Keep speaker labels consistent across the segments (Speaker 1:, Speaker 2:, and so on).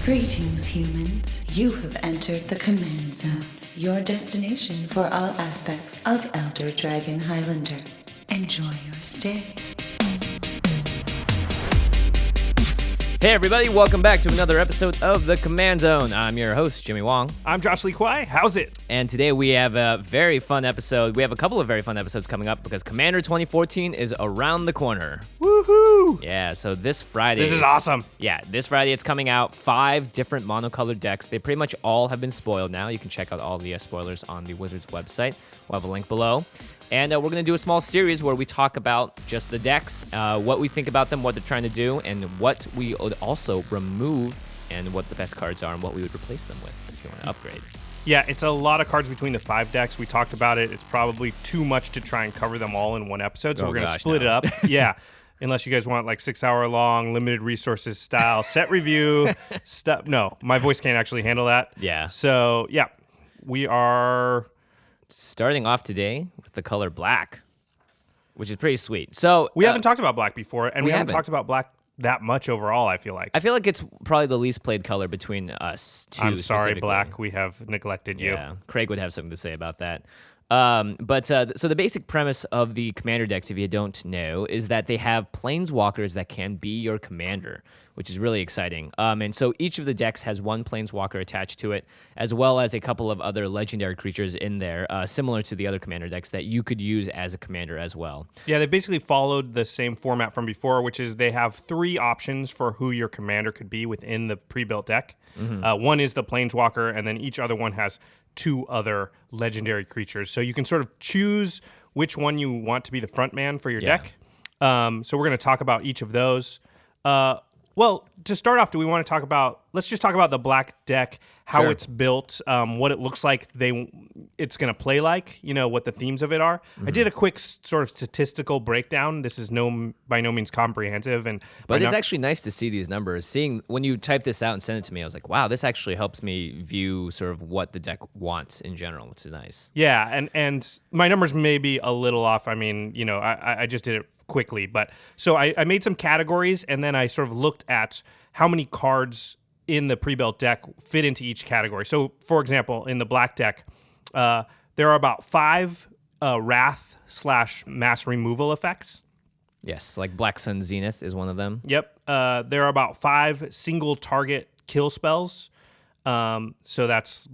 Speaker 1: Greetings, humans. You have entered the Command Zone, your destination for all aspects of Elder Dragon Highlander. Enjoy your stay.
Speaker 2: Hey everybody, welcome back to another episode of the Command Zone. I'm your host, Jimmy Wong.
Speaker 3: I'm Josh Lee Kwai. How's it?
Speaker 2: And today we have a very fun episode. We have a couple of very fun episodes coming up because Commander 2014 is around the corner.
Speaker 3: Woohoo!
Speaker 2: Yeah, so this Friday...
Speaker 3: This is awesome.
Speaker 2: Yeah, this Friday it's coming out. 5 different monocolored decks. They pretty much all have been spoiled now. You can check out all the spoilers on the Wizards website. We'll have a link below. And we're going to do a small series where we talk about just the decks, what we think about them, what they're trying to do, and what we would also remove, and what the best cards are, and what we would replace them with if you want to upgrade.
Speaker 3: Yeah, it's a lot of cards between the 5 decks. We talked about it. It's probably too much to try and cover them all in one episode, so we're going to split it up. Yeah, unless you guys want like 6-hour-long, limited resources style set review stuff. No, my voice can't actually handle that.
Speaker 2: Yeah.
Speaker 3: So, yeah, we are...
Speaker 2: starting off today with the color black, which is pretty sweet. So
Speaker 3: we haven't talked about black before, and we haven't talked about black that much overall, I feel like.
Speaker 2: I feel like it's probably the least played color between us two.
Speaker 3: I'm sorry, Black. We have neglected you.
Speaker 2: Yeah, Craig would have something to say about that. So the basic premise of the commander decks, if you don't know, is that they have planeswalkers that can be your commander, which is really exciting. And so each of the decks has one planeswalker attached to it, as well as a couple of other legendary creatures in there, similar to the other commander decks that you could use as a commander as well.
Speaker 3: Yeah, they basically followed the same format from before, which is they have 3 options for who your commander could be within the pre-built deck. Mm-hmm. One is the planeswalker, and then each other one has 2 other legendary creatures. So you can sort of choose which one you want to be the front man for your deck. So we're going to talk about each of those. Well, to start off, do we want to talk about... Let's just talk about the black deck, how it's built, what it looks like it's going to play like, what the themes of it are. Mm-hmm. I did a quick sort of statistical breakdown. This is by no means comprehensive.
Speaker 2: But it's actually nice to see these numbers. Seeing when you type this out and send it to me, I was like, wow, this actually helps me view sort of what the deck wants in general, which is nice.
Speaker 3: Yeah, and my numbers may be a little off. I mean, I just did it quickly, but so I made some categories, and then I sort of looked at how many cards in the pre-built deck fit into each category. So, for example, in the black deck, there are about 5 Wrath/mass removal effects.
Speaker 2: Yes, like Black Sun Zenith is one of them.
Speaker 3: Yep. There are about 5 single target kill spells. So that's,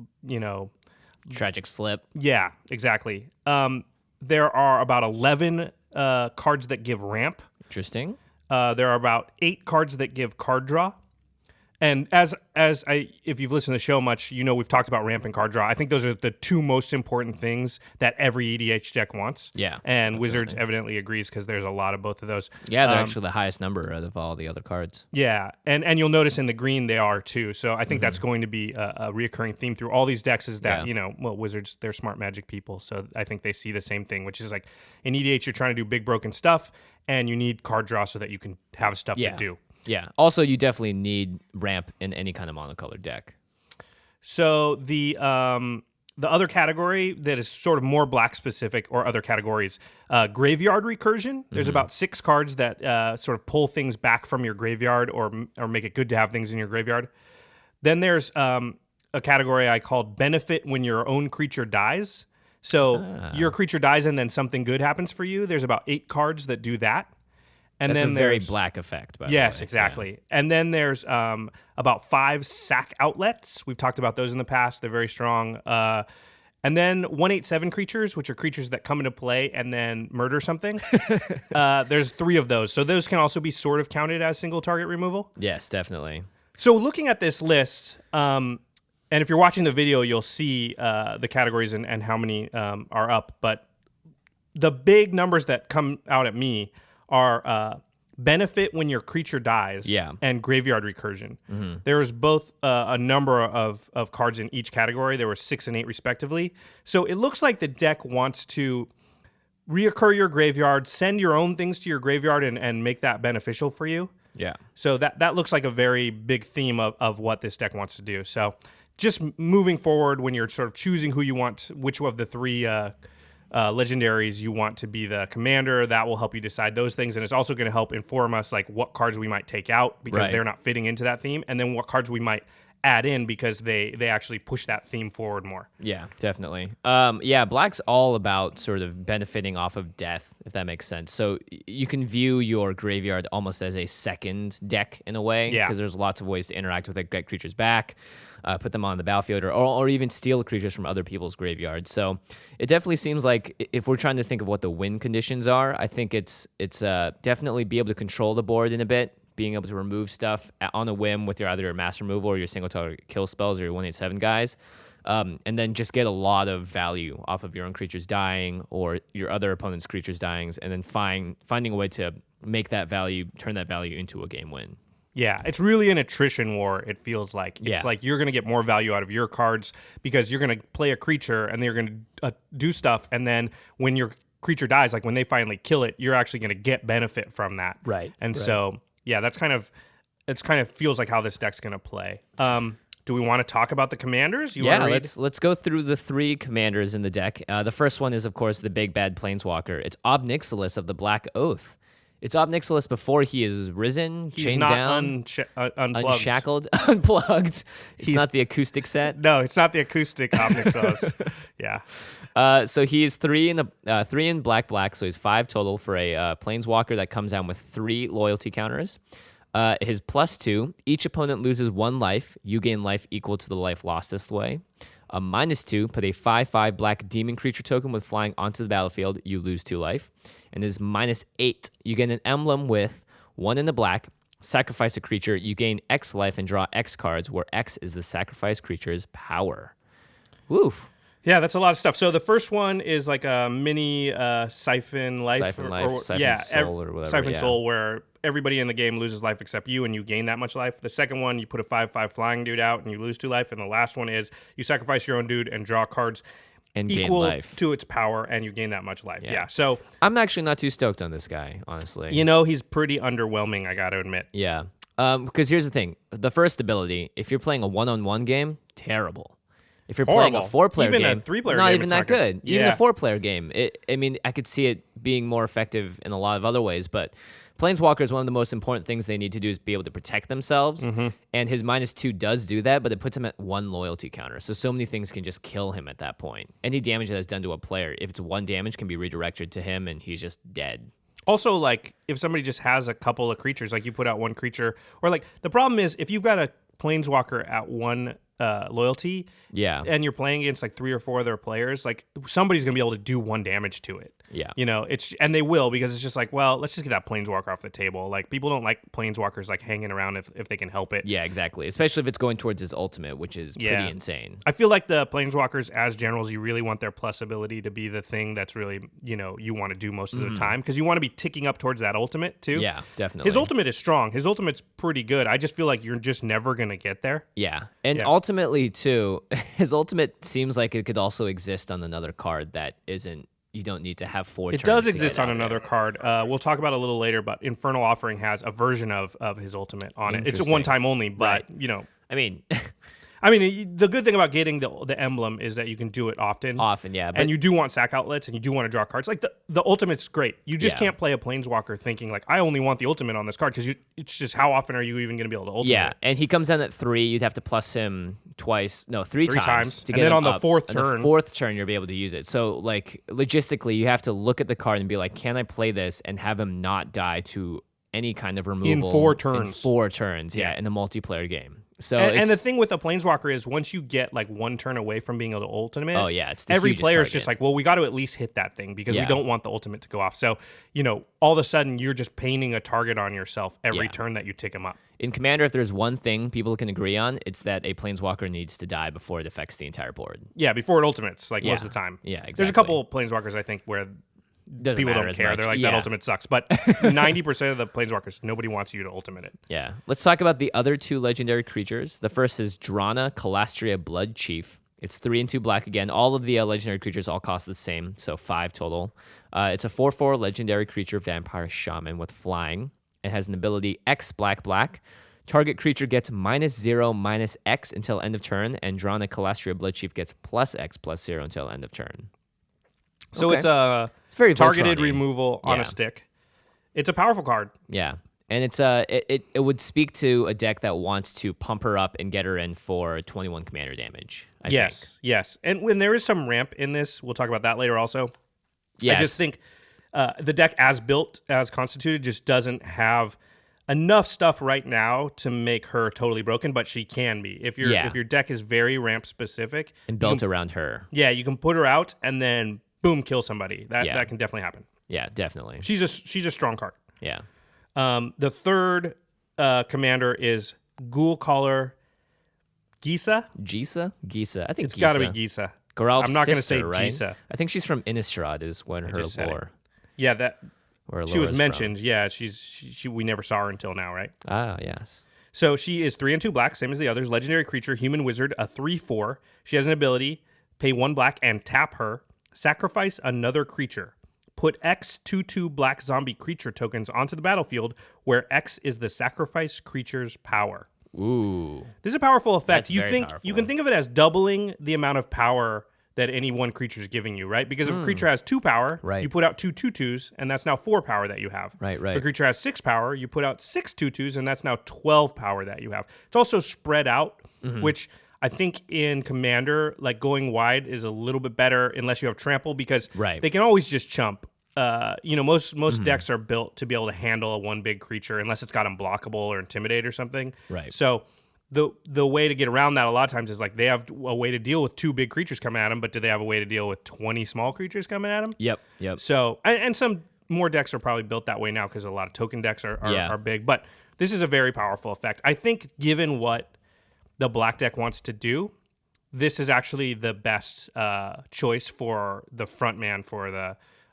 Speaker 2: Tragic Slip.
Speaker 3: Yeah, exactly. There are about 11 cards that give ramp.
Speaker 2: Interesting.
Speaker 3: There are about 8 cards that give card draw. And if you've listened to the show much, we've talked about ramp and card draw. I think those are the 2 most important things that every EDH deck wants.
Speaker 2: Yeah.
Speaker 3: And
Speaker 2: definitely.
Speaker 3: Wizards evidently agrees because there's a lot of both of those.
Speaker 2: Yeah, they're actually the highest number of all the other cards.
Speaker 3: Yeah, and you'll notice in the green they are too. So I think that's going to be a reoccurring theme through all these decks is that, Wizards, they're smart magic people. So I think they see the same thing, which is like in EDH, you're trying to do big broken stuff and you need card draw so that you can have stuff to do.
Speaker 2: Yeah. Also, you definitely need ramp in any kind of monocolored deck.
Speaker 3: So the other category that is sort of more black specific, or other categories, graveyard recursion. There's about 6 cards that sort of pull things back from your graveyard or make it good to have things in your graveyard. Then there's a category I called benefit when your own creature dies. So your creature dies and then something good happens for you. There's about 8 cards that do that. And
Speaker 2: That's
Speaker 3: then
Speaker 2: a very black effect, by the way.
Speaker 3: Yes, exactly. Yeah. And then there's about 5 sack outlets. We've talked about those in the past. They're very strong. And then 1/8/7 creatures, which are creatures that come into play and then murder something. There's 3 of those. So those can also be sort of counted as single target removal.
Speaker 2: Yes, definitely.
Speaker 3: So looking at this list, and if you're watching the video, you'll see the categories and how many are up. But the big numbers that come out at me are benefit when your creature dies and graveyard recursion. Mm-hmm. There's both a number of cards in each category. There were 6 and 8 respectively. So it looks like the deck wants to reoccur your graveyard, send your own things to your graveyard and make that beneficial for you.
Speaker 2: Yeah.
Speaker 3: So that looks like a very big theme of what this deck wants to do. So just moving forward when you're sort of choosing who you want, which of the 3 legendaries you want to be the commander. That will help you decide those things, and it's also going to help inform us like what cards we might take out because they're not fitting into that theme, and then what cards we might add in because they actually push that theme forward more.
Speaker 2: Yeah, definitely. Black's all about sort of benefiting off of death, if that makes sense. So you can view your graveyard almost as a second deck in a way, because there's lots of ways to interact with it, get creatures back, put them on the battlefield, or even steal creatures from other people's graveyards. So it definitely seems like if we're trying to think of what the win conditions are, I think it's definitely be able to control the board in a bit, being able to remove stuff on a whim with your either your mass removal or your single target kill spells or your 187 guys, and then just get a lot of value off of your own creatures dying or your other opponent's creatures dying, and then finding a way to make that value, turn that value into a game win.
Speaker 3: Yeah, it's really an attrition war, it feels like. It's like you're going to get more value out of your cards because you're going to play a creature and they're going to do stuff, and then when your creature dies, like when they finally kill it, you're actually going to get benefit from that.
Speaker 2: Right.
Speaker 3: And so... yeah, it's kind of feels like how this deck's going to play. Do we want to talk about the commanders?
Speaker 2: Let's go through the 3 commanders in the deck. The first one is, of course, the big bad planeswalker. It's Ob Nixilis of the Black Oath. It's Ob Nixilis before he is risen, chained down,
Speaker 3: unplugged.
Speaker 2: unshackled, unplugged. It's not the acoustic set.
Speaker 3: No, it's not the acoustic Ob Nixilis. Yeah.
Speaker 2: So he's 3 in black, so he's 5 total for a planeswalker that comes down with 3 loyalty counters. His +2, each opponent loses 1 life. You gain life equal to the life lost this way. A -2, put a 5/5 black demon creature token with flying onto the battlefield. You lose 2 life. And his -8, you get an emblem with 1 in the black. Sacrifice a creature. You gain X life and draw X cards, where X is the sacrificed creature's power. Woof.
Speaker 3: Yeah, that's a lot of stuff. So the first one is like a mini Siphon Life.
Speaker 2: Siphon Soul or whatever.
Speaker 3: Siphon Soul, where everybody in the game loses life except you, and you gain that much life. The second one, you put a 5/5 flying dude out, and you lose 2 life. And the last one is you sacrifice your own dude and draw cards
Speaker 2: and
Speaker 3: equal
Speaker 2: gain life
Speaker 3: to its power, and you gain that much life. Yeah. So
Speaker 2: I'm actually not too stoked on this guy, honestly.
Speaker 3: He's pretty underwhelming, I got to admit.
Speaker 2: Yeah. Because here's the thing. The first ability, if you're playing a 1-on-1 game, terrible. If you're playing a 4-player game,
Speaker 3: even a 3-player
Speaker 2: not
Speaker 3: game,
Speaker 2: even that good. Even a 4-player game. I could see it being more effective in a lot of other ways, but Planeswalker is one of the most important things they need to do is be able to protect themselves, and his -2 does do that, but it puts him at 1 loyalty counter, so many things can just kill him at that point. Any damage that is done to a player, if it's 1 damage, can be redirected to him, and he's just dead.
Speaker 3: Also, like, if somebody just has a couple of creatures, like you put out 1 creature, or like, the problem is, if you've got a Planeswalker at 1 loyalty, and you're playing against like 3 or 4 other players, like somebody's gonna be able to do 1 damage to it. And they will, because it's just like, well, let's just get that planeswalker off the table. Like, people don't like planeswalkers like hanging around if they can help it.
Speaker 2: Yeah, exactly. Especially if it's going towards his ultimate, which is pretty insane.
Speaker 3: I feel like the planeswalkers as generals, you really want their plus ability to be the thing that's really, you want to do most of the time, because you want to be ticking up towards that ultimate too.
Speaker 2: Yeah, definitely.
Speaker 3: His ultimate is strong. His ultimate's pretty good. I just feel like you're just never gonna get there.
Speaker 2: Yeah, and ultimately too, his ultimate seems like it could also exist on another card that isn't. You don't need to have 4 turns.
Speaker 3: It does exist on another card. We'll talk about it a little later, but Infernal Offering has a version of his ultimate on it. It's a 1-time only, but I mean, the good thing about getting the emblem is that you can do it often.
Speaker 2: Yeah.
Speaker 3: And you do want sack outlets, and you do want to draw cards. Like, the ultimate's great. You just can't play a Planeswalker thinking, like, I only want the ultimate on this card, because it's just, how often are you even going to be able to ultimate?
Speaker 2: Yeah, and he comes down at 3. You'd have to plus him three times to get him
Speaker 3: then on the
Speaker 2: up.
Speaker 3: 4th
Speaker 2: on
Speaker 3: turn.
Speaker 2: the 4th turn, you'll be able to use it. So, like, logistically, you have to look at the card and be like, can I play this and have him not die to any kind of removal
Speaker 3: in 4 turns?
Speaker 2: In 4 turns, in a multiplayer game. So
Speaker 3: and the thing with a Planeswalker is, once you get like 1 turn away from being able to ultimate,
Speaker 2: it's the
Speaker 3: every
Speaker 2: hugest
Speaker 3: player's
Speaker 2: target.
Speaker 3: just like, well, we got to at least hit that thing, because we don't want the ultimate to go off. So, all of a sudden you're just painting a target on yourself every turn that you tick him up.
Speaker 2: In Commander, if there's one thing people can agree on, it's that a Planeswalker needs to die before it affects the entire board.
Speaker 3: Yeah, before it ultimates, like most of the time.
Speaker 2: Yeah, exactly.
Speaker 3: There's a couple of Planeswalkers, I think, where people don't care. They're like, that ultimate sucks. But 90% of the Planeswalkers, nobody wants you to ultimate it.
Speaker 2: Yeah. Let's talk about the other 2 legendary creatures. The first is Drana Calastria Blood Chief. It's 3 and 2 black again. All of the legendary creatures all cost the same, so 5 total. It's a 4/4 legendary creature vampire shaman with flying. It has an ability X black. Target creature gets -0/-X until end of turn, and Drana Calastria Blood Chief gets +X/+0 until end of turn.
Speaker 3: So
Speaker 2: Okay.
Speaker 3: it's a
Speaker 2: It's very
Speaker 3: targeted
Speaker 2: Voltron-y.
Speaker 3: removal on
Speaker 2: Yeah.
Speaker 3: a stick. It's a powerful card.
Speaker 2: Yeah. And it's it would speak to a deck that wants to pump her up and get her in for 21 commander damage. I think.
Speaker 3: Yes. And when there is some ramp in this, we'll talk about that later also.
Speaker 2: Yes.
Speaker 3: I just think the deck as built, as constituted, just doesn't have enough stuff right now to make her totally broken, but she can be. If your deck is very ramp specific
Speaker 2: and built around her.
Speaker 3: Yeah, you can put her out and then boom, kill somebody. That can definitely happen.
Speaker 2: Yeah, definitely.
Speaker 3: She's a strong card.
Speaker 2: Yeah.
Speaker 3: The third commander is Ghoul Caller Gisa.
Speaker 2: Gisa. I think
Speaker 3: It's got to be Gisa.
Speaker 2: Geralf's
Speaker 3: I'm not going to
Speaker 2: sister,
Speaker 3: say
Speaker 2: right?
Speaker 3: Gisa.
Speaker 2: I think she's from Innistrad is what her
Speaker 3: just said it.
Speaker 2: lore.
Speaker 3: Yeah, that
Speaker 2: Where
Speaker 3: she was
Speaker 2: Laura's
Speaker 3: mentioned. Yeah, she we never saw her until now, right?
Speaker 2: Ah, yes.
Speaker 3: So she is 3 and 2 black, same as the others. Legendary creature, human wizard, a 3/4. She has an ability: pay 1 black and tap her. Sacrifice another creature. Put X 2/2 black zombie creature tokens onto the battlefield, where X is the sacrifice creature's power.
Speaker 2: Ooh.
Speaker 3: This is a powerful effect.
Speaker 2: That's very powerful.
Speaker 3: You can think of it as doubling the amount of power that any one creature is giving you, right? Because if a creature has 2 power,
Speaker 2: Right.
Speaker 3: you put out 2 2/2s, and that's now 4 power that you have.
Speaker 2: Right.
Speaker 3: If a creature has 6 power, you put out 6 2/2s, and that's now 12 power that you have. It's also spread out, which I think in Commander, like going wide is a little bit better unless you have trample, because
Speaker 2: Right.
Speaker 3: they can always just chump. Most decks are built to be able to handle a one big creature unless it's got unblockable or intimidate or something.
Speaker 2: Right.
Speaker 3: So the way to get around that a lot of times is like they have a way to deal with 2 big creatures coming at them, but do they have a way to deal with 20 small creatures coming at them?
Speaker 2: Yep.
Speaker 3: So and some more decks are probably built that way now because a lot of token decks are big. But this is a very powerful effect. I think given what the black deck wants to do, this is actually the best choice for the front man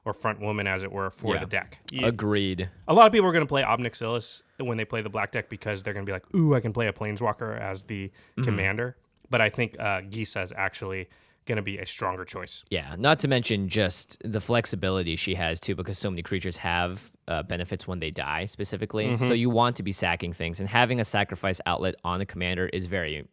Speaker 3: or front woman, as it were, for the deck.
Speaker 2: Agreed.
Speaker 3: A lot of people are going to play Ob Nixilis when they play the black deck because they're going to be like, ooh, I can play a Planeswalker as the commander. But I think Gisa is actually going to be a stronger choice.
Speaker 2: Yeah, not to mention just the flexibility she has too, because so many creatures have benefits when they die specifically. So you want to be sacking things, and having a sacrifice outlet on a commander is very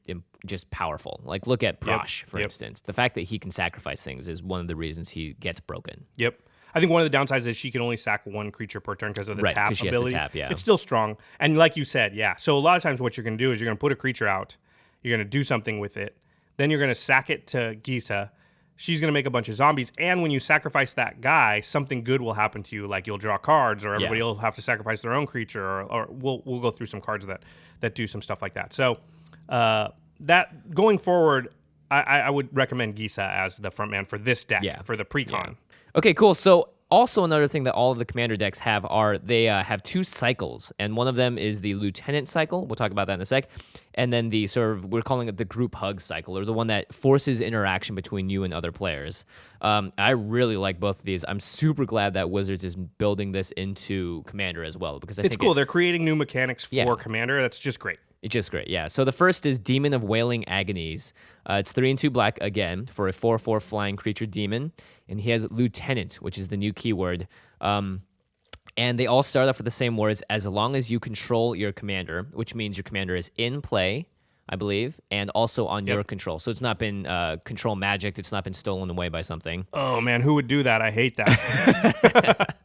Speaker 2: just powerful. Like look at Prosh, for instance. The fact that he can sacrifice things is one of the reasons he gets broken.
Speaker 3: Yep. I think one of the downsides is she can only sack 1 creature per turn because of the tap
Speaker 2: 'cause she has to
Speaker 3: ability.
Speaker 2: tap, yeah.
Speaker 3: It's still strong. And like you said, so a lot of times what you're going to do is you're going to put a creature out, you're going to do something with it, then you're going to sack it to Gisa. She's going to make a bunch of zombies, and when you sacrifice that guy, something good will happen to you, like you'll draw cards, or everybody will have to sacrifice their own creature, or we'll go through some cards that do some stuff like that. So that going forward, I would recommend Gisa as the front man for this deck, for the pre-con.
Speaker 2: Yeah. Okay, cool. So also another thing that all of the commander decks have are they have 2 cycles, and one of them is the lieutenant cycle. We'll talk about that in a sec. And then the sort of, we're calling it the group hug cycle, or the one that forces interaction between you and other players. I really like both of these. I'm super glad that Wizards is building this into Commander as well, because I think
Speaker 3: It's cool. They're creating new mechanics for Commander. That's just great.
Speaker 2: It's just great, yeah. So the first is Demon of Wailing Agonies. It's 3 and 2 black again for a 4/4 flying creature demon, and he has Lieutenant, which is the new keyword. And they all start off with the same words: as long as you control your commander, which means your commander is in play, I believe, and also on your control. So it's not been control magic. It's not been stolen away by something.
Speaker 3: Oh man, who would do that? I hate that.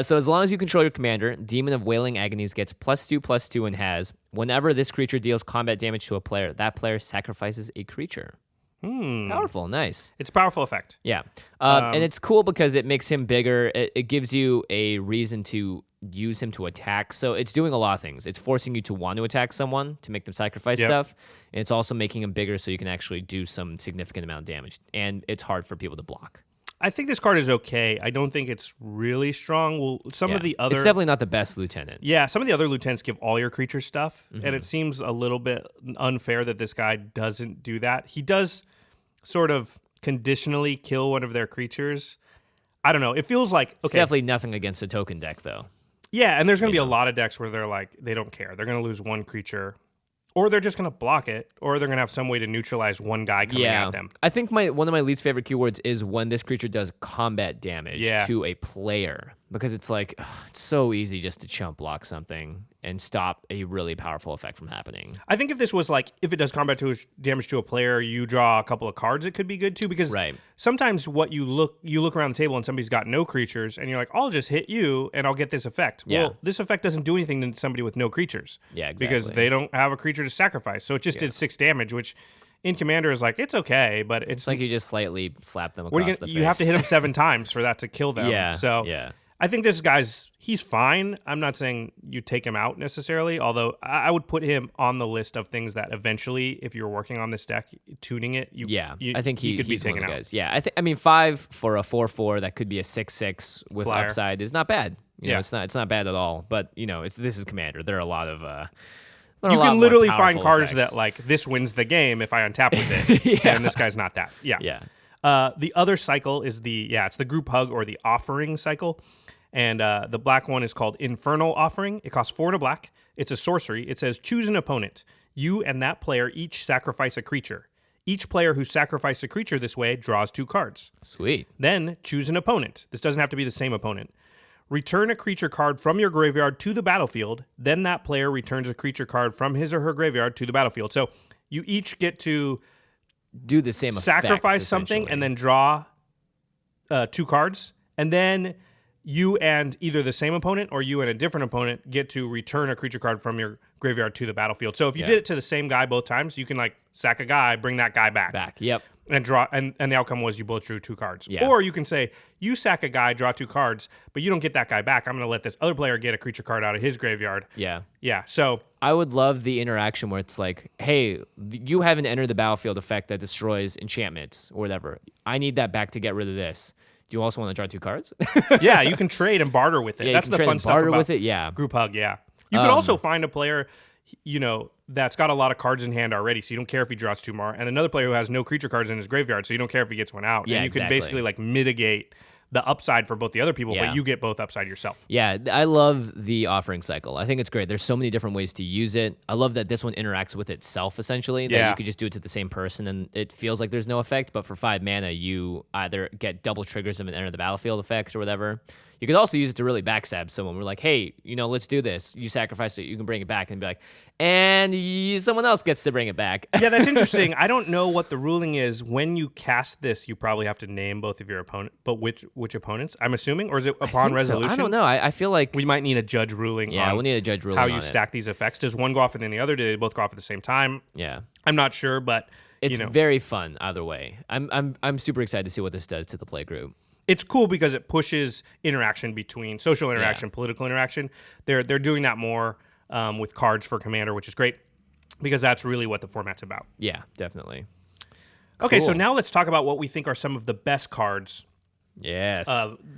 Speaker 2: So as long as you control your commander, Demon of Wailing Agonies gets +2/+2 and has, whenever this creature deals combat damage to a player, that player sacrifices a creature. Powerful, nice.
Speaker 3: It's a powerful effect.
Speaker 2: Yeah. And it's cool because it makes him bigger. It gives you a reason to use him to attack. So it's doing a lot of things. It's forcing you to want to attack someone to make them sacrifice stuff. And it's also making him bigger so you can actually do some significant amount of damage. And it's hard for people to block.
Speaker 3: I think this card is okay. I don't think it's really strong. Well, some of the other...
Speaker 2: It's definitely not the best lieutenant.
Speaker 3: Yeah, some of the other lieutenants give all your creatures stuff, and it seems a little bit unfair that this guy doesn't do that. He does sort of conditionally kill one of their creatures. I don't know. It feels like...
Speaker 2: It's definitely nothing against a token deck, though.
Speaker 3: Yeah, and there's going to be a lot of decks where they're like, they don't care. They're going to lose one creature, or they're just going to block it, or they're going to have some way to neutralize one guy coming at them.
Speaker 2: I think one of my least favorite keywords is when this creature does combat damage to a player. because it's like it's so easy just to chump block something and stop a really powerful effect from happening.
Speaker 3: I think if this was like, if it does combat damage to a player, you draw a couple of cards, it could be good too, because sometimes what you look around the table and somebody's got no creatures and you're like, I'll just hit you and I'll get this effect.
Speaker 2: Yeah.
Speaker 3: Well, this effect doesn't do anything to somebody with no creatures.
Speaker 2: Yeah, exactly.
Speaker 3: Because they don't have a creature to sacrifice. So it just did 6 damage, which in Commander is like, it's okay, but it's
Speaker 2: like you just slightly slap them across the face.
Speaker 3: You have to hit them 7 times for that to kill them.
Speaker 2: Yeah.
Speaker 3: So I think this he's fine. I'm not saying you take him out necessarily, although I would put him on the list of things that eventually, if you're working on this deck, tuning it,
Speaker 2: I think he
Speaker 3: could
Speaker 2: he's
Speaker 3: be taken
Speaker 2: one of the
Speaker 3: out.
Speaker 2: guys. Yeah, I mean 5 for a 4/4 that could be a 6/6 with
Speaker 3: Flyer.
Speaker 2: upside is not bad. You know,
Speaker 3: Yeah.
Speaker 2: it's not bad at all. But this is Commander. There are a lot of
Speaker 3: You can literally find cards that like this wins the game if I untap with it, and this guy's not that. Yeah. The other cycle is it's the group hug or the offering cycle, and the black one is called Infernal Offering. It costs 4 and a black. It's a sorcery. It says choose an opponent. You and that player each sacrifice a creature. Each player who sacrificed a creature this way draws 2 cards.
Speaker 2: Sweet.
Speaker 3: Then choose an opponent. This doesn't have to be the same opponent. Return a creature card from your graveyard to the battlefield. Then that player returns a creature card from his or her graveyard to the battlefield. So you each get to
Speaker 2: do the same effect,
Speaker 3: sacrifice something and then draw 2 cards. And then you and either the same opponent or you and a different opponent get to return a creature card from your graveyard to the battlefield. So if you did it to the same guy both times, you can like sack a guy, bring that guy back.
Speaker 2: Yep.
Speaker 3: And draw, and the outcome was you both drew 2 cards.
Speaker 2: Yeah.
Speaker 3: Or you can say, you sack a guy, draw 2 cards, but you don't get that guy back. I'm going to let this other player get a creature card out of his graveyard.
Speaker 2: Yeah.
Speaker 3: Yeah, so
Speaker 2: I would love the interaction where it's like, hey, you haven't entered the battlefield effect that destroys enchantments or whatever. I need that back to get rid of this. Do you also want to draw 2 cards?
Speaker 3: yeah, you can trade and barter with it.
Speaker 2: Yeah,
Speaker 3: That's
Speaker 2: you can
Speaker 3: the
Speaker 2: trade
Speaker 3: fun
Speaker 2: and
Speaker 3: stuff
Speaker 2: barter
Speaker 3: about
Speaker 2: with it. Yeah.
Speaker 3: Group hug, yeah. You could also find a player, that's got a lot of cards in hand already, so you don't care if he draws 2 more, and another player who has no creature cards in his graveyard, so you don't care if he gets one out.
Speaker 2: Yeah,
Speaker 3: and you
Speaker 2: exactly.
Speaker 3: can basically like mitigate the upside for both the other people,
Speaker 2: Yeah.
Speaker 3: but you get both upside yourself.
Speaker 2: Yeah, I love the offering cycle. I think it's great. There's so many different ways to use it. I love that this one interacts with itself, essentially, that you could just do it to the same person, and it feels like there's no effect, but for 5 mana, you either get double triggers of an enter the battlefield effect or whatever. You could also use it to really backstab someone. We're like, hey, let's do this. You sacrifice it, you can bring it back, and be like, and someone else gets to bring it back.
Speaker 3: Yeah, that's interesting. I don't know what the ruling is. When you cast this, you probably have to name both of your opponent, but which opponents? I'm assuming, or is it upon resolution?
Speaker 2: So. I don't know. I feel like
Speaker 3: we might need a judge ruling.
Speaker 2: Yeah,
Speaker 3: on
Speaker 2: we'll need a judge ruling
Speaker 3: how
Speaker 2: on
Speaker 3: you
Speaker 2: it.
Speaker 3: stack these effects. Does one go off and then the other? Do they both go off at the same time?
Speaker 2: Yeah,
Speaker 3: I'm not sure, but
Speaker 2: it's very fun either way. I'm super excited to see what this does to the play group.
Speaker 3: It's cool because it pushes interaction between social interaction, political interaction. They're doing that more with cards for Commander, which is great because that's really what the format's about.
Speaker 2: Yeah, definitely.
Speaker 3: Okay, so
Speaker 2: Cool.
Speaker 3: now let's talk about what we think are some of the best cards
Speaker 2: Yes.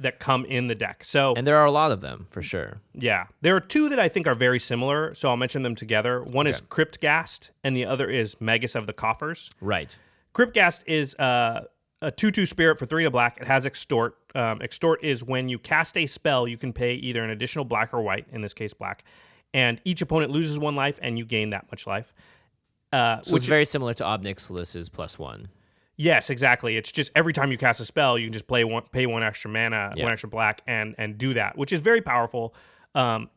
Speaker 3: that come in the deck. So,
Speaker 2: and there are a lot of them, for sure.
Speaker 3: yeah, there are 2 that I think are very similar, so I'll mention them together. One is Cryptghast, and the other is Magus of the Coffers.
Speaker 2: Right.
Speaker 3: Cryptghast is a 2/2 spirit for 3 and a black. It has Extort. Extort is when you cast a spell, you can pay either an additional black or white, in this case black, and each opponent loses 1 life, and you gain that much life.
Speaker 2: So it's very similar to Obnixilus's +1.
Speaker 3: Yes, exactly. It's just every time you cast a spell, you can just pay 1 extra mana, 1 extra black, and do that, which is very powerful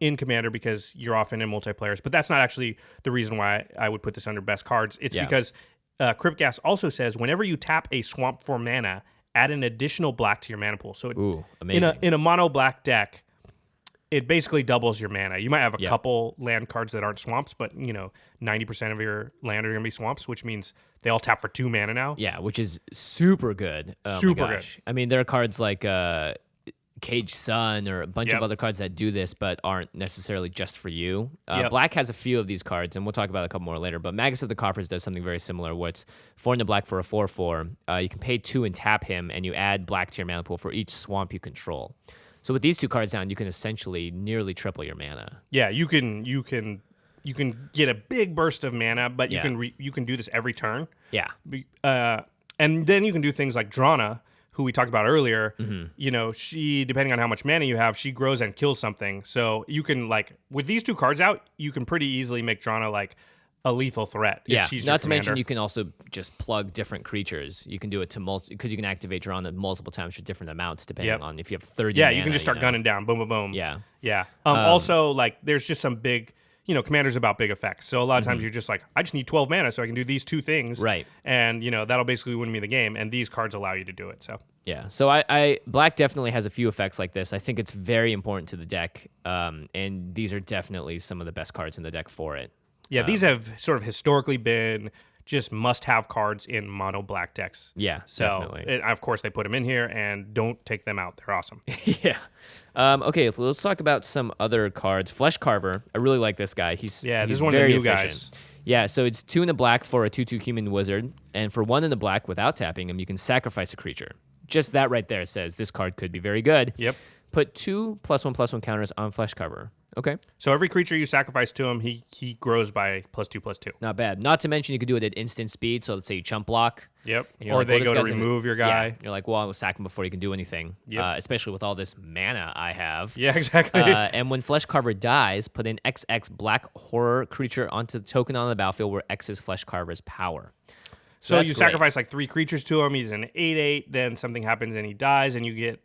Speaker 3: in Commander because you're often in multiplayers. But that's not actually the reason why I would put this under best cards. It's because Cryptghast also says whenever you tap a swamp for mana, add an additional black to your mana pool. So
Speaker 2: amazing.
Speaker 3: in a mono black deck, it basically doubles your mana. You might have a couple land cards that aren't swamps, but 90% of your land are going to be swamps, which means they all tap for 2 mana now.
Speaker 2: Yeah, which is super good. Oh
Speaker 3: Super
Speaker 2: my gosh. I mean, there are cards like Cage Sun or a bunch of other cards that do this, but aren't necessarily just for you. Black has a few of these cards, and we'll talk about a couple more later. But Magus of the Coffers does something very similar, where it's 4 in the black for a 4/4. You can pay 2 and tap him, and you add black to your mana pool for each swamp you control. So with these 2 cards down, you can essentially nearly triple your mana.
Speaker 3: Yeah, you can get a big burst of mana, but you can do this every turn.
Speaker 2: Yeah.
Speaker 3: And then you can do things like Drana, who we talked about earlier.
Speaker 2: Mm-hmm.
Speaker 3: She, depending on how much mana you have, she grows and kills something. So you can, like, with these 2 cards out, you can pretty easily make Drana like a lethal threat.
Speaker 2: Yeah,
Speaker 3: if she's
Speaker 2: not to
Speaker 3: your
Speaker 2: mention
Speaker 3: commander.
Speaker 2: you can also just plug different creatures. You can do it to because you can activate Drawn multiple times for different amounts depending on if you have 30
Speaker 3: Yeah,
Speaker 2: mana,
Speaker 3: you can just start gunning down. Boom, boom, boom.
Speaker 2: Yeah.
Speaker 3: Yeah. Also, like, there's just some big, Commander's about big effects. So a lot of times you're just like, I just need 12 mana so I can do these two things.
Speaker 2: Right.
Speaker 3: And, that'll basically win me the game. And these cards allow you to do it. So.
Speaker 2: Yeah, so I Black definitely has a few effects like this. I think it's very important to the deck, and these are definitely some of the best cards in the deck for it.
Speaker 3: Yeah, these have sort of historically been just must-have cards in mono black decks.
Speaker 2: Yeah,
Speaker 3: so
Speaker 2: definitely.
Speaker 3: Of course, they put them in here, and don't take them out. They're awesome.
Speaker 2: Yeah. Okay, so let's talk about some other cards. Flesh Carver. I really like this guy. He's
Speaker 3: this
Speaker 2: he's
Speaker 3: is one of the
Speaker 2: very
Speaker 3: new
Speaker 2: efficient.
Speaker 3: guys.
Speaker 2: Yeah, so it's 2 in the black for a 2/2 human wizard, and for 1 in the black without tapping him, you can sacrifice a creature. Just that right there says this card could be very good.
Speaker 3: Yep.
Speaker 2: Put 2 +1/+1 counters on Flesh Carver. Okay.
Speaker 3: So every creature you sacrifice to him, he grows by +2/+2.
Speaker 2: Not bad. Not to mention you could do it at instant speed. So let's say you chump block.
Speaker 3: Yep.
Speaker 2: And you're
Speaker 3: Or
Speaker 2: like,
Speaker 3: they
Speaker 2: well, this
Speaker 3: go to
Speaker 2: guy's gonna-
Speaker 3: remove your
Speaker 2: Yeah.
Speaker 3: guy.
Speaker 2: You're like, well, I will sack him before he can do anything.
Speaker 3: Yep.
Speaker 2: Especially with all this mana I have.
Speaker 3: Yeah, exactly.
Speaker 2: And when Flesh Carver dies, put an XX black horror creature onto the token on the battlefield where X is Flesh Carver's power.
Speaker 3: So
Speaker 2: that's
Speaker 3: you
Speaker 2: great.
Speaker 3: sacrifice like 3 creatures to him. He's an 8/8. Then something happens and he dies, and you get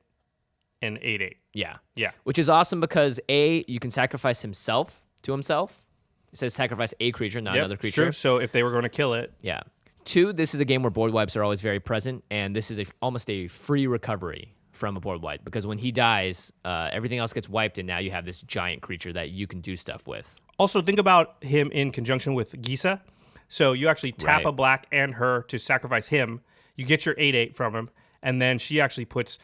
Speaker 3: an 8/8.
Speaker 2: Yeah.
Speaker 3: Yeah.
Speaker 2: Which is awesome because you can sacrifice himself to himself. It says sacrifice a creature, not
Speaker 3: Yep,
Speaker 2: another creature.
Speaker 3: True. So if they were going to kill it,
Speaker 2: Yeah. 2, this is a game where board wipes are always very present, and this is almost a free recovery from a board wipe because when he dies, everything else gets wiped, and now you have this giant creature that you can do stuff with.
Speaker 3: also think about him in conjunction with Gisa. So you actually tap
Speaker 2: Right.
Speaker 3: a black and her to sacrifice him. You get your 8/8 from him, and then she actually puts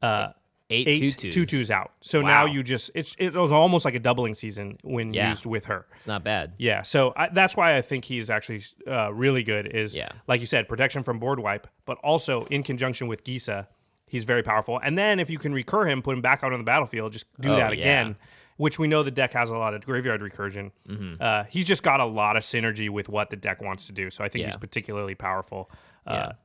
Speaker 2: 8
Speaker 3: 8
Speaker 2: 2/2s.
Speaker 3: 2/2s out. So
Speaker 2: Wow.
Speaker 3: now you just it was almost like a doubling season when
Speaker 2: Yeah.
Speaker 3: used with her.
Speaker 2: It's not bad.
Speaker 3: Yeah, so that's why I think he's actually really good. Is like you said, protection from board wipe, but also in conjunction with Gisa, he's very powerful. And then if you can recur him, put him back out on the battlefield, just do that again. Which we know the deck has a lot of graveyard recursion. He's just got a lot of synergy with what the deck wants to do. So I think he's particularly powerful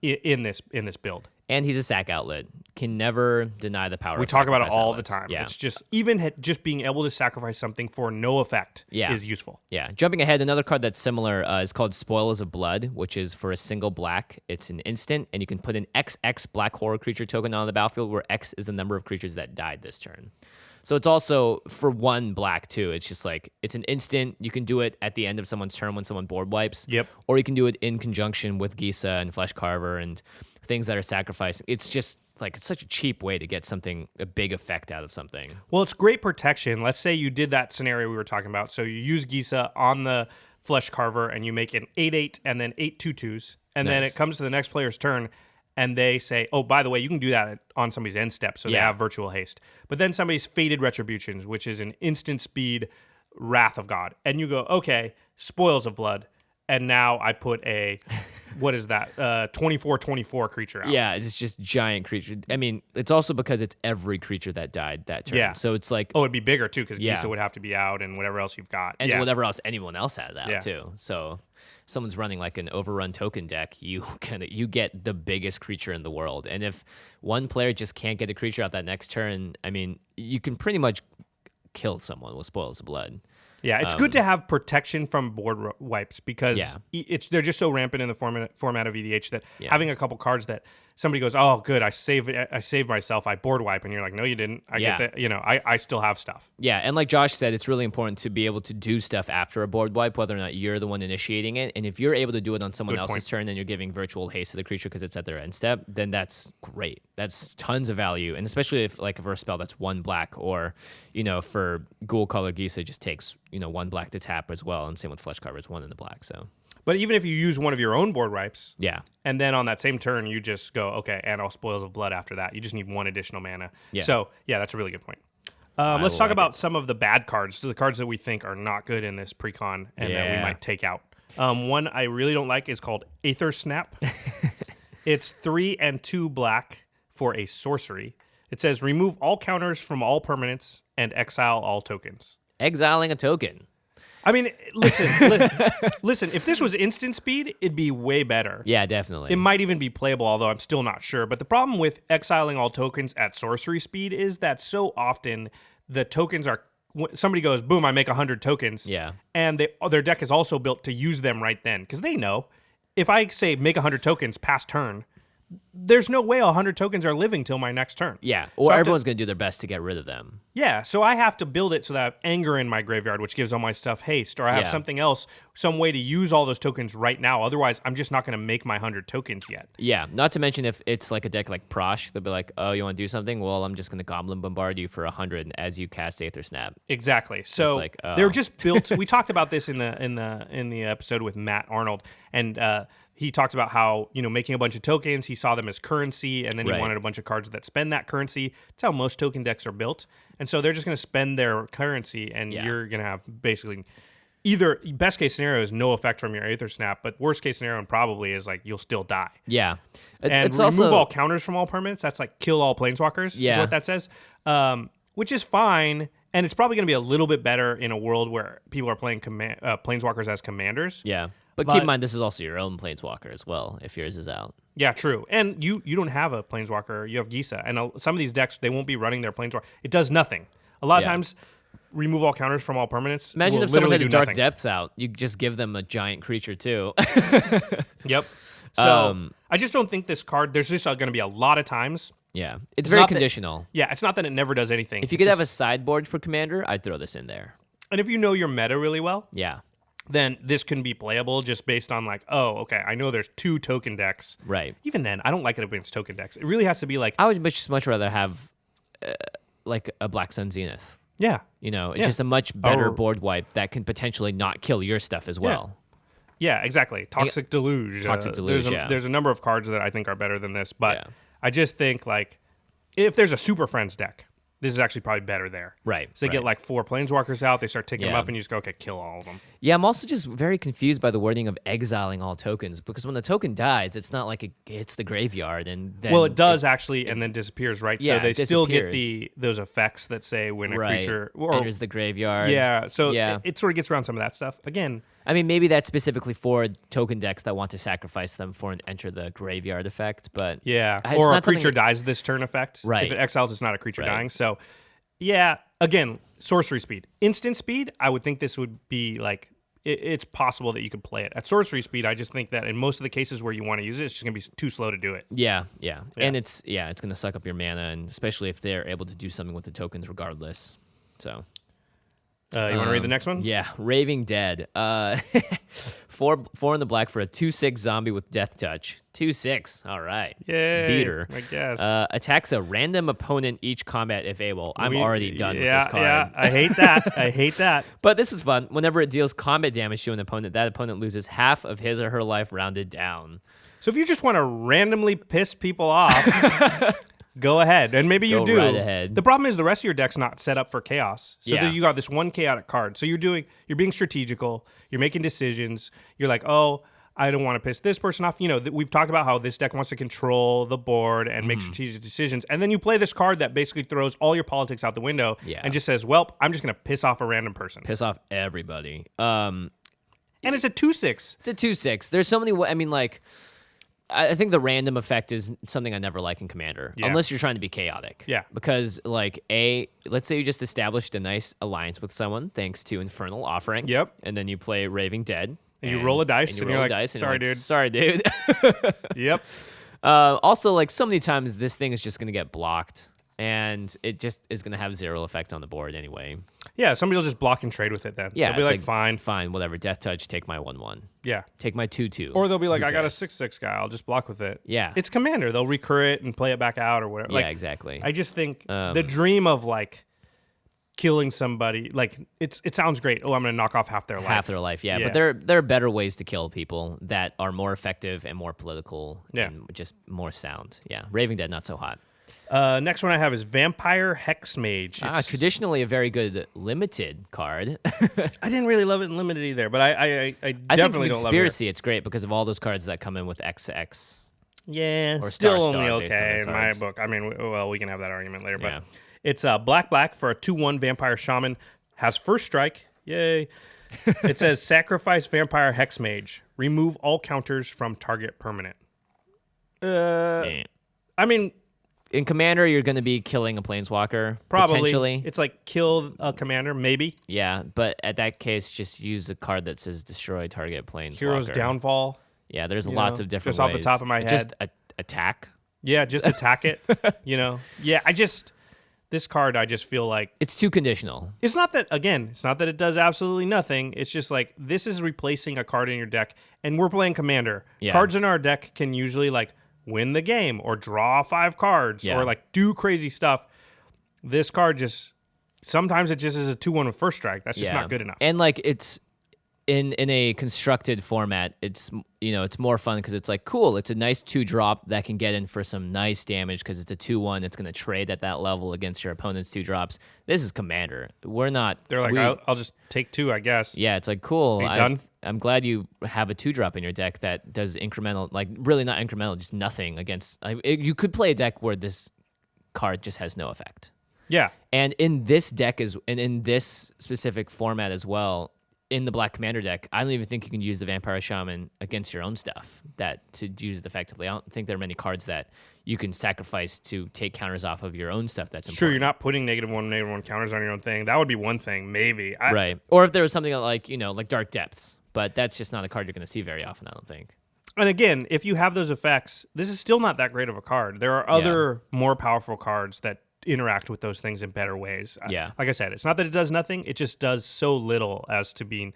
Speaker 3: in this build.
Speaker 2: And he's a sack outlet. Can never deny the power
Speaker 3: We
Speaker 2: of
Speaker 3: talk about it
Speaker 2: sacrifice
Speaker 3: all
Speaker 2: outlets.
Speaker 3: the time.
Speaker 2: Yeah.
Speaker 3: It's just even just being able to sacrifice something for no effect is useful.
Speaker 2: Yeah. Jumping ahead, another card that's similar is called Spoils of Blood, which is for a single black. It's an instant, and you can put an XX black horror creature token on the battlefield where X is the number of creatures that died this turn. So it's also for 1 black, too. It's just like, it's an instant. You can do it at the end of someone's turn when someone board wipes.
Speaker 3: Yep.
Speaker 2: Or you can do it in conjunction with Gisa and Flesh Carver and things that are sacrificed. It's just like, it's such a cheap way to get a big effect out of something.
Speaker 3: Well, it's great protection. Let's say you did that scenario we were talking about. So you use Gisa on the Flesh Carver and you make an 8/8 and then 8 2/2s. And then
Speaker 2: Nice.
Speaker 3: it comes to the next player's turn and they say, oh, by the way, you can do that on somebody's end step. So they have virtual haste. But then somebody's Fated Retributions, which is an instant speed Wrath of God. And you go, okay, Spoils of Blood. And now I put a, what is that? 24/24 creature out.
Speaker 2: Yeah, it's just giant creature. I mean, it's also because it's every creature that died that turn.
Speaker 3: Yeah.
Speaker 2: So it's like,
Speaker 3: Oh, it'd be bigger too, because
Speaker 2: Yeah.
Speaker 3: Gisa would have to be out and whatever else you've got.
Speaker 2: and
Speaker 3: yeah.
Speaker 2: whatever else anyone else has out
Speaker 3: Yeah.
Speaker 2: too. So someone's running like an overrun token deck, you get the biggest creature in the world. And if one player just can't get a creature out that next turn, I mean, you can pretty much kill someone with Spoils of Blood.
Speaker 3: Yeah, it's good to have protection from board wipes because
Speaker 2: Yeah.
Speaker 3: they're just so rampant in the format of EDH that having a couple cards that somebody goes, oh, good, I saved myself, I board wipe, and you're like, no, you didn't. I get that. I still have stuff.
Speaker 2: Yeah, and like Josh said, it's really important to be able to do stuff after a board wipe, whether or not you're the one initiating it. And if you're able to do it on someone
Speaker 3: Good
Speaker 2: else's
Speaker 3: point.
Speaker 2: turn and you're giving virtual haste to the creature because it's at their end step, then that's great. That's tons of value. And especially if for a spell that's 1 black or, for Ghoul Color Gisa, it just takes, 1 black to tap as well. And same with Flesh Carver, it's 1 in the black. So,
Speaker 3: But even if you use one of your own board wipes,
Speaker 2: yeah.
Speaker 3: and then on that same turn, you just go, okay, and I'll Spoils of Blood after that. You just need 1 additional mana.
Speaker 2: Yeah.
Speaker 3: So, yeah, that's a really good point. Let's talk
Speaker 2: like
Speaker 3: about some of the bad cards, the cards that we think are not good in this pre-con and that we
Speaker 2: Yeah.
Speaker 3: might take out. One I really don't like is called Aether Snap. It's 3 and 2 black for a sorcery. It says remove all counters from all permanents and exile all tokens.
Speaker 2: Exiling a token.
Speaker 3: I mean, listen, listen. If this was instant speed, it'd be way better.
Speaker 2: Yeah, definitely.
Speaker 3: It might even be playable, although I'm still not sure. But the problem with exiling all tokens at sorcery speed is that so often the tokens are somebody goes, boom, I make 100 tokens.
Speaker 2: Yeah.
Speaker 3: And their deck is also built to use them right then. Because they know, if I say make 100 tokens past turn, there's no way 100 tokens are living till my next turn.
Speaker 2: Yeah,
Speaker 3: So
Speaker 2: or
Speaker 3: I have
Speaker 2: everyone's going to do their best to get rid of them.
Speaker 3: Yeah, so I have to build it so that I have anger in my graveyard, which gives all my stuff haste, or I have
Speaker 2: Yeah.
Speaker 3: something else, some way to use all those tokens right now. Otherwise, I'm just not going to make my 100 tokens yet.
Speaker 2: Yeah, not to mention if it's like a deck like Prosh, they'll be like, oh, you want to do something? Well, I'm just going to Goblin Bombard you for 100 as you cast Aether Snap.
Speaker 3: Exactly. So
Speaker 2: like, oh.
Speaker 3: they're just built. We talked about this in the episode with Matt Arnold, and he talked about how, making a bunch of tokens, he saw them as currency, and then he
Speaker 2: Right.
Speaker 3: wanted a bunch of cards that spend that currency. That's how most token decks are built. And so they're just going to spend their currency, and
Speaker 2: Yeah.
Speaker 3: you're going to have basically either best case scenario is no effect from your Aether Snap, but worst case scenario probably is like you'll still die.
Speaker 2: Yeah.
Speaker 3: And
Speaker 2: It's
Speaker 3: remove
Speaker 2: also
Speaker 3: all counters from all permanents. That's like kill all planeswalkers. Is
Speaker 2: Yeah.
Speaker 3: what that says. Which is fine, and it's probably going to be a little bit better in a world where people are playing planeswalkers as commanders.
Speaker 2: Yeah. But keep in mind, this is also your own Planeswalker as well, if yours is out.
Speaker 3: Yeah, true. And you don't have a planeswalker. You have Gisa, and some of these decks they won't be running their planeswalker. It does nothing. A lot of
Speaker 2: Yeah.
Speaker 3: times, remove all counters from all permanents.
Speaker 2: Imagine
Speaker 3: will
Speaker 2: if someone
Speaker 3: literally
Speaker 2: had
Speaker 3: do
Speaker 2: the Dark
Speaker 3: nothing.
Speaker 2: Depths out. You just give them a giant creature, too.
Speaker 3: Yep. So I just don't think this card. There's just going to be a lot of times.
Speaker 2: Yeah. It's very
Speaker 3: not that-
Speaker 2: conditional.
Speaker 3: Yeah, it's not that it never does anything.
Speaker 2: If you
Speaker 3: It's
Speaker 2: could have a
Speaker 3: just-
Speaker 2: sideboard for Commander, I'd throw this in there.
Speaker 3: and if you know your meta really well,
Speaker 2: Yeah.
Speaker 3: then this can be playable just based on like, oh, okay, I know there's 2 token decks.
Speaker 2: Right.
Speaker 3: Even then, I don't like it against token decks. It really has to be like,
Speaker 2: I would much rather have like a Black Sun Zenith.
Speaker 3: yeah,
Speaker 2: It's
Speaker 3: Yeah.
Speaker 2: just a much better
Speaker 3: Or-
Speaker 2: board wipe that can potentially not kill your stuff as well.
Speaker 3: yeah, exactly. Toxic Deluge.
Speaker 2: Toxic Deluge,
Speaker 3: There's
Speaker 2: yeah.
Speaker 3: there's a number of cards that I think are better than this, but
Speaker 2: Yeah.
Speaker 3: I just think like if there's a Super Friends deck, this is actually probably better there.
Speaker 2: Right.
Speaker 3: So they get
Speaker 2: right.
Speaker 3: like 4 planeswalkers out, they start ticking them
Speaker 2: Yeah.
Speaker 3: up, and you just go, okay, kill all of them.
Speaker 2: Yeah, I'm also just very confused by the wording of exiling all tokens because when the token dies, it's not like it hits the graveyard and then
Speaker 3: Well, it does actually, and then disappears, right?
Speaker 2: Yeah,
Speaker 3: so they
Speaker 2: it
Speaker 3: still get
Speaker 2: disappears.
Speaker 3: those effects that say when a
Speaker 2: right,
Speaker 3: creature
Speaker 2: enters the graveyard.
Speaker 3: yeah. So
Speaker 2: Yeah.
Speaker 3: it sort of gets around some of that stuff. Again,
Speaker 2: I mean, maybe that's specifically for token decks that want to sacrifice them for an enter the graveyard effect, but
Speaker 3: yeah,
Speaker 2: it's
Speaker 3: or a
Speaker 2: not something
Speaker 3: creature
Speaker 2: that-
Speaker 3: dies this turn effect.
Speaker 2: Right.
Speaker 3: If it exiles, it's not a creature
Speaker 2: Right.
Speaker 3: dying. So, yeah, again, sorcery speed, instant speed. I would think this would be like it's possible that you could play it at sorcery speed. I just think that in most of the cases where you want to use it, it's just gonna be too slow to do it.
Speaker 2: Yeah, and it's gonna suck up your mana, and especially if they're able to do something with the tokens, regardless. So
Speaker 3: You want to read the next one?
Speaker 2: yeah, Raving Dead. 4 in the black for a 2/6 zombie with Death Touch. 2/6. All right.
Speaker 3: Yay,
Speaker 2: Beater.
Speaker 3: I guess.
Speaker 2: Attacks a random opponent each combat if able. I'm already done with this card.
Speaker 3: Yeah, I hate that. I hate that.
Speaker 2: But this is fun. Whenever it deals combat damage to an opponent, that opponent loses half of his or her life rounded down.
Speaker 3: So if you just want to randomly piss people off, go ahead. And maybe you
Speaker 2: Go
Speaker 3: do.
Speaker 2: right ahead.
Speaker 3: The problem is the rest of your deck's not set up for chaos. So
Speaker 2: Yeah.
Speaker 3: you got this one chaotic card. So you're being strategical. You're making decisions. You're like, oh, I don't want to piss this person off. We've talked about how this deck wants to control the board and
Speaker 2: Mm-hmm.
Speaker 3: make strategic decisions. And then you play this card that basically throws all your politics out the window
Speaker 2: Yeah.
Speaker 3: and just says, well, I'm just going to piss off a random person.
Speaker 2: Piss off everybody.
Speaker 3: And it's a 2/6.
Speaker 2: It's a 2/6. There's so many. I mean, like, I think the random effect is something I never like in Commander,
Speaker 3: Yeah.
Speaker 2: unless you're trying to be chaotic.
Speaker 3: Yeah.
Speaker 2: Because, like, let's say you just established a nice alliance with someone thanks to Infernal Offering.
Speaker 3: Yep.
Speaker 2: And then you play Raving Dead.
Speaker 3: And you roll a dice,
Speaker 2: And you
Speaker 3: and
Speaker 2: roll
Speaker 3: you're
Speaker 2: a
Speaker 3: like,
Speaker 2: dice, and
Speaker 3: "Sorry,
Speaker 2: you're like,
Speaker 3: dude."
Speaker 2: Sorry, dude.
Speaker 3: Yep.
Speaker 2: Also, like, so many times this thing is just going to get blocked. And it just is going to have 0 effect on the board anyway.
Speaker 3: Yeah, somebody will just block and trade with it then.
Speaker 2: Yeah.
Speaker 3: They'll be
Speaker 2: it's
Speaker 3: like, fine.
Speaker 2: Fine, whatever. Death Touch, take my 1/1.
Speaker 3: Yeah.
Speaker 2: Take my 2/2.
Speaker 3: Or they'll be like,
Speaker 2: Who
Speaker 3: I got a
Speaker 2: cares?
Speaker 3: 6/6 guy. I'll just block with it.
Speaker 2: Yeah.
Speaker 3: It's Commander. They'll recur it and play it back out or whatever.
Speaker 2: Yeah,
Speaker 3: Like,
Speaker 2: exactly.
Speaker 3: I just think the dream of like killing somebody, like it sounds great. Oh, I'm going to knock off half their life.
Speaker 2: Half their life, yeah.
Speaker 3: Yeah.
Speaker 2: But there are better ways to kill people that are more effective and more political and just more sound. Yeah. Raving Dead, not so hot.
Speaker 3: Next one I have is Vampire Hexmage.
Speaker 2: Traditionally a very good limited card.
Speaker 3: I didn't really love it in limited either, but I
Speaker 2: I think
Speaker 3: definitely
Speaker 2: in
Speaker 3: don't love it.
Speaker 2: Conspiracy it's great because of all those cards that come in with XX.
Speaker 3: Yeah,
Speaker 2: Or
Speaker 3: still
Speaker 2: Star
Speaker 3: only
Speaker 2: based on
Speaker 3: okay
Speaker 2: the
Speaker 3: in my
Speaker 2: cards.
Speaker 3: book. I mean, well, we can have that argument later, but
Speaker 2: Yeah.
Speaker 3: it's black for a 2/1 Vampire Shaman, has first strike. Yay. It says sacrifice Vampire Hexmage, remove all counters from target permanent.
Speaker 2: Yeah.
Speaker 3: I mean,
Speaker 2: in Commander, you're going to be killing a Planeswalker,
Speaker 3: Probably.
Speaker 2: potentially.
Speaker 3: It's like kill a commander, maybe.
Speaker 2: Yeah, but at that case, just use a card that says destroy target Planeswalker.
Speaker 3: Hero's Downfall.
Speaker 2: Yeah, there's lots of different
Speaker 3: just
Speaker 2: ways.
Speaker 3: off the top of my head.
Speaker 2: Just attack.
Speaker 3: Yeah, just attack it. Yeah, this card, I just feel like
Speaker 2: It's too conditional.
Speaker 3: it's not that it does absolutely nothing. It's just like this is replacing a card in your deck, and we're playing Commander.
Speaker 2: Yeah.
Speaker 3: Cards in our deck can usually like win the game or draw 5 cards
Speaker 2: Yeah.
Speaker 3: or like do crazy stuff. This card sometimes it just is a 2/1 with first strike. That's just not good enough.
Speaker 2: And like it's in a constructed format, it's it's more fun because it's like cool. It's a nice 2-drop that can get in for some nice damage because it's a 2/1. It's going to trade at that level against your opponent's 2-drops. This is Commander. We're not.
Speaker 3: They're like, I'll just take 2, I guess.
Speaker 2: Yeah, it's like cool.
Speaker 3: Done?
Speaker 2: I'm glad you have a 2-drop in your deck that does incremental, like really not incremental, just nothing against. You could play a deck where this card just has no effect.
Speaker 3: Yeah.
Speaker 2: And in this deck and in this specific format as well, in the Black Commander deck, I don't even think you can use the Vampire Shaman against your own stuff to use it effectively. I don't think there are many cards that you can sacrifice to take counters off of your own stuff. That's
Speaker 3: Sure,
Speaker 2: important.
Speaker 3: you're not putting -1 counters on your own thing. That would be one thing, maybe.
Speaker 2: Right. Or if there was something like, like Dark Depths, but that's just not a card you're going to see very often, I don't think.
Speaker 3: And again, if you have those effects, this is still not that great of a card. There are other more powerful cards that interact with those things in better ways.
Speaker 2: Yeah.
Speaker 3: Like I said, it's not that it does nothing. It just does so little as to being,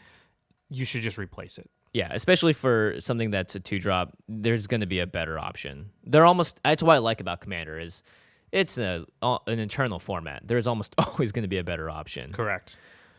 Speaker 3: you should just replace it.
Speaker 2: Yeah, especially for something that's a 2-drop, there's going to be a better option. That's what I like about Commander is it's an internal format. There's almost always going to be a better option.
Speaker 3: Correct.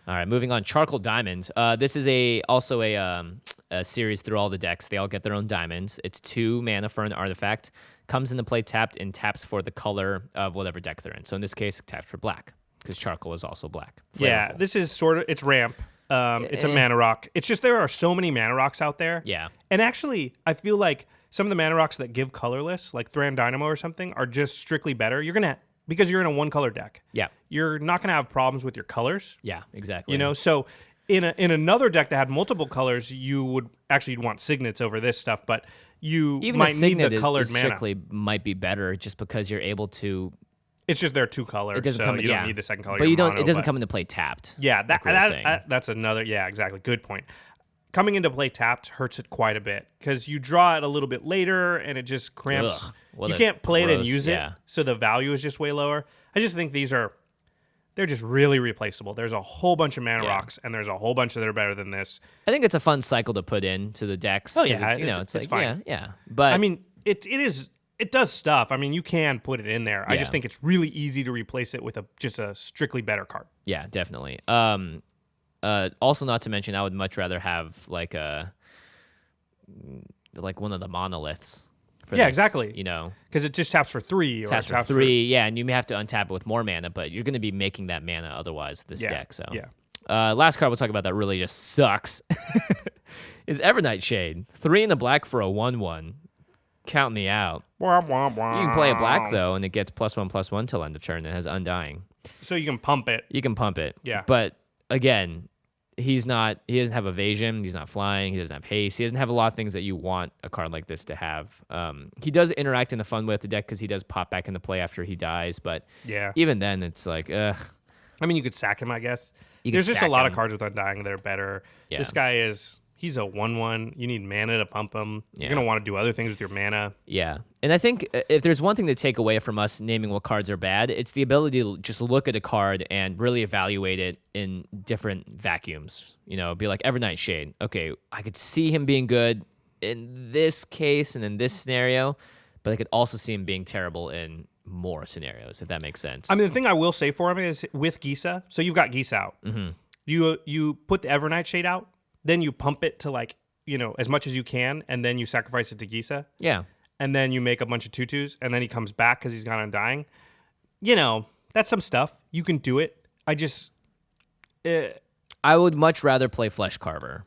Speaker 2: All right, moving on. Charcoal Diamond. This is also a series through all the decks. They all get their own diamonds. It's 2 mana for an artifact. Comes into play tapped and taps for the color of whatever deck they're in. So in this case, it taps for black because charcoal is also black.
Speaker 3: Yeah,
Speaker 2: Flavorful.
Speaker 3: this is it's ramp. It's a mana rock. It's just there are so many mana rocks out there.
Speaker 2: Yeah.
Speaker 3: And actually, I feel like some of the mana rocks that give colorless, like Thran Dynamo or something, are just strictly better. Because you're in a 1-color deck.
Speaker 2: Yeah.
Speaker 3: You're not going to have problems with your colors.
Speaker 2: Yeah, exactly.
Speaker 3: So in another deck that had multiple colors, you would actually want signets over this stuff, but you
Speaker 2: even
Speaker 3: might
Speaker 2: a
Speaker 3: need
Speaker 2: signet
Speaker 3: the colored
Speaker 2: is
Speaker 3: mana.
Speaker 2: strictly might be better just because you're able to.
Speaker 3: It's just they're 2 colors,
Speaker 2: It doesn't
Speaker 3: so
Speaker 2: come.
Speaker 3: you
Speaker 2: yeah.
Speaker 3: don't need the second color.
Speaker 2: But
Speaker 3: you're
Speaker 2: you don't.
Speaker 3: mono,
Speaker 2: It doesn't
Speaker 3: but-
Speaker 2: come into play tapped.
Speaker 3: Yeah,
Speaker 2: like we were saying.
Speaker 3: that's another. Yeah, exactly. Good point. Coming into play tapped hurts it quite a bit because you draw it a little bit later and it just cramps.
Speaker 2: Ugh, what
Speaker 3: you
Speaker 2: a
Speaker 3: can't play it and
Speaker 2: gross-
Speaker 3: use
Speaker 2: yeah.
Speaker 3: it, so the value is just way lower. I just think they're just really replaceable. There's a whole bunch of mana
Speaker 2: Yeah.
Speaker 3: rocks, and there's a whole bunch that are better than this.
Speaker 2: I think it's a fun cycle to put into the decks.
Speaker 3: Oh,
Speaker 2: 'cause
Speaker 3: yeah,
Speaker 2: it's
Speaker 3: it's
Speaker 2: like
Speaker 3: fine.
Speaker 2: yeah. But
Speaker 3: I mean, it does stuff. I mean, you can put it in there. I
Speaker 2: Yeah.
Speaker 3: just think it's really easy to replace it with just a strictly better card.
Speaker 2: yeah, definitely. Also, not to mention, I would much rather have like one of the monoliths. For
Speaker 3: Yeah,
Speaker 2: this,
Speaker 3: exactly. Because it just taps for 3 or
Speaker 2: taps
Speaker 3: it
Speaker 2: for
Speaker 3: taps
Speaker 2: 3, yeah, and you may have to untap it with more mana, but you're going to be making that mana otherwise this deck. So
Speaker 3: yeah.
Speaker 2: last card we'll talk about that really just sucks is Evernight Shade. 3 in the black for a 1/1. Count me out. You can play a black though, and it gets +1/+1 till end of turn. It has Undying.
Speaker 3: So you can pump it.
Speaker 2: You can pump it.
Speaker 3: Yeah.
Speaker 2: But again, he doesn't have evasion, he's not flying, he doesn't have haste, he doesn't have a lot of things that you want a card like this to have. He does interact in a fun way with the deck because he does pop back into play after he dies, but
Speaker 3: Yeah.
Speaker 2: even then it's like, ugh.
Speaker 3: I mean, you could sack him, I guess.
Speaker 2: You
Speaker 3: There's
Speaker 2: could
Speaker 3: just a
Speaker 2: sack
Speaker 3: lot of
Speaker 2: him.
Speaker 3: cards with Undying that are better.
Speaker 2: Yeah.
Speaker 3: This guy he's a 1/1. You need mana to pump him.
Speaker 2: Yeah.
Speaker 3: You're going to want to do other things with your mana.
Speaker 2: Yeah. And I think if there's one thing to take away from us naming what cards are bad, it's the ability to just look at a card and really evaluate it in different vacuums. Be like Evernight Shade. Okay, I could see him being good in this case and in this scenario, but I could also see him being terrible in more scenarios, if that makes sense.
Speaker 3: I mean, the thing I will say for him is with Gisa, so you've got Gisa out. Mm-hmm. You put the Evernight Shade out, then you pump it to as much as you can, and then you sacrifice it to Gisa.
Speaker 2: Yeah.
Speaker 3: And then you make a bunch of 2/2s, and then he comes back because he's got Undying. That's some stuff. You can do it.
Speaker 2: I would much rather play Flesh Carver.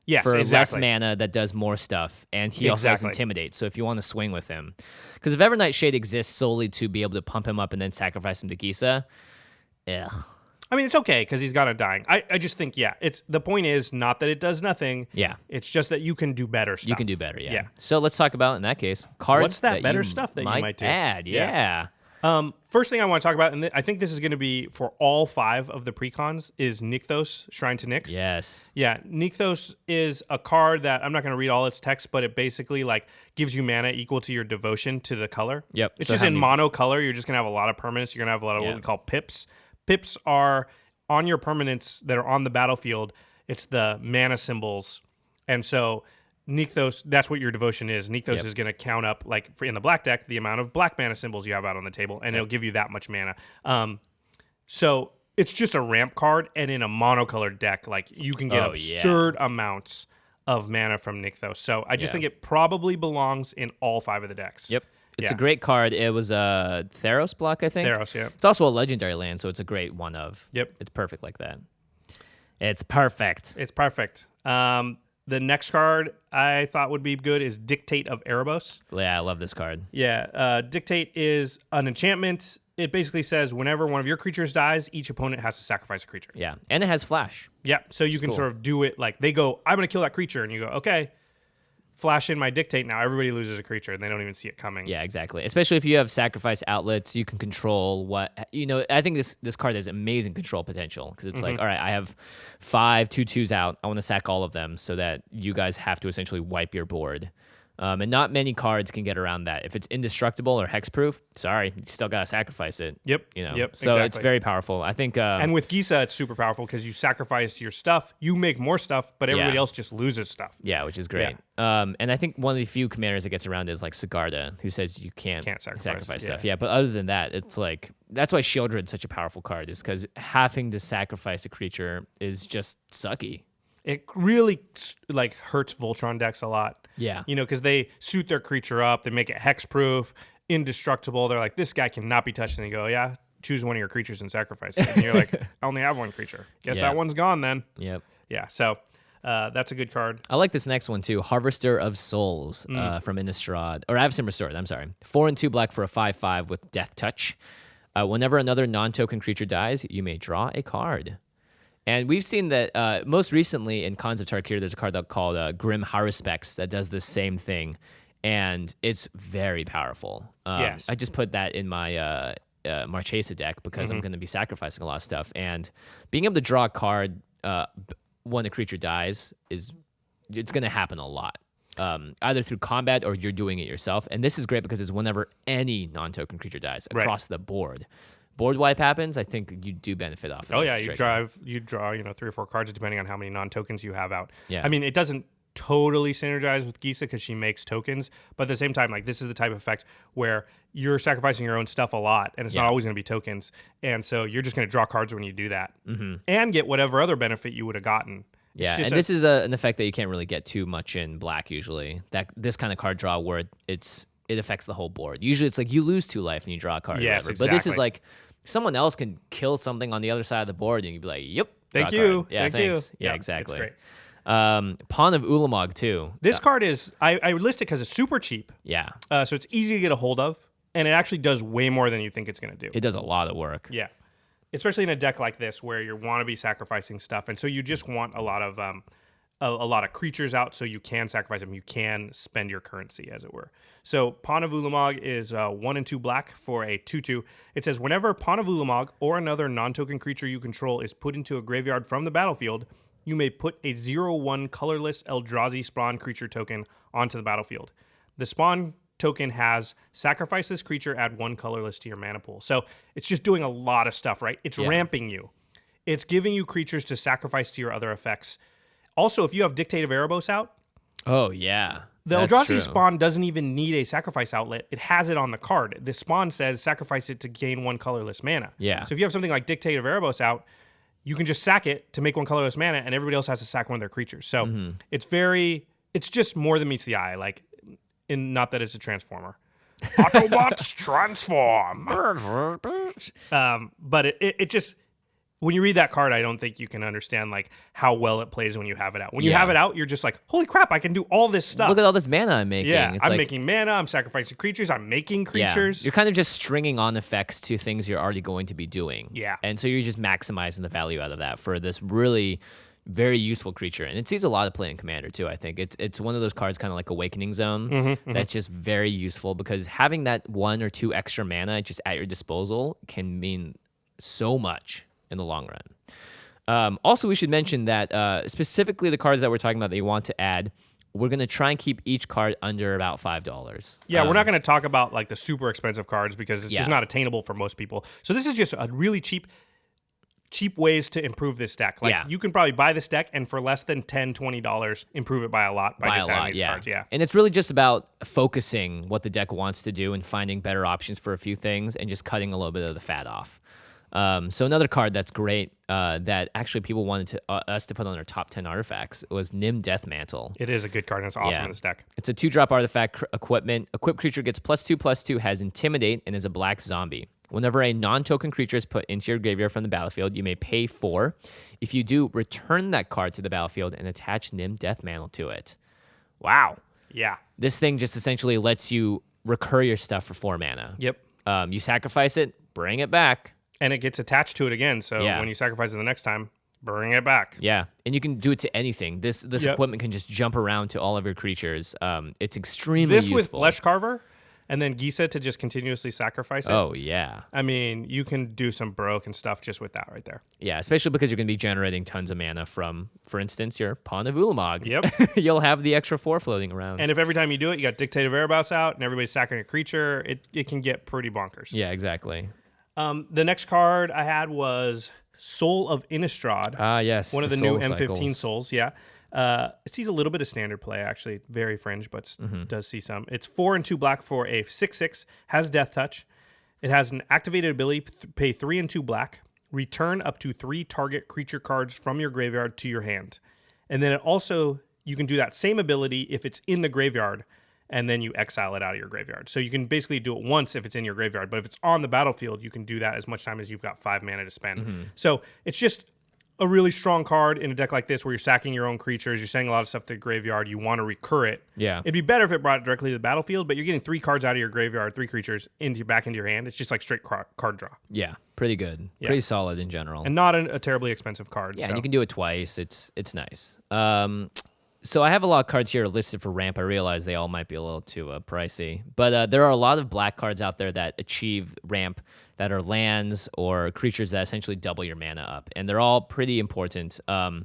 Speaker 3: Yes,
Speaker 2: for
Speaker 3: exactly.
Speaker 2: less mana that does more stuff, and he also has
Speaker 3: Exactly.
Speaker 2: Intimidate. So if you want to swing with him, because if Evernight Shade exists solely to be able to pump him up and then sacrifice him to Gisa, ugh.
Speaker 3: I mean, it's okay because he's got Undying. I just think, the point is not that it does nothing.
Speaker 2: Yeah.
Speaker 3: It's just that you can do better stuff.
Speaker 2: You can do better, yeah.
Speaker 3: Yeah.
Speaker 2: So let's talk about, in that case, cards
Speaker 3: What's that better
Speaker 2: you
Speaker 3: stuff that you
Speaker 2: might
Speaker 3: might do?
Speaker 2: add. Yeah.
Speaker 3: First thing I want to talk about, and I think this is going to be for all 5 of the precons, is Nykthos, Shrine to Nyx.
Speaker 2: Yes.
Speaker 3: Yeah, Nykthos is a card that I'm not going to read all its text, but it basically like gives you mana equal to your devotion to the color.
Speaker 2: Yep.
Speaker 3: It's
Speaker 2: So
Speaker 3: just
Speaker 2: how
Speaker 3: in
Speaker 2: many-
Speaker 3: mono color. You're just going to have a lot of permanents. You're going to have a lot of what
Speaker 2: Yeah.
Speaker 3: we call pips. Pips are on your permanents that are on the battlefield. It's the mana symbols, and so Nykthos, that's what your devotion is. Nykthos
Speaker 2: Yep.
Speaker 3: is going to count up, like in the black deck, the amount of black mana symbols you have out on the table, and it'll give you that much mana. So it's just a ramp card, and in a monocolored deck, like you can get absurd amounts of mana from Nykthos. So I just think it probably belongs in all 5 of the decks.
Speaker 2: Yep. It's a
Speaker 3: Yeah.
Speaker 2: great card. It was a Theros block, I think.
Speaker 3: Theros, yeah.
Speaker 2: It's also a legendary land, so it's a great one of.
Speaker 3: Yep.
Speaker 2: It's perfect like that. It's perfect.
Speaker 3: It's perfect. The next card I thought would be good is Dictate of Erebos.
Speaker 2: Yeah, I love this card.
Speaker 3: Yeah, Dictate is an enchantment. It basically says whenever one of your creatures dies, each opponent has to sacrifice a creature.
Speaker 2: Yeah, and it has flash.
Speaker 3: Yeah, so you can
Speaker 2: cool.
Speaker 3: sort of do it like they go, I'm going to kill that creature, and you go, okay, flash in my Dictate now. Everybody loses a creature, and they don't even see it coming.
Speaker 2: Yeah, exactly. Especially if you have sacrifice outlets, you can control what I think this card has amazing control potential because it's like, all right, I have 5 2/2s out. I want to sack all of them so that you guys have to essentially wipe your board. And not many cards can get around that. If it's indestructible or hexproof, sorry, you still gotta sacrifice it.
Speaker 3: Yep.
Speaker 2: So it's very powerful. I think.
Speaker 3: And with Gisa, it's super powerful because you sacrifice your stuff, you make more stuff, but everybody else just loses stuff.
Speaker 2: Yeah, which is great. And I think one of the few commanders that gets around is like Sigarda, who says you can't sacrifice stuff. Yeah, but other than that, it's like that's why Shieldred's such a powerful card, is because having to sacrifice a creature is just sucky.
Speaker 3: It really like hurts Voltron decks a lot.
Speaker 2: Yeah.
Speaker 3: Because they suit their creature up, they make it hexproof, indestructible. They're like, this guy cannot be touched. And they go, yeah, choose one of your creatures and sacrifice it. And you're like, I only have one creature. Guess that one's gone then.
Speaker 2: Yep.
Speaker 3: Yeah. So that's a good card.
Speaker 2: I like this next one too. Harvester of Souls from Innistrad. Or Avacyn Restored, I'm sorry. 4 and 2 black for a 5/5 with Death Touch. Whenever another non-token creature dies, you may draw a card. And we've seen that most recently in Khans of Tarkir, there's a card called Grim Haruspex that does the same thing. And it's very powerful.
Speaker 3: Yes.
Speaker 2: I just put that in my Marchesa deck because I'm going to be sacrificing a lot of stuff. And being able to draw a card when a creature dies it's going to happen a lot. Either through combat or you're doing it yourself. And this is great because it's whenever any non-token creature dies across the board. Board wipe happens, I think you do benefit off of
Speaker 3: Oh,
Speaker 2: this
Speaker 3: yeah,
Speaker 2: trigger.
Speaker 3: you draw 3 or 4 cards depending on how many non-tokens you have out.
Speaker 2: Yeah.
Speaker 3: I mean, it doesn't totally synergize with Gisa because she makes tokens, but at the same time, like this is the type of effect where you're sacrificing your own stuff a lot, and it's not always going to be tokens, and so you're just going to draw cards when you do that, and get whatever other benefit you would have gotten.
Speaker 2: Yeah, and this is an effect that you can't really get too much in black usually. That this kind of card draw where it affects the whole board. Usually it's like you lose 2 life and you draw a card.
Speaker 3: Yes,
Speaker 2: or whatever. But this is
Speaker 3: exactly.
Speaker 2: like someone else can kill something on the other side of the board and you'd be like, yep,
Speaker 3: Thank
Speaker 2: draw a
Speaker 3: you.
Speaker 2: card. Yeah,
Speaker 3: Thank
Speaker 2: thanks.
Speaker 3: you.
Speaker 2: Yeah,
Speaker 3: Yeah,
Speaker 2: exactly.
Speaker 3: it's
Speaker 2: Pawn of Ulamog too.
Speaker 3: This card is I list it because it's super cheap,
Speaker 2: Yeah,
Speaker 3: so it's easy to get a hold of, and it actually does way more than you think it's going to do.
Speaker 2: it does a lot of work.
Speaker 3: Yeah, especially in a deck like this where you want to be sacrificing stuff, and so you just want a lot of creatures out, so you can sacrifice them. You can spend your currency, as it were. So Pawn of Ulamog is 1 and 2 black for a 2/2. It says whenever Pawn of Ulamog or another non-token creature you control is put into a graveyard from the battlefield, you may put a 0/1 colorless Eldrazi spawn creature token onto the battlefield. The spawn token has sacrifice this creature, add 1 colorless to your mana pool. So it's just doing a lot of stuff, right? It's ramping you. It's giving you creatures to sacrifice to your other effects. Also, if you have Dictate of Erebos out,
Speaker 2: Oh yeah,
Speaker 3: the
Speaker 2: that's
Speaker 3: Eldrazi
Speaker 2: true.
Speaker 3: spawn doesn't even need a sacrifice outlet. It has it on the card. The spawn says sacrifice it to gain 1 colorless mana.
Speaker 2: Yeah.
Speaker 3: So if you have something like Dictate of Erebos out, you can just sack it to make 1 colorless mana, and everybody else has to sack one of their creatures. So it's just more than meets the eye. Like, not that it's a transformer. Autobots transform. But it just, when you read that card, I don't think you can understand like how well it plays when you have it out. When you have it out, you're just like, holy crap, I can do all this stuff.
Speaker 2: Look at all this mana I'm making.
Speaker 3: Yeah,
Speaker 2: It's
Speaker 3: I'm
Speaker 2: like,
Speaker 3: making mana, I'm sacrificing creatures, I'm making
Speaker 2: yeah,
Speaker 3: creatures.
Speaker 2: you're kind of just stringing on effects to things you're already going to be doing.
Speaker 3: Yeah.
Speaker 2: And so you're just maximizing the value out of that for this really very useful creature, and it sees a lot of play in Commander too. I think it's one of those cards, kind of like Awakening Zone, that's just very useful because having that 1 or 2 extra mana just at your disposal can mean so much in the long run. Also, we should mention that specifically the cards that we're talking about that you want to add, we're going to try and keep each card under about $5.
Speaker 3: Yeah, we're not going to talk about like the super expensive cards because it's just not attainable for most people. So this is just a really cheap ways to improve this deck. Like you can probably buy this deck and for less than $10, $20 improve it by a lot by just having these cards. Yeah.
Speaker 2: And it's really just about focusing what the deck wants to do and finding better options for a few things and just cutting a little bit of the fat off. So another card that's great that actually people wanted us to put on our top 10 artifacts was Nim Deathmantle.
Speaker 3: It is a good card and it's awesome in this deck.
Speaker 2: It's a 2-drop artifact equipment. Equipped creature gets +2/+2, has Intimidate, and is a black zombie. Whenever a non-token creature is put into your graveyard from the battlefield, you may pay 4. If you do, return that card to the battlefield and attach Nim Deathmantle to it. Wow.
Speaker 3: Yeah.
Speaker 2: This thing just essentially lets you recur your stuff for 4 mana.
Speaker 3: Yep.
Speaker 2: You sacrifice it, bring it back.
Speaker 3: And it gets attached to it again, so when you sacrifice it the next time, bring it back.
Speaker 2: Yeah, and you can do it to anything. This equipment can just jump around to all of your creatures. It's extremely useful.
Speaker 3: This with Flesh Carver, and then Gisa to just continuously sacrifice it.
Speaker 2: Oh, yeah.
Speaker 3: I mean, you can do some broken stuff just with that right there.
Speaker 2: Yeah, especially because you're going to be generating tons of mana from, for instance, your Pawn of Ulamog.
Speaker 3: Yep.
Speaker 2: You'll have the extra 4 floating around.
Speaker 3: And if every time you do it, you got Dictative Erebos out, and everybody's sacking a creature, it can get pretty bonkers.
Speaker 2: Yeah, exactly.
Speaker 3: The next card I had was Soul of Innistrad.
Speaker 2: Ah, yes.
Speaker 3: One of the new
Speaker 2: Soul
Speaker 3: M15
Speaker 2: cycles.
Speaker 3: souls, yeah. It sees a little bit of standard play, actually. Very fringe, but does see some. It's 4 and 2 black for a 6/6, has Death Touch. It has an activated ability, pay 3 and 2 black, return up to 3 target creature cards from your graveyard to your hand. And then it also, you can do that same ability if it's in the graveyard, and then you exile it out of your graveyard. So you can basically do it once if it's in your graveyard, but if it's on the battlefield, you can do that as much time as you've got 5 mana to spend. So it's just a really strong card in a deck like this where you're sacking your own creatures, you're sending a lot of stuff to the graveyard, you want to recur it.
Speaker 2: Yeah.
Speaker 3: It'd be better if it brought it directly to the battlefield, but you're getting 3 cards out of your graveyard, 3 creatures back into your hand. It's just like straight card draw.
Speaker 2: Yeah, pretty good.
Speaker 3: Yeah.
Speaker 2: Pretty solid in general.
Speaker 3: And not a terribly expensive card.
Speaker 2: Yeah,
Speaker 3: so.
Speaker 2: and you can do it twice. It's nice. So I have a lot of cards here listed for ramp. I realize they all might be a little too pricey, but there are a lot of black cards out there that achieve ramp that are lands or creatures that essentially double your mana up, and they're all pretty important. So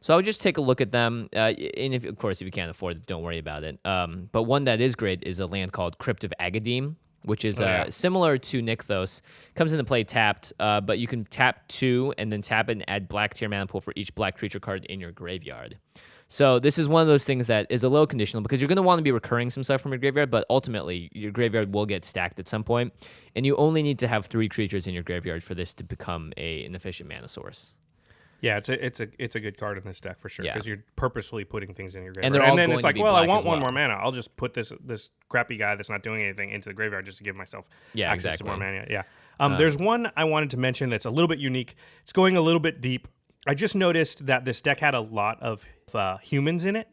Speaker 2: I would just take a look at them, and if you can't afford it, don't worry about it. But one that is great is a land called Crypt of Agadim, which is similar to Nykthos. Comes into play tapped, but you can tap 2 and then tap it and add black to your mana pool for each black creature card in your graveyard. So this is one of those things that is a little conditional because you're going to want to be recurring some stuff from your graveyard, but ultimately your graveyard will get stacked at some point, and you only need to have 3 creatures in your graveyard for this to become an efficient mana source.
Speaker 3: Yeah, it's a good card in this deck for sure because you're purposefully putting things in your graveyard.
Speaker 2: And they're all
Speaker 3: then
Speaker 2: going
Speaker 3: it's
Speaker 2: to
Speaker 3: like,
Speaker 2: be
Speaker 3: well, I
Speaker 2: black
Speaker 3: want
Speaker 2: as
Speaker 3: one
Speaker 2: well.
Speaker 3: more mana. I'll just put this crappy guy that's not doing anything into the graveyard just to give myself access to more mana. Yeah. There's one I wanted to mention that's a little bit unique. It's going a little bit deep. I just noticed that this deck had a lot of humans in it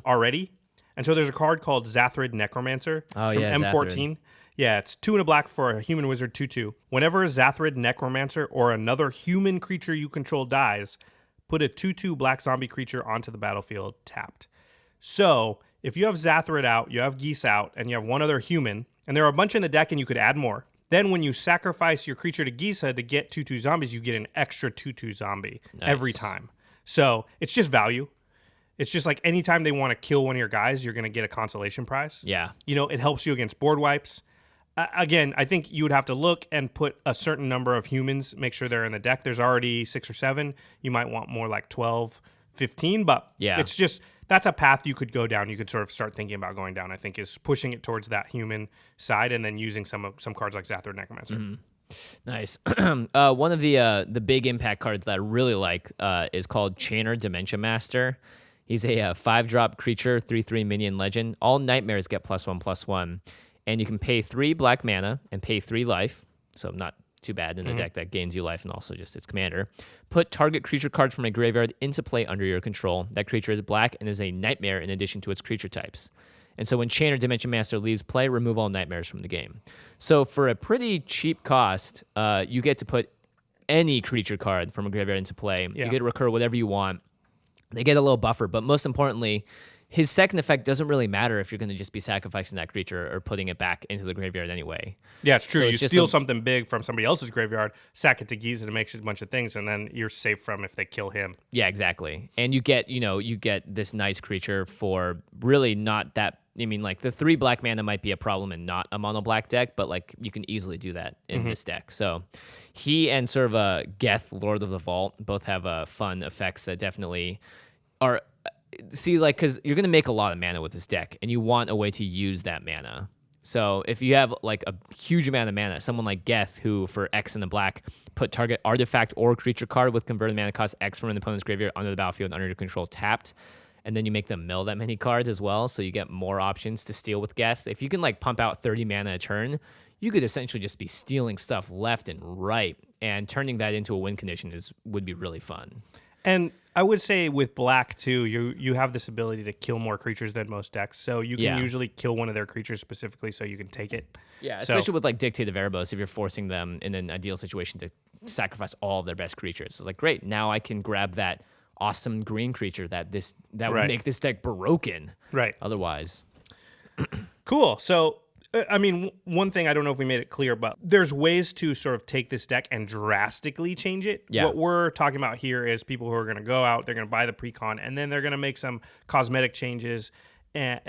Speaker 3: already. And so there's a card called Zathrid Necromancer from M14.
Speaker 2: Zathrid.
Speaker 3: Yeah, it's 2 and a black for a human wizard 2/2. Whenever a Zathrid Necromancer or another human creature you control dies, put a 2/2 black zombie creature onto the battlefield tapped. So if you have Zathrid out, you have Geese out, and you have one other human, and there are a bunch in the deck and you could add more. Then when you sacrifice your creature to Gisa to get 2/2 zombies, you get an extra 2/2 zombie every time. So it's just value. It's just like anytime they want to kill one of your guys, you're going to get a consolation prize.
Speaker 2: Yeah.
Speaker 3: You know, it helps you against board wipes. Again, I think you would have to look and put a certain number of humans, make sure they're in the deck. There's already 6 or 7. You might want more like 12, 15, but it's just... That's a path you could go down. You could sort of start thinking about going down, I think, is pushing it towards that human side and then using some cards like Zathrid Necromancer.
Speaker 2: Nice. One of the big impact cards that I really like is called Chainer Dementia Master. He's a 5-drop creature, 3/3 minion legend. All nightmares get +1/+1. And you can pay 3 black mana and pay 3 life. So not too bad in a deck that gains you life and also just its commander. Put target creature card from a graveyard into play under your control. That creature is black and is a nightmare in addition to its creature types. And so when Chainer Dimension Master leaves play, remove all nightmares from the game. So for a pretty cheap cost, you get to put any creature card from a graveyard into play. You get to recur whatever you want. they get a little buffer. But most importantly, his second effect doesn't really matter if you're going to just be sacrificing that creature or putting it back into the graveyard anyway.
Speaker 3: Yeah, it's true.
Speaker 2: So
Speaker 3: you
Speaker 2: it's just
Speaker 3: steal something big from somebody else's graveyard, sack it to Giza to make a bunch of things, and then you're safe from if they kill him.
Speaker 2: Yeah, exactly. And you get this nice creature for really not that. I mean, like the 3 black mana might be a problem in not a mono black deck, but like you can easily do that in this deck. So he and sort of a Geth, Lord of the Vault, both have fun effects that definitely are. See, like, because you're going to make a lot of mana with this deck, and you want a way to use that mana. So if you have, like, a huge amount of mana, someone like Geth, who, for X in the black, put target artifact or creature card with converted mana cost X from an opponent's graveyard onto the battlefield under your control tapped, and then you make them mill that many cards as well, so you get more options to steal with Geth. If you can, like, pump out 30 mana a turn, you could essentially just be stealing stuff left and right, and turning that into a win condition would be really fun.
Speaker 3: And I would say with black too, you have this ability to kill more creatures than most decks, so you can usually kill one of their creatures specifically, so you can take it.
Speaker 2: Yeah, especially with like Dictative Erebos, if you're forcing them in an ideal situation to sacrifice all of their best creatures. It's like, great, now I can grab that awesome green creature that would make this deck broken.
Speaker 3: Right.
Speaker 2: Otherwise.
Speaker 3: Cool. So I mean, one thing I don't know if we made it clear, but there's ways to sort of take this deck and drastically change it.
Speaker 2: Yeah.
Speaker 3: What we're talking about here is people who are going to go out, they're going to buy the precon, and then they're going to make some cosmetic changes, and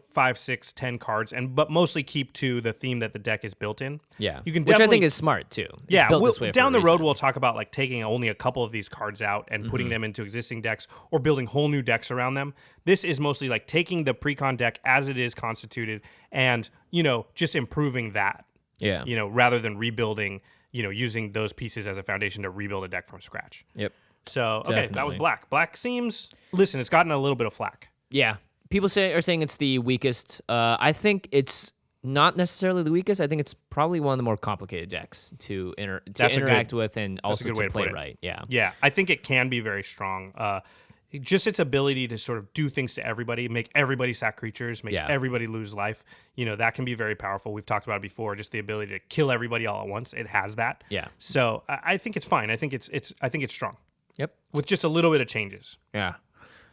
Speaker 3: 5, 6, 10 cards, but mostly keep to the theme that the deck is built in.
Speaker 2: Yeah,
Speaker 3: you can
Speaker 2: which I think is smart too. It's built this way
Speaker 3: down
Speaker 2: for
Speaker 3: the
Speaker 2: a
Speaker 3: road
Speaker 2: reason.
Speaker 3: we'll talk about like taking only a couple of these cards out and putting them into existing decks or building whole new decks around them. This is mostly like taking the precon deck as it is constituted and just improving that.
Speaker 2: Yeah.
Speaker 3: Rather than rebuilding, using those pieces as a foundation to rebuild a deck from scratch.
Speaker 2: Yep.
Speaker 3: So okay, that was
Speaker 2: Definitely.
Speaker 3: black. Black seems. Listen, it's gotten a little bit of flack.
Speaker 2: Yeah. People are saying it's the weakest. I think it's not necessarily the weakest. I think it's probably one of the more complicated decks to interact with and also to play right. Yeah.
Speaker 3: Yeah, I think it can be very strong. Just its ability to sort of do things to everybody, make everybody sack creatures, make everybody lose life. That can be very powerful. We've talked about it before. Just the ability to kill everybody all at once. It has that.
Speaker 2: Yeah.
Speaker 3: So I think it's fine. I think it's strong.
Speaker 2: Yep.
Speaker 3: With just a little bit of changes.
Speaker 2: Yeah.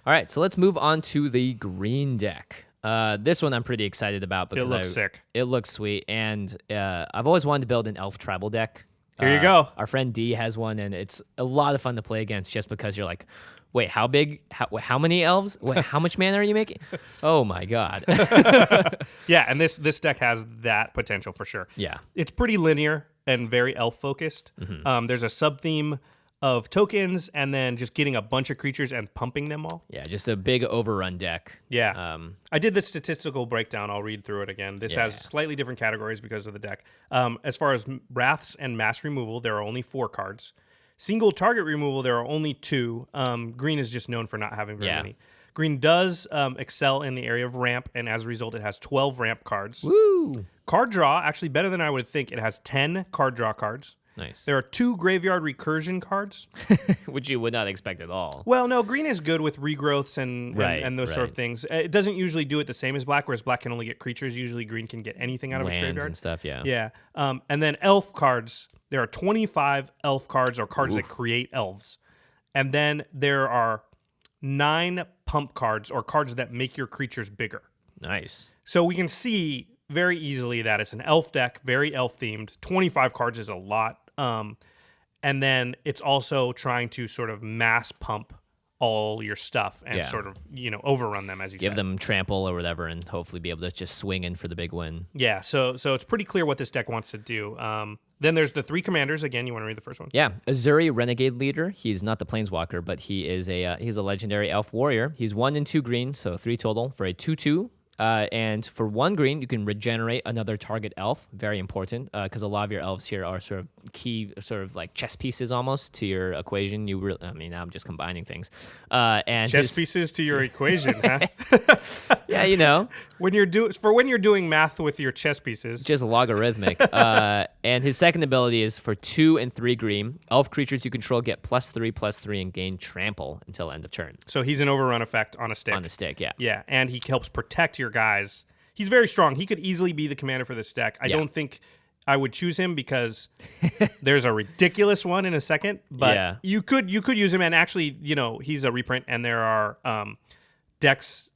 Speaker 2: All right, so let's move on to the green deck. This one I'm pretty excited about because
Speaker 3: it looks sick.
Speaker 2: It looks sweet, and I've always wanted to build an elf tribal deck.
Speaker 3: Here you go.
Speaker 2: Our friend D has one, and it's a lot of fun to play against just because you're like, wait, how big? How many elves? Wait, how much mana are you making? Oh my god.
Speaker 3: Yeah, and this deck has that potential for sure.
Speaker 2: Yeah.
Speaker 3: It's pretty linear and very elf focused. There's a sub theme of tokens and then just getting a bunch of creatures and pumping them all.
Speaker 2: Yeah, just a big overrun deck.
Speaker 3: Yeah. I did the statistical breakdown. I'll read through it again. This has slightly different categories because of the deck. As far as wraths and mass removal, there are only 4 cards. Single target removal, there are only 2. Green is just known for not having very many. Green does excel in the area of ramp, and as a result, it has 12 ramp cards.
Speaker 2: Woo!
Speaker 3: Card draw, actually better than I would think. It has 10 card draw cards.
Speaker 2: Nice.
Speaker 3: There are 2 graveyard recursion cards.
Speaker 2: Which you would not expect at all.
Speaker 3: Well, no, green is good with regrowths and those sort of things. It doesn't usually do it the same as black, whereas black can only get creatures. Usually green can get anything out of its
Speaker 2: Lands
Speaker 3: graveyard.
Speaker 2: and stuff, yeah.
Speaker 3: Yeah. And then elf cards. There are 25 elf cards or cards that create elves. And then there are 9 pump cards or cards that make your creatures bigger.
Speaker 2: Nice.
Speaker 3: So we can see very easily that it's an elf deck, very elf themed. 25 cards is a lot. And then it's also trying to sort of mass pump all your stuff and sort of, overrun them, as you
Speaker 2: Give
Speaker 3: said.
Speaker 2: them trample or whatever and hopefully be able to just swing in for the big win.
Speaker 3: Yeah, so it's pretty clear what this deck wants to do. Then there's the 3 commanders. Again, you want to read the first one?
Speaker 2: Yeah, Azuri Renegade Leader. He's not the Planeswalker, but he is he's a legendary elf warrior. He's 1 and 2 green, so 3 total for a 2/2. And for 1 green, you can regenerate another target elf. Very important, because a lot of your elves here are sort of key, sort of like chess pieces almost to your equation. Now I'm just combining things. And
Speaker 3: Chess pieces to your equation, huh?
Speaker 2: Yeah,
Speaker 3: when you're doing math with your chess pieces.
Speaker 2: just logarithmic. And his second ability is for 2 and 3 green. Elf creatures you control get +3/+3 and gain trample until end of turn.
Speaker 3: So he's an overrun effect on a stick.
Speaker 2: On the stick, yeah.
Speaker 3: Yeah, and he helps protect your guys. He's very strong. He could easily be the commander for this deck. I I would choose him because there's a ridiculous one in a second. But you could use him, and actually, he's a reprint, and there are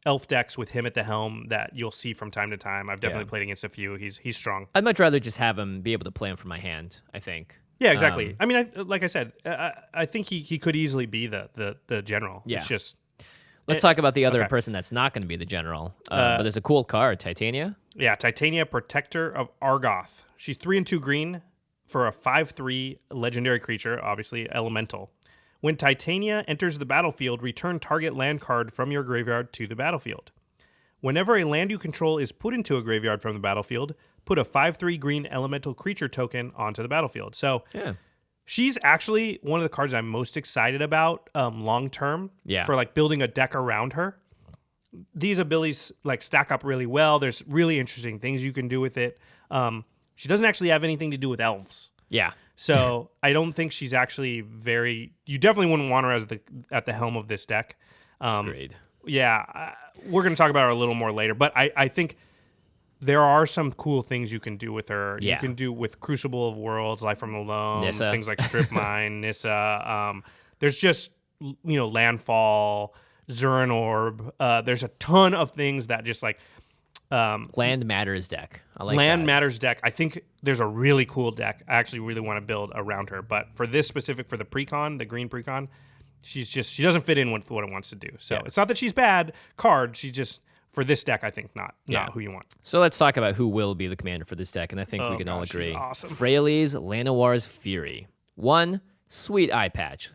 Speaker 3: elf decks with him at the helm that you'll see from time to time. I've definitely played against a few. He's strong.
Speaker 2: I'd much rather just have him be able to play him from my hand, I think.
Speaker 3: Yeah, exactly. I mean, like I said, I think he could easily be the general.
Speaker 2: Yeah.
Speaker 3: It's just...
Speaker 2: Let's talk about the other person that's not going to be the general. But there's a cool card, Titania.
Speaker 3: Yeah, Titania, Protector of Argoth. She's 3 and 2 green for a 5/3 legendary creature, obviously elemental. When Titania enters the battlefield, return target land card from your graveyard to the battlefield. Whenever a land you control is put into a graveyard from the battlefield, put a 5/3 green elemental creature token onto the battlefield. So she's actually one of the cards I'm most excited about long term for like building a deck around her. These abilities like stack up really well. There's really interesting things you can do with it. She doesn't actually have anything to do with elves.
Speaker 2: Yeah.
Speaker 3: So I don't think she's actually very... You definitely wouldn't want her as at the helm of this deck.
Speaker 2: Agreed.
Speaker 3: Yeah, we're going to talk about her a little more later, but I think there are some cool things you can do with her.
Speaker 2: Yeah.
Speaker 3: You can do with Crucible of Worlds, Life from the Loam,
Speaker 2: Nissa.
Speaker 3: things like Strip Mine, Nissa. There's just, Landfall, Zurin Orb. There's a ton of things that just like...
Speaker 2: Land Matters deck. I like
Speaker 3: Land
Speaker 2: that.
Speaker 3: Matters deck. I think there's a really cool deck. I actually really want to build around her. But for this specific, for the precon, the green precon, she doesn't fit in with what it wants to do. So it's not that she's bad card. She just, for this deck, I think not who you want.
Speaker 2: So let's talk about who will be the commander for this deck, and I think we can all agree.
Speaker 3: She's awesome.
Speaker 2: Freyalise Llanowar's Fury. 1 sweet eye patch.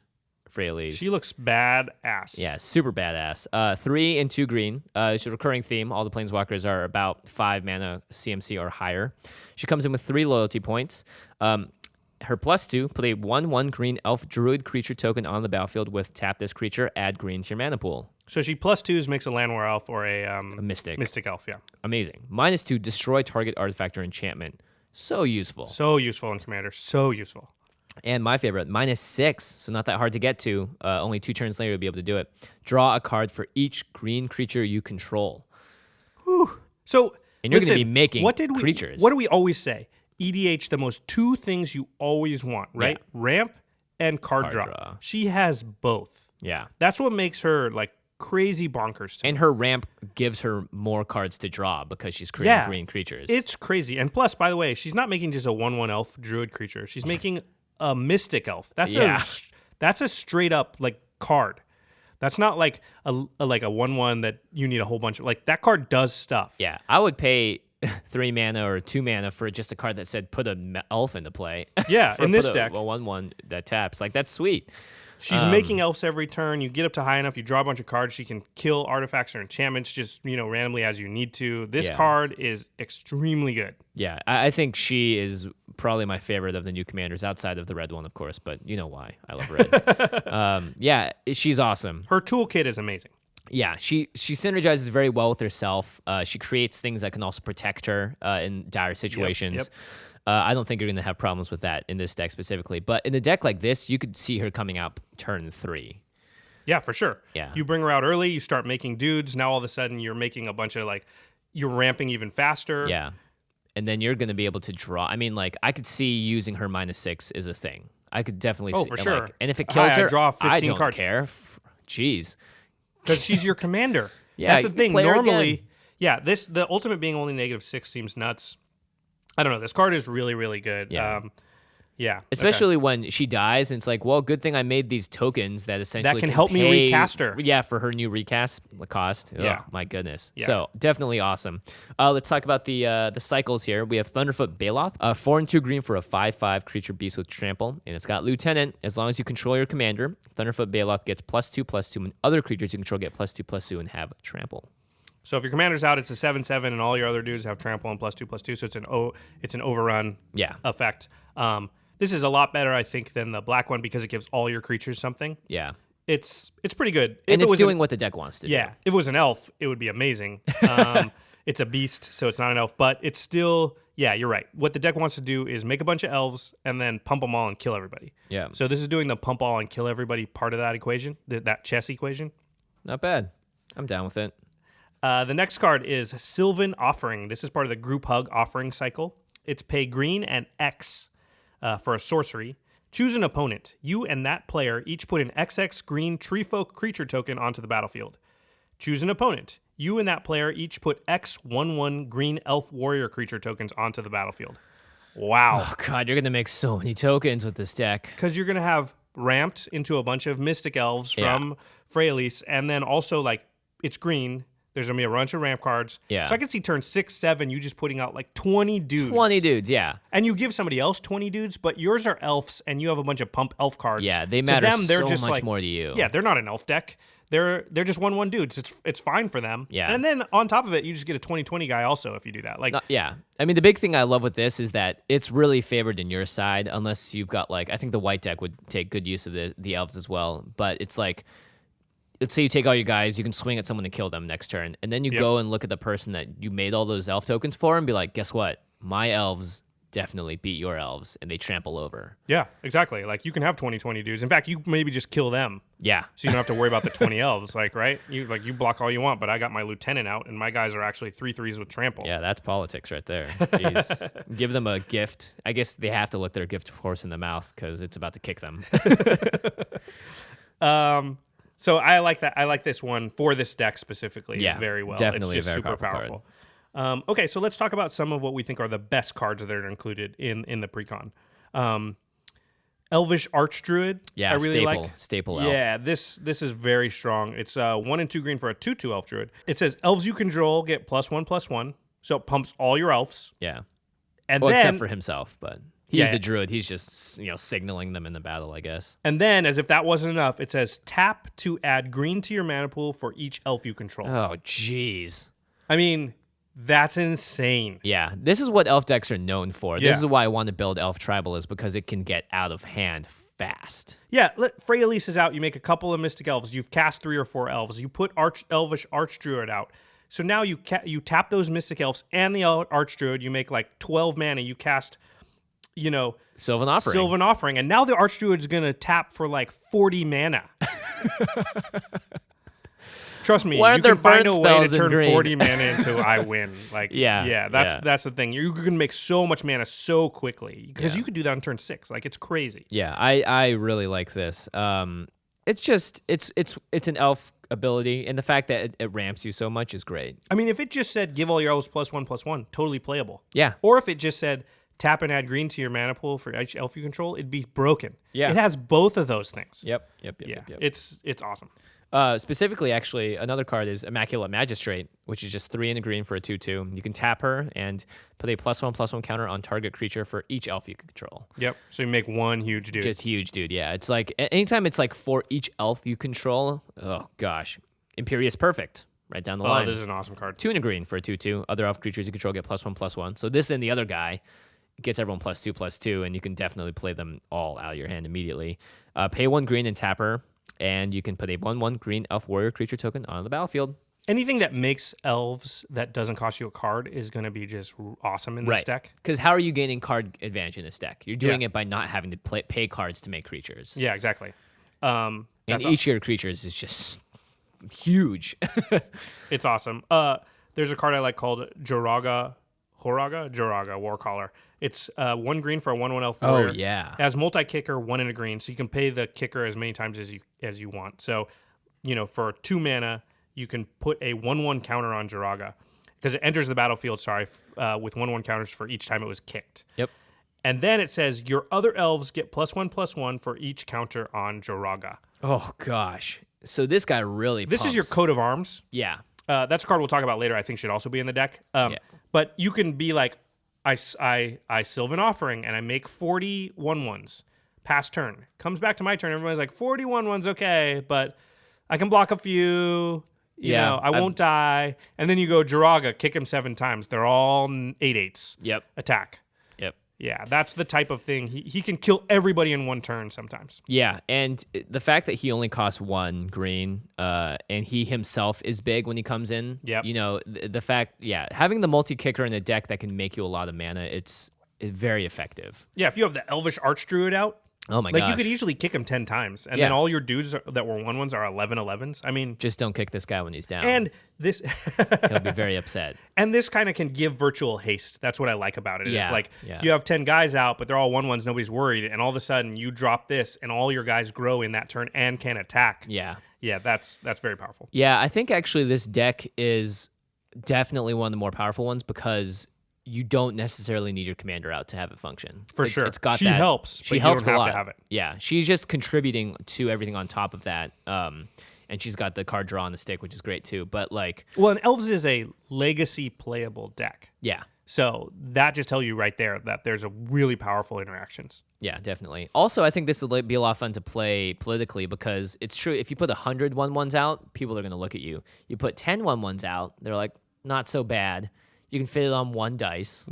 Speaker 2: Freyalise.
Speaker 3: She looks badass.
Speaker 2: Yeah, super badass. 3 and 2 green. It's a recurring theme. All the planeswalkers are about 5 mana CMC or higher. She comes in with 3 loyalty points. Her +2, put a 1/1 green elf druid creature token on the battlefield with tap this creature, add green to your mana pool.
Speaker 3: So she +2s makes a Llanowar elf or a
Speaker 2: Mystic.
Speaker 3: Mystic elf, yeah.
Speaker 2: Amazing. -2, destroy target artifact or enchantment. So useful.
Speaker 3: So useful in Commander. So useful.
Speaker 2: And my favorite, -6, so not that hard to get to. Only 2 turns later you'll be able to do it. Draw a card for each green creature you control.
Speaker 3: Whew. So,
Speaker 2: and you're going to be making creatures.
Speaker 3: What do we always say? EDH, the most 2 things you always want, right?
Speaker 2: Yeah.
Speaker 3: Ramp and card draw. She has both.
Speaker 2: Yeah.
Speaker 3: That's what makes her like crazy bonkers to me.
Speaker 2: And her ramp gives her more cards to draw because she's creating green creatures.
Speaker 3: It's crazy. And plus, by the way, she's not making just a 1/1 elf druid creature. She's making a Mystic elf. That's a straight up like card. That's not like a 1/1 that you need a whole bunch of. Like that card does stuff.
Speaker 2: Yeah, I would pay 3 mana or 2 mana for just a card that said put an elf into play.
Speaker 3: Yeah, in this deck,
Speaker 2: a 1/1 that taps. Like that's sweet.
Speaker 3: She's making elves every turn. You get up to high enough, you draw a bunch of cards. She can kill artifacts or enchantments just randomly as you need to. This card is extremely good.
Speaker 2: Yeah, I think she is probably my favorite of the new commanders, outside of the red one, of course. But you know why I love red. Yeah, she's awesome.
Speaker 3: Her toolkit is amazing.
Speaker 2: Yeah, she synergizes very well with herself. She creates things that can also protect her in dire situations.
Speaker 3: Yep.
Speaker 2: I don't think you're going to have problems with that in this deck specifically. But in a deck like this, you could see her coming out turn 3.
Speaker 3: Yeah, for sure.
Speaker 2: Yeah.
Speaker 3: You bring her out early, you start making dudes. Now all of a sudden you're making a bunch of you're ramping even faster.
Speaker 2: Yeah. And then you're going to be able to draw. I mean, I could see using her -6 is a thing. I could definitely see.
Speaker 3: For sure.
Speaker 2: And if it kills her,
Speaker 3: draw 15
Speaker 2: I don't
Speaker 3: cards.
Speaker 2: care. Jeez.
Speaker 3: Because she's your commander.
Speaker 2: Yeah,
Speaker 3: that's the thing.
Speaker 2: play her
Speaker 3: Normally,
Speaker 2: again.
Speaker 3: the ultimate being only -6 seems nuts. I don't know. This card is really, really good.
Speaker 2: Yeah. Especially when she dies, and it's like, well, good thing I made these tokens that essentially
Speaker 3: can help me recast her.
Speaker 2: Yeah, for her new recast cost.
Speaker 3: Yeah.
Speaker 2: Oh, my goodness.
Speaker 3: Yeah.
Speaker 2: So definitely awesome. Let's talk about the cycles here. We have Thunderfoot Baloth, 4 and 2 green for a 5/5 creature beast with trample, and it's got Lieutenant. As long as you control your commander, Thunderfoot Baloth gets +2/+2, and other creatures you control get +2/+2 and have trample.
Speaker 3: So if your commander's out, it's a 7/7, and all your other dudes have trample and +2/+2. So it's an overrun effect. This is a lot better, I think, than the black one because it gives all your creatures something.
Speaker 2: Yeah.
Speaker 3: It's pretty good.
Speaker 2: And it's doing what the deck wants to do.
Speaker 3: Yeah. If it was an elf, it would be amazing. It's a beast, so it's not an elf, but it's still, you're right. What the deck wants to do is make a bunch of elves and then pump them all and kill everybody.
Speaker 2: Yeah.
Speaker 3: So this is doing the pump all and kill everybody part of that equation, that chess equation.
Speaker 2: Not bad. I'm down with it.
Speaker 3: The next card is Sylvan Offering. This is part of the Group Hug offering cycle. It's pay green and X for a sorcery. Choose an opponent. You and that player each put an XX green tree folk creature token onto the battlefield. Choose an opponent. You and that player each put X11 green elf warrior creature tokens onto the battlefield. Wow.
Speaker 2: Oh, God, you're going to make so many tokens with this deck.
Speaker 3: Because you're going to have ramped into a bunch of Mystic Elves from Freyalise, and then also, like, it's green. There's going to be a bunch of ramp cards.
Speaker 2: Yeah.
Speaker 3: So I can see turn 6, 7, you just putting out like 20 dudes.
Speaker 2: 20 dudes, yeah.
Speaker 3: And you give somebody else 20 dudes, but yours are elves, and you have a bunch of pump elf cards.
Speaker 2: Yeah, they matter
Speaker 3: to them, they're
Speaker 2: so
Speaker 3: just
Speaker 2: much
Speaker 3: like,
Speaker 2: more to you.
Speaker 3: Yeah, they're not an elf deck. They're just 1/1 dudes. It's fine for them.
Speaker 2: Yeah.
Speaker 3: And then on top of it, you just get a 20/20 guy also if you do that. Like,
Speaker 2: Yeah. I mean, the big thing I love with this is that it's really favored in your side, unless you've got, like, I think the white deck would take good use of the elves as well. But it's like, let's say you take all your guys, you can swing at someone to kill them next turn. And then you go and look at the person that you made all those elf tokens for and be like, guess what? My elves definitely beat your elves, and they trample over.
Speaker 3: yeah, exactly. Like, you can have 20/20 dudes. In fact, you maybe just kill them.
Speaker 2: Yeah.
Speaker 3: So you don't have to worry about the 20 elves, like, right? You block all you want, but I got my lieutenant out, and my guys are actually 3/3s with trample.
Speaker 2: Yeah, that's politics right there. Jeez. Give them a gift. I guess they have to look their gift horse in the mouth because it's about to kick them.
Speaker 3: So I like that. I like this one for this deck specifically very well.
Speaker 2: Definitely
Speaker 3: it's just
Speaker 2: a very
Speaker 3: super
Speaker 2: powerful
Speaker 3: powerful. Okay, so let's talk about some of what we think are the best cards that are included in the precon. Elvish Archdruid.
Speaker 2: Yeah,
Speaker 3: I really
Speaker 2: staple
Speaker 3: like.
Speaker 2: elf.
Speaker 3: Yeah, this is very strong. It's 1 and 2 green for a 2/2 elf druid. It says elves you control get +1/+1, so it pumps all your elves.
Speaker 2: Yeah.
Speaker 3: And
Speaker 2: Well,
Speaker 3: then,
Speaker 2: except for himself, but he's
Speaker 3: Yeah.
Speaker 2: the druid. He's just, signaling them in the battle, I guess.
Speaker 3: and then, as if that wasn't enough, it says tap to add green to your mana pool for each elf you control.
Speaker 2: Oh, jeez.
Speaker 3: I mean, that's insane.
Speaker 2: Yeah, this is what elf decks are known for.
Speaker 3: Yeah.
Speaker 2: This is why I want to build elf tribal, is because it can get out of hand fast.
Speaker 3: Yeah, Freyalise is out. You make a couple of Mystic Elves. You've cast 3 or 4 elves. You put Elvish Archdruid out. So now you tap those Mystic Elves and the Archdruid. You make like 12 mana. You cast,
Speaker 2: Sylvan Offering.
Speaker 3: Sylvan Offering. And now the Archdruid's going to tap for like 40 mana. Trust me,
Speaker 2: Why
Speaker 3: you
Speaker 2: aren't
Speaker 3: can
Speaker 2: there
Speaker 3: find
Speaker 2: burn
Speaker 3: a way to
Speaker 2: spells in
Speaker 3: turn
Speaker 2: green?
Speaker 3: 40 mana into I win. Like, that's the thing. You can make so much mana so quickly because you could do that on turn 6. Like, it's crazy.
Speaker 2: Yeah, I really like this. It's just it's an elf ability, and the fact that it ramps you so much is great.
Speaker 3: I mean, if it just said give all your elves +1/+1, totally playable.
Speaker 2: Yeah.
Speaker 3: Or if it just said tap and add green to your mana pool for each elf you control, it'd be broken.
Speaker 2: Yeah.
Speaker 3: It has both of those things.
Speaker 2: Yep.
Speaker 3: Yeah.
Speaker 2: Yep.
Speaker 3: It's awesome.
Speaker 2: Specifically, actually, another card is Immaculate Magistrate, which is just 3 and a green for a 2/2. You can tap her and put a +1/+1 counter on target creature for each elf you control.
Speaker 3: Yep. So you make one huge dude.
Speaker 2: Just huge, dude. Yeah, it's like anytime it's like for each elf you control. Oh gosh, Imperious Perfect, right down the line.
Speaker 3: This is an awesome card.
Speaker 2: 2 and a green for a 2/2. Other elf creatures you control get +1/+1. So this and the other guy gets everyone +2/+2, and you can definitely play them all out of your hand immediately. Pay 1 green and tap her, and you can put a 1/1 green elf warrior creature token on the battlefield.
Speaker 3: Anything that makes elves that doesn't cost you a card is going to be just awesome in this deck.
Speaker 2: Because how are you gaining card advantage in this deck? You're doing it by not having to pay cards to make creatures.
Speaker 3: Yeah, exactly.
Speaker 2: And each of your creatures is just huge.
Speaker 3: It's awesome. There's a card I like called Joraga Warcaller. It's 1 green for a 1/1 elf warrior.
Speaker 2: Oh, yeah.
Speaker 3: It has multi-kicker, 1 and a green, so you can pay the kicker as many times as you want. So, for 2 mana, you can put a 1/1 counter on Joraga because it enters the battlefield, with 1/1 counters for each time it was kicked.
Speaker 2: Yep.
Speaker 3: And then it says your other elves get +1/+1 for each counter on Joraga.
Speaker 2: Oh, gosh. So this guy really
Speaker 3: This
Speaker 2: pumps.
Speaker 3: is your coat of arms.
Speaker 2: Yeah.
Speaker 3: That's a card we'll talk about later. I think should also be in the deck. But you can be like, I Sylvan Offering and I make 40 1/1s. Pass turn. Comes back to my turn. Everyone's like 40 1/1s, okay, but I can block a few. You know, I won't die. And then you go Joraga, kick him 7 times. They're all 8/8s.
Speaker 2: Yep.
Speaker 3: Attack.
Speaker 2: Yep.
Speaker 3: Yeah, that's the type of thing. He can kill everybody in one turn sometimes.
Speaker 2: Yeah, and the fact that he only costs 1 green, and he himself is big when he comes in.
Speaker 3: Yep.
Speaker 2: The fact, having the multi-kicker in a deck that can make you a lot of mana, it's very effective.
Speaker 3: Yeah, if you have the Elvish Archdruid out,
Speaker 2: Oh my
Speaker 3: Like
Speaker 2: gosh.
Speaker 3: you could easily kick him 10 times, and
Speaker 2: Yeah.
Speaker 3: then all your dudes that were 1/1s are 11/11s. I mean,
Speaker 2: Just don't kick this guy when he's down.
Speaker 3: and this
Speaker 2: He'll be very upset.
Speaker 3: and this kind of can give virtual haste. That's what I like about it.
Speaker 2: Yeah,
Speaker 3: It's like
Speaker 2: yeah.
Speaker 3: you have 10 guys out, but they're all 1/1s. Nobody's worried, and all of a sudden you drop this, and all your guys grow in that turn and can attack.
Speaker 2: Yeah.
Speaker 3: Yeah, that's very powerful.
Speaker 2: Yeah, I think actually this deck is definitely one of the more powerful ones because you don't necessarily need your commander out to have it function.
Speaker 3: For
Speaker 2: It's-
Speaker 3: sure.
Speaker 2: It's got
Speaker 3: She
Speaker 2: that.
Speaker 3: helps, but
Speaker 2: She
Speaker 3: you
Speaker 2: helps
Speaker 3: don't
Speaker 2: a
Speaker 3: have
Speaker 2: lot.
Speaker 3: to have it.
Speaker 2: Yeah, she's just contributing to everything on top of that. And she's got the card draw on the stick, which is great too. But like,
Speaker 3: Well, and Elves is a legacy playable deck.
Speaker 2: yeah.
Speaker 3: So that just tells you right there that there's a really powerful interactions.
Speaker 2: Yeah, definitely. Also, I think this will be a lot of fun to play politically because it's true. If you put 100 1/1s out, people are going to look at you. You put 10 1/1s out, they're like, not so bad. You can fit it on one dice.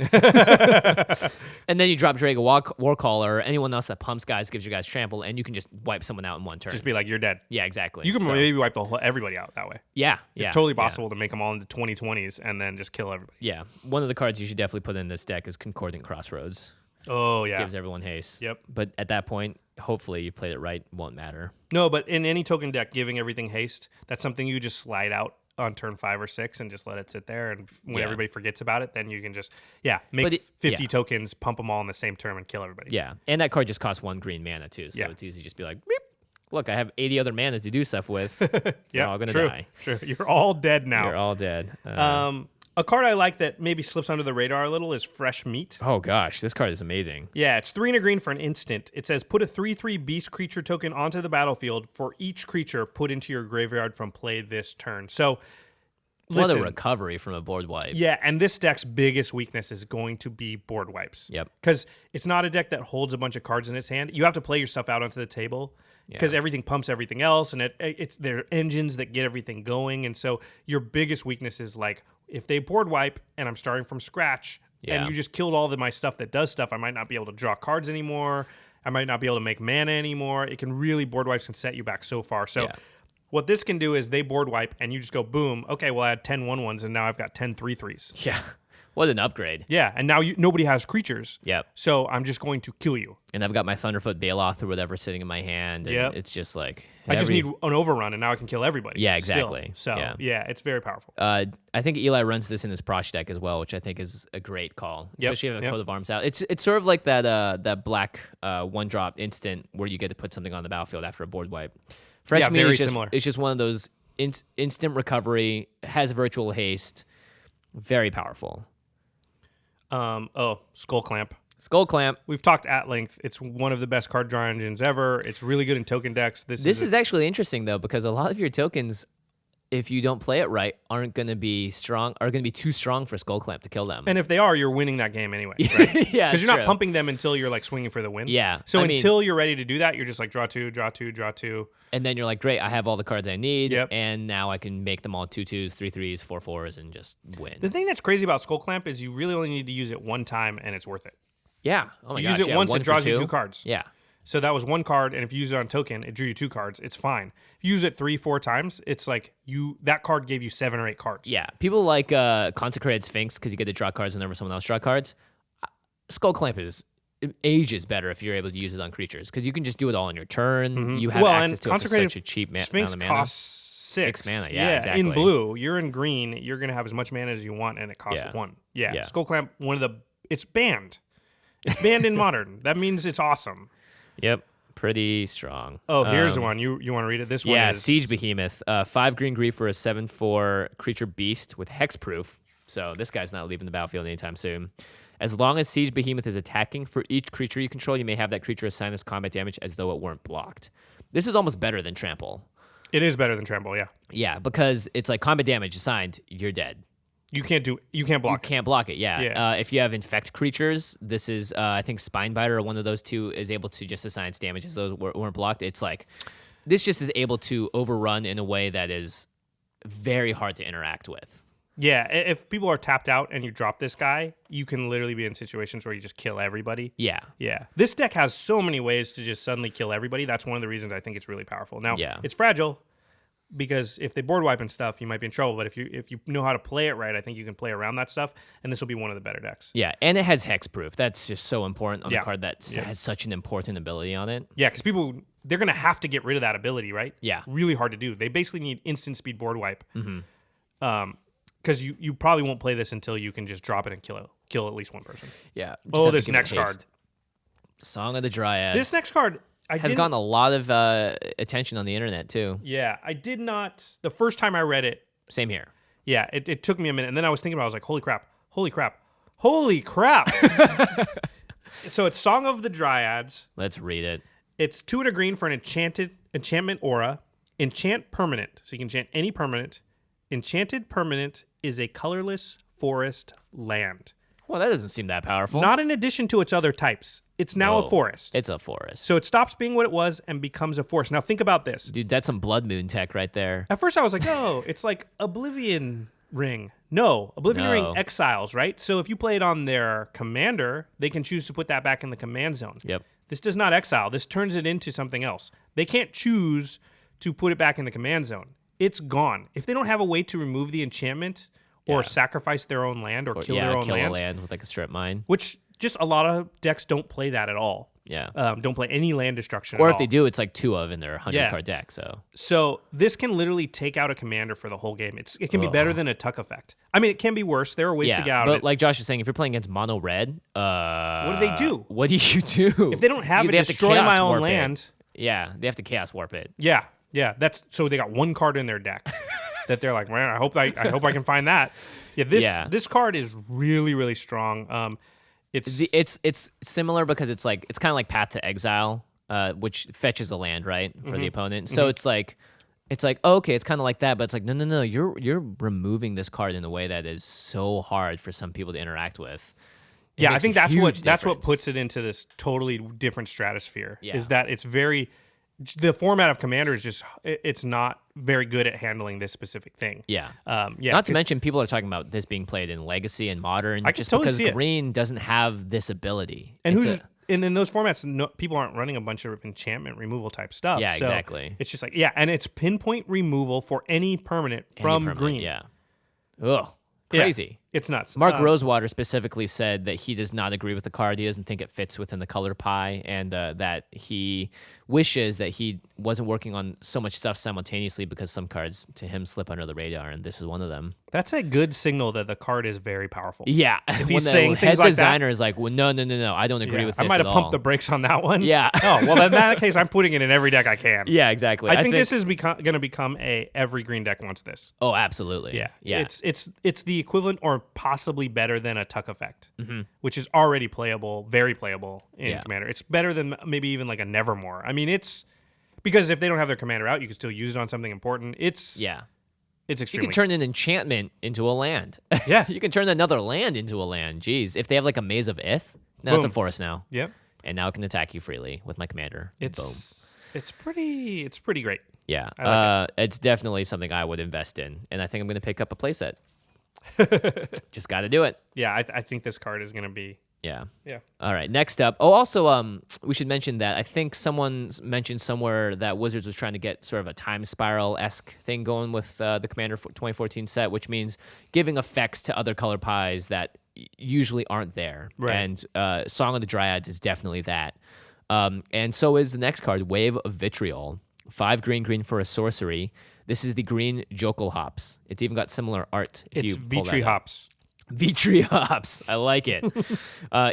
Speaker 2: And then you drop Draga Warcaller or anyone else that pumps guys, gives you guys trample, and you can just wipe someone out in one turn.
Speaker 3: Just be like, you're dead.
Speaker 2: Yeah, exactly.
Speaker 3: You can
Speaker 2: So,
Speaker 3: maybe wipe everybody out that way.
Speaker 2: Yeah.
Speaker 3: It's
Speaker 2: yeah,
Speaker 3: totally
Speaker 2: yeah.
Speaker 3: possible to make them all into 20/20s and then just kill everybody.
Speaker 2: Yeah. One of the cards you should definitely put in this deck is Concordant Crossroads.
Speaker 3: Oh, yeah.
Speaker 2: Gives everyone haste.
Speaker 3: Yep.
Speaker 2: But at that point, hopefully you played it right. Won't matter.
Speaker 3: No, but in any token deck, giving everything haste, that's something you just slide out on turn 5 or 6 and just let it sit there. And when
Speaker 2: Yeah.
Speaker 3: everybody forgets about it, then you can just, make
Speaker 2: But
Speaker 3: 50
Speaker 2: yeah.
Speaker 3: tokens, pump them all in the same turn and kill everybody.
Speaker 2: Yeah. And that card just costs 1 green mana too. So
Speaker 3: Yeah.
Speaker 2: it's easy to just be like, beep. Look, I have 80 other mana to do stuff with. You're
Speaker 3: Yeah,
Speaker 2: all going to
Speaker 3: true,
Speaker 2: die.
Speaker 3: True. You're all dead now.
Speaker 2: You're all dead.
Speaker 3: A card I like that maybe slips under the radar a little is Fresh Meat.
Speaker 2: Oh gosh, this card is amazing.
Speaker 3: Yeah, it's 3 and a green for an instant. It says put a 3/3 beast creature token onto the battlefield for each creature put into your graveyard from play this turn. So,
Speaker 2: What
Speaker 3: listen,
Speaker 2: a recovery from a board wipe.
Speaker 3: yeah, and this deck's biggest weakness is going to be board wipes.
Speaker 2: Yep.
Speaker 3: Because it's not a deck that holds a bunch of cards in its hand. You have to play your stuff out onto the table because everything pumps everything else, and it's their engines that get everything going. And so your biggest weakness is like if they board wipe and I'm starting from scratch
Speaker 2: Yeah.
Speaker 3: and you just killed all of my stuff that does stuff, I might not be able to draw cards anymore. I might not be able to make mana anymore. It can really board wipes and set you back so far. So.
Speaker 2: Yeah.
Speaker 3: What this can do is they board wipe and you just go boom. Okay, well I had 10 1/1s and now I've got 10 3/3s.
Speaker 2: Yeah. What an upgrade.
Speaker 3: Yeah, and now nobody has creatures.
Speaker 2: Yep.
Speaker 3: So I'm just going to kill you.
Speaker 2: And I've got my Thunderfoot Baloth or whatever sitting in my hand. And
Speaker 3: Yep.
Speaker 2: it's just like
Speaker 3: I just need an overrun and now I can kill everybody.
Speaker 2: Yeah,
Speaker 3: still.
Speaker 2: exactly.
Speaker 3: So
Speaker 2: Yeah.
Speaker 3: it's very powerful.
Speaker 2: I think Eli runs this in his Prosh deck as well, which I think is a great call.
Speaker 3: Yep,
Speaker 2: Especially if you have a
Speaker 3: yep.
Speaker 2: coat of arms out. It's sort of like that black 1-drop instant where you get to put something on the battlefield after a board wipe. Fresh
Speaker 3: Yeah,
Speaker 2: Meat
Speaker 3: very
Speaker 2: is just,
Speaker 3: similar.
Speaker 2: it's just one of those instant recovery, has virtual haste, very powerful.
Speaker 3: Skull Clamp.
Speaker 2: Skull Clamp.
Speaker 3: We've talked at length. It's one of the best card draw engines ever. It's really good in token decks.
Speaker 2: This is actually interesting though, because a lot of your tokens, if you don't play it right, aren't going to be too strong for Skull Clamp to kill them.
Speaker 3: and if they are, you're winning that game anyway, right?
Speaker 2: Yeah,
Speaker 3: Because
Speaker 2: it's
Speaker 3: you're not
Speaker 2: true.
Speaker 3: pumping them until you're like swinging for the win.
Speaker 2: Yeah,
Speaker 3: So
Speaker 2: I mean-
Speaker 3: until you're ready to do that, you're just like draw 2, draw 2, draw 2.
Speaker 2: And then you're like, great, I have all the cards I need,
Speaker 3: Yep.
Speaker 2: and now I can make them all 2/2s, 3/3s, 4/4s, and just win.
Speaker 3: The thing that's crazy about Skull Clamp is you really only need to use it one time and it's worth it.
Speaker 2: Yeah. Oh my
Speaker 3: You
Speaker 2: gosh.
Speaker 3: use it
Speaker 2: yeah,
Speaker 3: once,
Speaker 2: one
Speaker 3: it
Speaker 2: for
Speaker 3: draws you
Speaker 2: two.
Speaker 3: 2 cards.
Speaker 2: Yeah.
Speaker 3: So that was 1 card, and if you use it on token, it drew you 2 cards. It's fine. If you use it 3-4 times, it's like that card gave you 7 or 8 cards.
Speaker 2: Yeah. People like Consecrated Sphinx because you get to draw cards whenever someone else draw cards. Skull Clamp is ages better if you're able to use it on creatures because you can just do it all in your turn. You have access to it for such a cheap amount
Speaker 3: Sphinx
Speaker 2: of mana.
Speaker 3: costs 6
Speaker 2: mana, yeah, exactly.
Speaker 3: In blue, you're in green. You're gonna have as much mana as you want, and it costs
Speaker 2: Yeah.
Speaker 3: 1. Yeah.
Speaker 2: Yeah.
Speaker 3: Skull Clamp, it's banned. It's banned in Modern. That means it's awesome.
Speaker 2: Yep. Pretty strong.
Speaker 3: Oh, here's the one. You want to read it? This one
Speaker 2: Yeah,
Speaker 3: is
Speaker 2: Siege Behemoth. 5 green grief for a 7/4 creature beast with hexproof. So this guy's not leaving the battlefield anytime soon. As long as Siege Behemoth is attacking, for each creature you control, you may have that creature assign this combat damage as though it weren't blocked. This is almost better than Trample.
Speaker 3: It is better than Trample. Yeah.
Speaker 2: Yeah, because it's like combat damage assigned, you're dead.
Speaker 3: You can't block.
Speaker 2: You can't block it, yeah.
Speaker 3: Yeah.
Speaker 2: If you have infect creatures, this is, I think Spinebiter or one of those two is able to just assign its damage as those weren't blocked. It's like, this just is able to overrun in a way that is very hard to interact with.
Speaker 3: Yeah, if people are tapped out and you drop this guy, you can literally be in situations where you just kill everybody.
Speaker 2: Yeah.
Speaker 3: Yeah. This deck has so many ways to just suddenly kill everybody. That's one of the reasons I think it's really powerful. Now,
Speaker 2: Yeah.
Speaker 3: it's fragile, because if they board wipe and stuff, you might be in trouble. But if you know how to play it right, I think you can play around that stuff, and this will be one of the better decks.
Speaker 2: Yeah, and it has hexproof. That's just so important on
Speaker 3: Yeah.
Speaker 2: the card that
Speaker 3: Yeah.
Speaker 2: has such an important ability on it.
Speaker 3: Yeah, because they're gonna have to get rid of that ability, right?
Speaker 2: Yeah.
Speaker 3: Really hard to do. They basically need instant speed board wipe.
Speaker 2: Mm-hmm.
Speaker 3: Because you probably won't play this until you can just drop it and kill at least one person.
Speaker 2: Yeah. just
Speaker 3: Oh,
Speaker 2: have to
Speaker 3: this
Speaker 2: give it
Speaker 3: next card.
Speaker 2: haste. Song of the Dryads.
Speaker 3: This next card
Speaker 2: has gotten a lot of attention on the internet too.
Speaker 3: Yeah, I did not. The first time I read it,
Speaker 2: Same here.
Speaker 3: yeah, it took me a minute, and then I was thinking about it, I was like, holy crap, holy crap, holy crap. So it's Song of the Dryads.
Speaker 2: Let's read it.
Speaker 3: It's 2 and a green for an enchantment aura. Enchant permanent. So you can enchant any permanent. Enchanted permanent is a colorless forest land.
Speaker 2: Well, that doesn't seem that powerful.
Speaker 3: Not in addition to its other types. It's now a
Speaker 2: Whoa.
Speaker 3: forest.
Speaker 2: It's a forest.
Speaker 3: So it stops being what it was and becomes a forest. Now think about this.
Speaker 2: Dude, that's some Blood Moon tech right there.
Speaker 3: At first I was like, oh, it's like Oblivion Ring. No, Oblivion
Speaker 2: No.
Speaker 3: Ring exiles, right? So if you play it on their commander, they can choose to put that back in the command zone.
Speaker 2: Yep.
Speaker 3: This does not exile. This turns it into something else. They can't choose to put it back in the command zone. It's gone. If they don't have a way to remove the enchantment or
Speaker 2: Yeah.
Speaker 3: sacrifice their own land or kill their own
Speaker 2: kill
Speaker 3: lands,
Speaker 2: a land with like a strip mine.
Speaker 3: which just a lot of decks don't play that at all.
Speaker 2: Yeah.
Speaker 3: Don't play any land destruction
Speaker 2: Or
Speaker 3: at
Speaker 2: if they
Speaker 3: all.
Speaker 2: do, it's like 2 of in their 100
Speaker 3: Yeah.
Speaker 2: card deck. So
Speaker 3: So this can literally take out a commander for the whole game. It can be better than a Tuck effect. I mean, it can be worse. There are ways to get out
Speaker 2: but
Speaker 3: of it.
Speaker 2: like Josh was saying, if you're playing against mono red,
Speaker 3: What do they do?
Speaker 2: What do you do?
Speaker 3: If they don't have it,
Speaker 2: They have to
Speaker 3: destroy
Speaker 2: chaos
Speaker 3: my own
Speaker 2: warp it.
Speaker 3: land.
Speaker 2: Yeah, they have to chaos warp it.
Speaker 3: Yeah. That's so they got one card in their deck that they're like, man, I hope I can find that. Yeah, this card is really, really strong.
Speaker 2: It's similar because it's kind of like Path to Exile, which fetches a land, right, for the opponent. So it's like oh, okay, it's kind of like that, but it's like no, you're removing this card in a way that is so hard for some people to interact with. It
Speaker 3: Yeah, I
Speaker 2: makes
Speaker 3: think
Speaker 2: a
Speaker 3: that's
Speaker 2: huge
Speaker 3: what
Speaker 2: difference.
Speaker 3: puts it into this totally different stratosphere.
Speaker 2: Yeah.
Speaker 3: Is that it's very the format of Commander is just it's not very good at handling this specific thing.
Speaker 2: Yeah.
Speaker 3: Yeah.
Speaker 2: Not to mention, people are talking about this being played in Legacy and Modern,
Speaker 3: I can
Speaker 2: just
Speaker 3: totally
Speaker 2: because
Speaker 3: see it.
Speaker 2: Green doesn't have this ability.
Speaker 3: And
Speaker 2: It's
Speaker 3: and in those formats, people aren't running a bunch of enchantment removal type stuff.
Speaker 2: Yeah,
Speaker 3: So
Speaker 2: exactly.
Speaker 3: It's just like and it's pinpoint removal for any permanent from
Speaker 2: permanent,
Speaker 3: green.
Speaker 2: Yeah. Ugh.
Speaker 3: Yeah,
Speaker 2: Crazy.
Speaker 3: it's nuts.
Speaker 2: Mark Rosewater specifically said that he does not agree with the card. He doesn't think it fits within the color pie, and that he wishes that he wasn't working on so much stuff simultaneously because some cards to him slip under the radar, and this is one of them.
Speaker 3: That's a good signal that the card is very powerful.
Speaker 2: Yeah,
Speaker 3: If
Speaker 2: when
Speaker 3: he's
Speaker 2: the
Speaker 3: saying
Speaker 2: head
Speaker 3: things like
Speaker 2: designer
Speaker 3: that,
Speaker 2: is like, well, no, I don't agree with this
Speaker 3: I might
Speaker 2: at
Speaker 3: have pumped
Speaker 2: all.
Speaker 3: the brakes on that one.
Speaker 2: Yeah.
Speaker 3: Oh well, in that case, I'm putting it in every deck I can.
Speaker 2: Yeah, exactly.
Speaker 3: I think this is going to become every green deck wants this.
Speaker 2: Oh, absolutely.
Speaker 3: Yeah,
Speaker 2: yeah.
Speaker 3: It's the equivalent or possibly better than a Tuck effect, which is already playable, very playable in
Speaker 2: Yeah.
Speaker 3: Commander. It's better than maybe even like a Nevermore. I mean, it's because if they don't have their Commander out, you can still use it on something important. It's
Speaker 2: You
Speaker 3: extremely.
Speaker 2: can turn an enchantment into a land.
Speaker 3: Yeah.
Speaker 2: You can turn another land into a land. Jeez. If they have like a Maze of Ith, now it's a
Speaker 3: Boom.
Speaker 2: forest now.
Speaker 3: Yep.
Speaker 2: And now it can attack you freely with my commander. Boom.
Speaker 3: It's pretty great.
Speaker 2: Yeah.
Speaker 3: I like
Speaker 2: it's definitely something I would invest in. And I think I'm going to pick up a playset. Just got to do it.
Speaker 3: Yeah, I think this card is going to be.
Speaker 2: Yeah.
Speaker 3: Yeah.
Speaker 2: All right. Next up. Oh, also, we should mention that I think someone mentioned somewhere that Wizards was trying to get sort of a time spiral-esque thing going with the Commander 2014 set, which means giving effects to other color pies that usually aren't there.
Speaker 3: Right.
Speaker 2: And Song of the Dryads is definitely that. And so is the next card, Wave of Vitriol. 5 green for a sorcery. This is the green Jokul Hops. It's even got similar art. If
Speaker 3: It's
Speaker 2: you pull that
Speaker 3: Vitri
Speaker 2: up.
Speaker 3: Hops.
Speaker 2: Vitri Hops. I like it.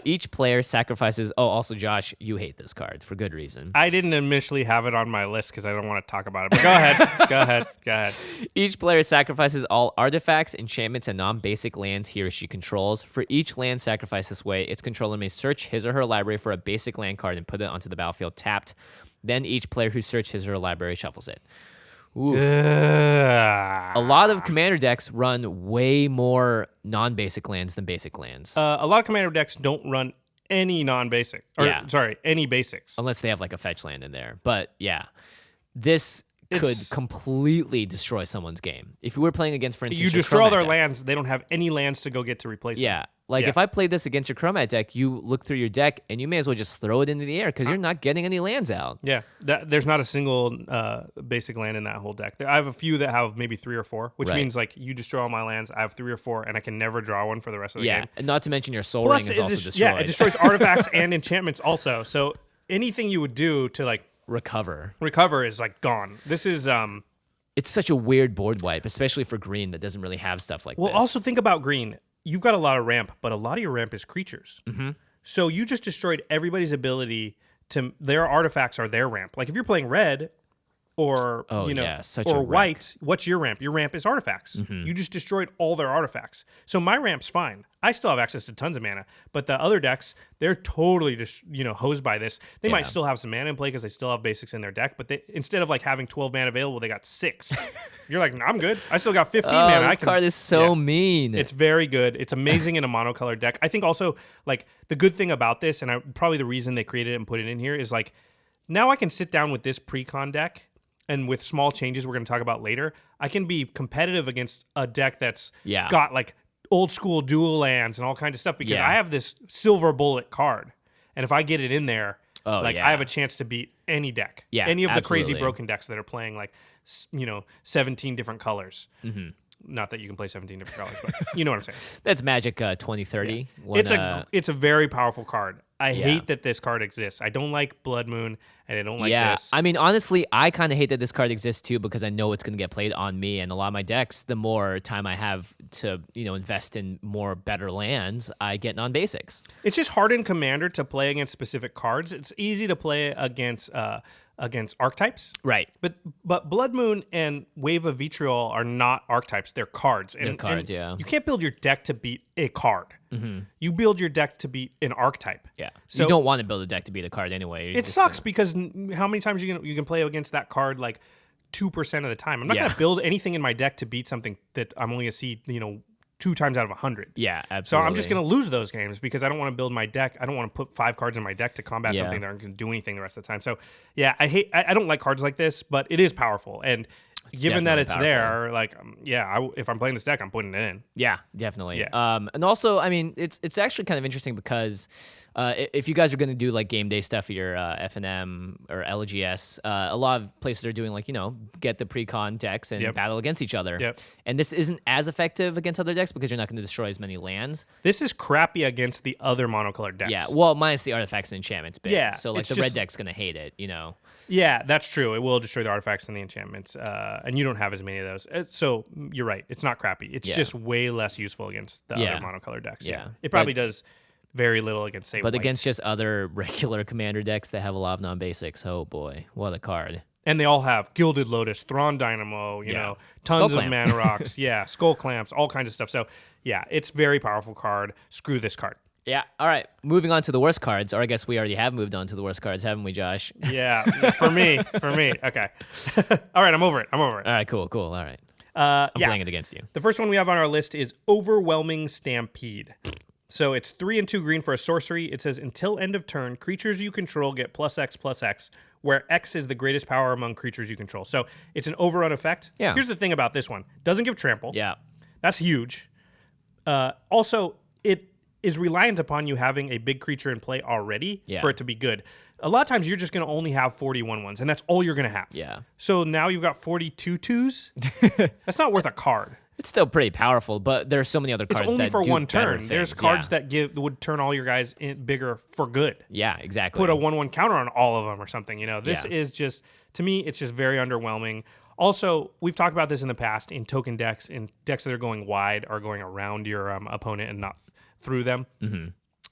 Speaker 2: Each player sacrifices. Oh, also, Josh, you hate this card for good reason.
Speaker 3: I didn't initially have it on my list because I don't want to talk about it. But go ahead. Go ahead.
Speaker 2: Each player sacrifices all artifacts, enchantments, and non-basic lands he or she controls. For each land sacrificed this way, its controller may search his or her library for a basic land card and put it onto the battlefield tapped. Then each player who searched his or her library shuffles it. Oof. A lot of commander decks run way more non-basic lands than basic lands.
Speaker 3: A lot of Commander decks don't run any non-basic. Or,
Speaker 2: Yeah.
Speaker 3: Sorry, any basics.
Speaker 2: Unless they have like a fetch land in there. But yeah, this could completely destroy someone's game. If you were playing against, for instance,
Speaker 3: You
Speaker 2: your
Speaker 3: destroy all
Speaker 2: Chromat
Speaker 3: their
Speaker 2: deck,
Speaker 3: lands, they don't have any lands to go get to replace them.
Speaker 2: Yeah. Like if I played this against your Chromat deck, you look through your deck and you may as well just throw it into the air because you're not getting any lands out.
Speaker 3: Yeah, there's not a single basic land in that whole deck. I have a few that have maybe 3 or 4, which means like you destroy all my lands, I have 3 or 4, and I can never draw one for the rest of the game.
Speaker 2: And not to mention your Soul Ring is also destroyed.
Speaker 3: Yeah, it destroys artifacts and enchantments also. So anything you would do to like
Speaker 2: recover
Speaker 3: is like gone. This is
Speaker 2: it's such a weird board wipe, especially for green that doesn't really have stuff like this.
Speaker 3: Well, also think about green. You've got a lot of ramp, but a lot of your ramp is creatures.
Speaker 2: Mm-hmm.
Speaker 3: So you just destroyed everybody's ability to. Their artifacts are their ramp. Like if you're playing red, or white, what's your ramp? Your ramp is artifacts.
Speaker 2: Mm-hmm.
Speaker 3: You just destroyed all their artifacts. So my ramp's fine. I still have access to tons of mana, but the other decks, they're totally just hosed by this. They might still have some mana in play because they still have basics in their deck, but instead of like having 12 mana available, they got 6. You're like, I'm good. I still got 15 mana.
Speaker 2: This card is so mean.
Speaker 3: It's very good. It's amazing in a monocolored deck. I think also like the good thing about this, and probably the reason they created it and put it in here is like now I can sit down with this pre-con deck. And with small changes we're going to talk about later, I can be competitive against a deck that's got like old school dual lands and all kinds of stuff because I have this silver bullet card. And if I get it in there, I have a chance to beat any deck.
Speaker 2: Yeah,
Speaker 3: any of the
Speaker 2: absolutely.
Speaker 3: crazy broken decks that are playing like 17 different colors.
Speaker 2: Mm-hmm.
Speaker 3: Not that you can play 17 different colors, but you know what I'm saying.
Speaker 2: That's Magic 2030. Yeah.
Speaker 3: It's a very powerful card. I hate that this card exists. I don't like Blood Moon, and I don't like this.
Speaker 2: I mean, honestly, I kind of hate that this card exists too because I know it's going to get played on me, and a lot of my decks, the more time I have to, invest in more better lands, I get non-basics.
Speaker 3: It's just hard in Commander to play against specific cards. It's easy to play against archetypes.
Speaker 2: Right.
Speaker 3: But Blood Moon and Wave of Vitriol are not archetypes. They're cards.
Speaker 2: They're cards,
Speaker 3: You can't build your deck to beat a card.
Speaker 2: Mm-hmm.
Speaker 3: You build your deck to beat an archetype.
Speaker 2: Yeah.
Speaker 3: So
Speaker 2: you don't want to build a deck to beat a card anyway.
Speaker 3: It sucks because how many times you can play against that card like 2% of the time? I'm not going to build anything in my deck to beat something that I'm only going to see, 2 times out of 100.
Speaker 2: Yeah, absolutely.
Speaker 3: So I'm just going to lose those games because I don't want to build my deck. I don't want to put 5 cards in my deck to combat something that aren't going to do anything the rest of the time. So yeah, I don't like cards like this, but it is powerful. And given that it's powerful. There, like, if I'm playing this deck, I'm putting it in.
Speaker 2: Yeah, definitely.
Speaker 3: Yeah.
Speaker 2: And also, I mean, it's actually kind of interesting because if you guys are going to do like game day stuff at your FNM or LGS, a lot of places are doing like, get the pre-con decks and battle against each other.
Speaker 3: Yep.
Speaker 2: And this isn't as effective against other decks because you're not going to destroy as many lands.
Speaker 3: This is crappy against the other monocolored decks.
Speaker 2: Yeah, well, minus the artifacts and enchantments bit.
Speaker 3: Yeah.
Speaker 2: So like the red deck's going to hate it,
Speaker 3: Yeah, that's true. It will destroy the artifacts and the enchantments, and you don't have as many of those. So you're right. It's not crappy. It's just way less useful against the other monocolored decks.
Speaker 2: Yeah.
Speaker 3: It probably does very little against, say,
Speaker 2: but
Speaker 3: white.
Speaker 2: against just other regular commander decks that have a lot of non-basics, oh boy, what a card.
Speaker 3: And they all have Gilded Lotus, Thrawn Dynamo, tons of mana rocks, Skull Clamps, all kinds of stuff. So yeah, it's a very powerful card. Screw this card.
Speaker 2: Yeah. All right. Moving on to the worst cards, or I guess we already have moved on to the worst cards, haven't we, Josh?
Speaker 3: Yeah. For me. Okay. All right. I'm over it.
Speaker 2: All right. Cool. All right. I'm playing it against you.
Speaker 3: The first one we have on our list is Overwhelming Stampede. So it's 3 and 2 green for a sorcery. It says until end of turn, creatures you control get +X/+X, where X is the greatest power among creatures you control. So it's an overrun effect.
Speaker 2: Yeah.
Speaker 3: Here's the thing about this one. Doesn't give trample.
Speaker 2: Yeah.
Speaker 3: That's huge. Also, it is reliant upon you having a big creature in play already for it to be good. A lot of times you're just going to only have 41 ones, and that's all you're going to have.
Speaker 2: Yeah.
Speaker 3: So now you've got 42 twos. That's not worth a card.
Speaker 2: It's still pretty powerful, but there's so many other cards
Speaker 3: it's only
Speaker 2: that
Speaker 3: for
Speaker 2: do
Speaker 3: one
Speaker 2: better
Speaker 3: turn.
Speaker 2: things.
Speaker 3: There's cards that would turn all your guys bigger for good.
Speaker 2: Yeah, exactly.
Speaker 3: Put a 1/1 counter on all of them or something. This is just, to me, it's just very underwhelming. Also, we've talked about this in the past in token decks, in decks that are going wide are going around your opponent and not through them.
Speaker 2: Mm-hmm.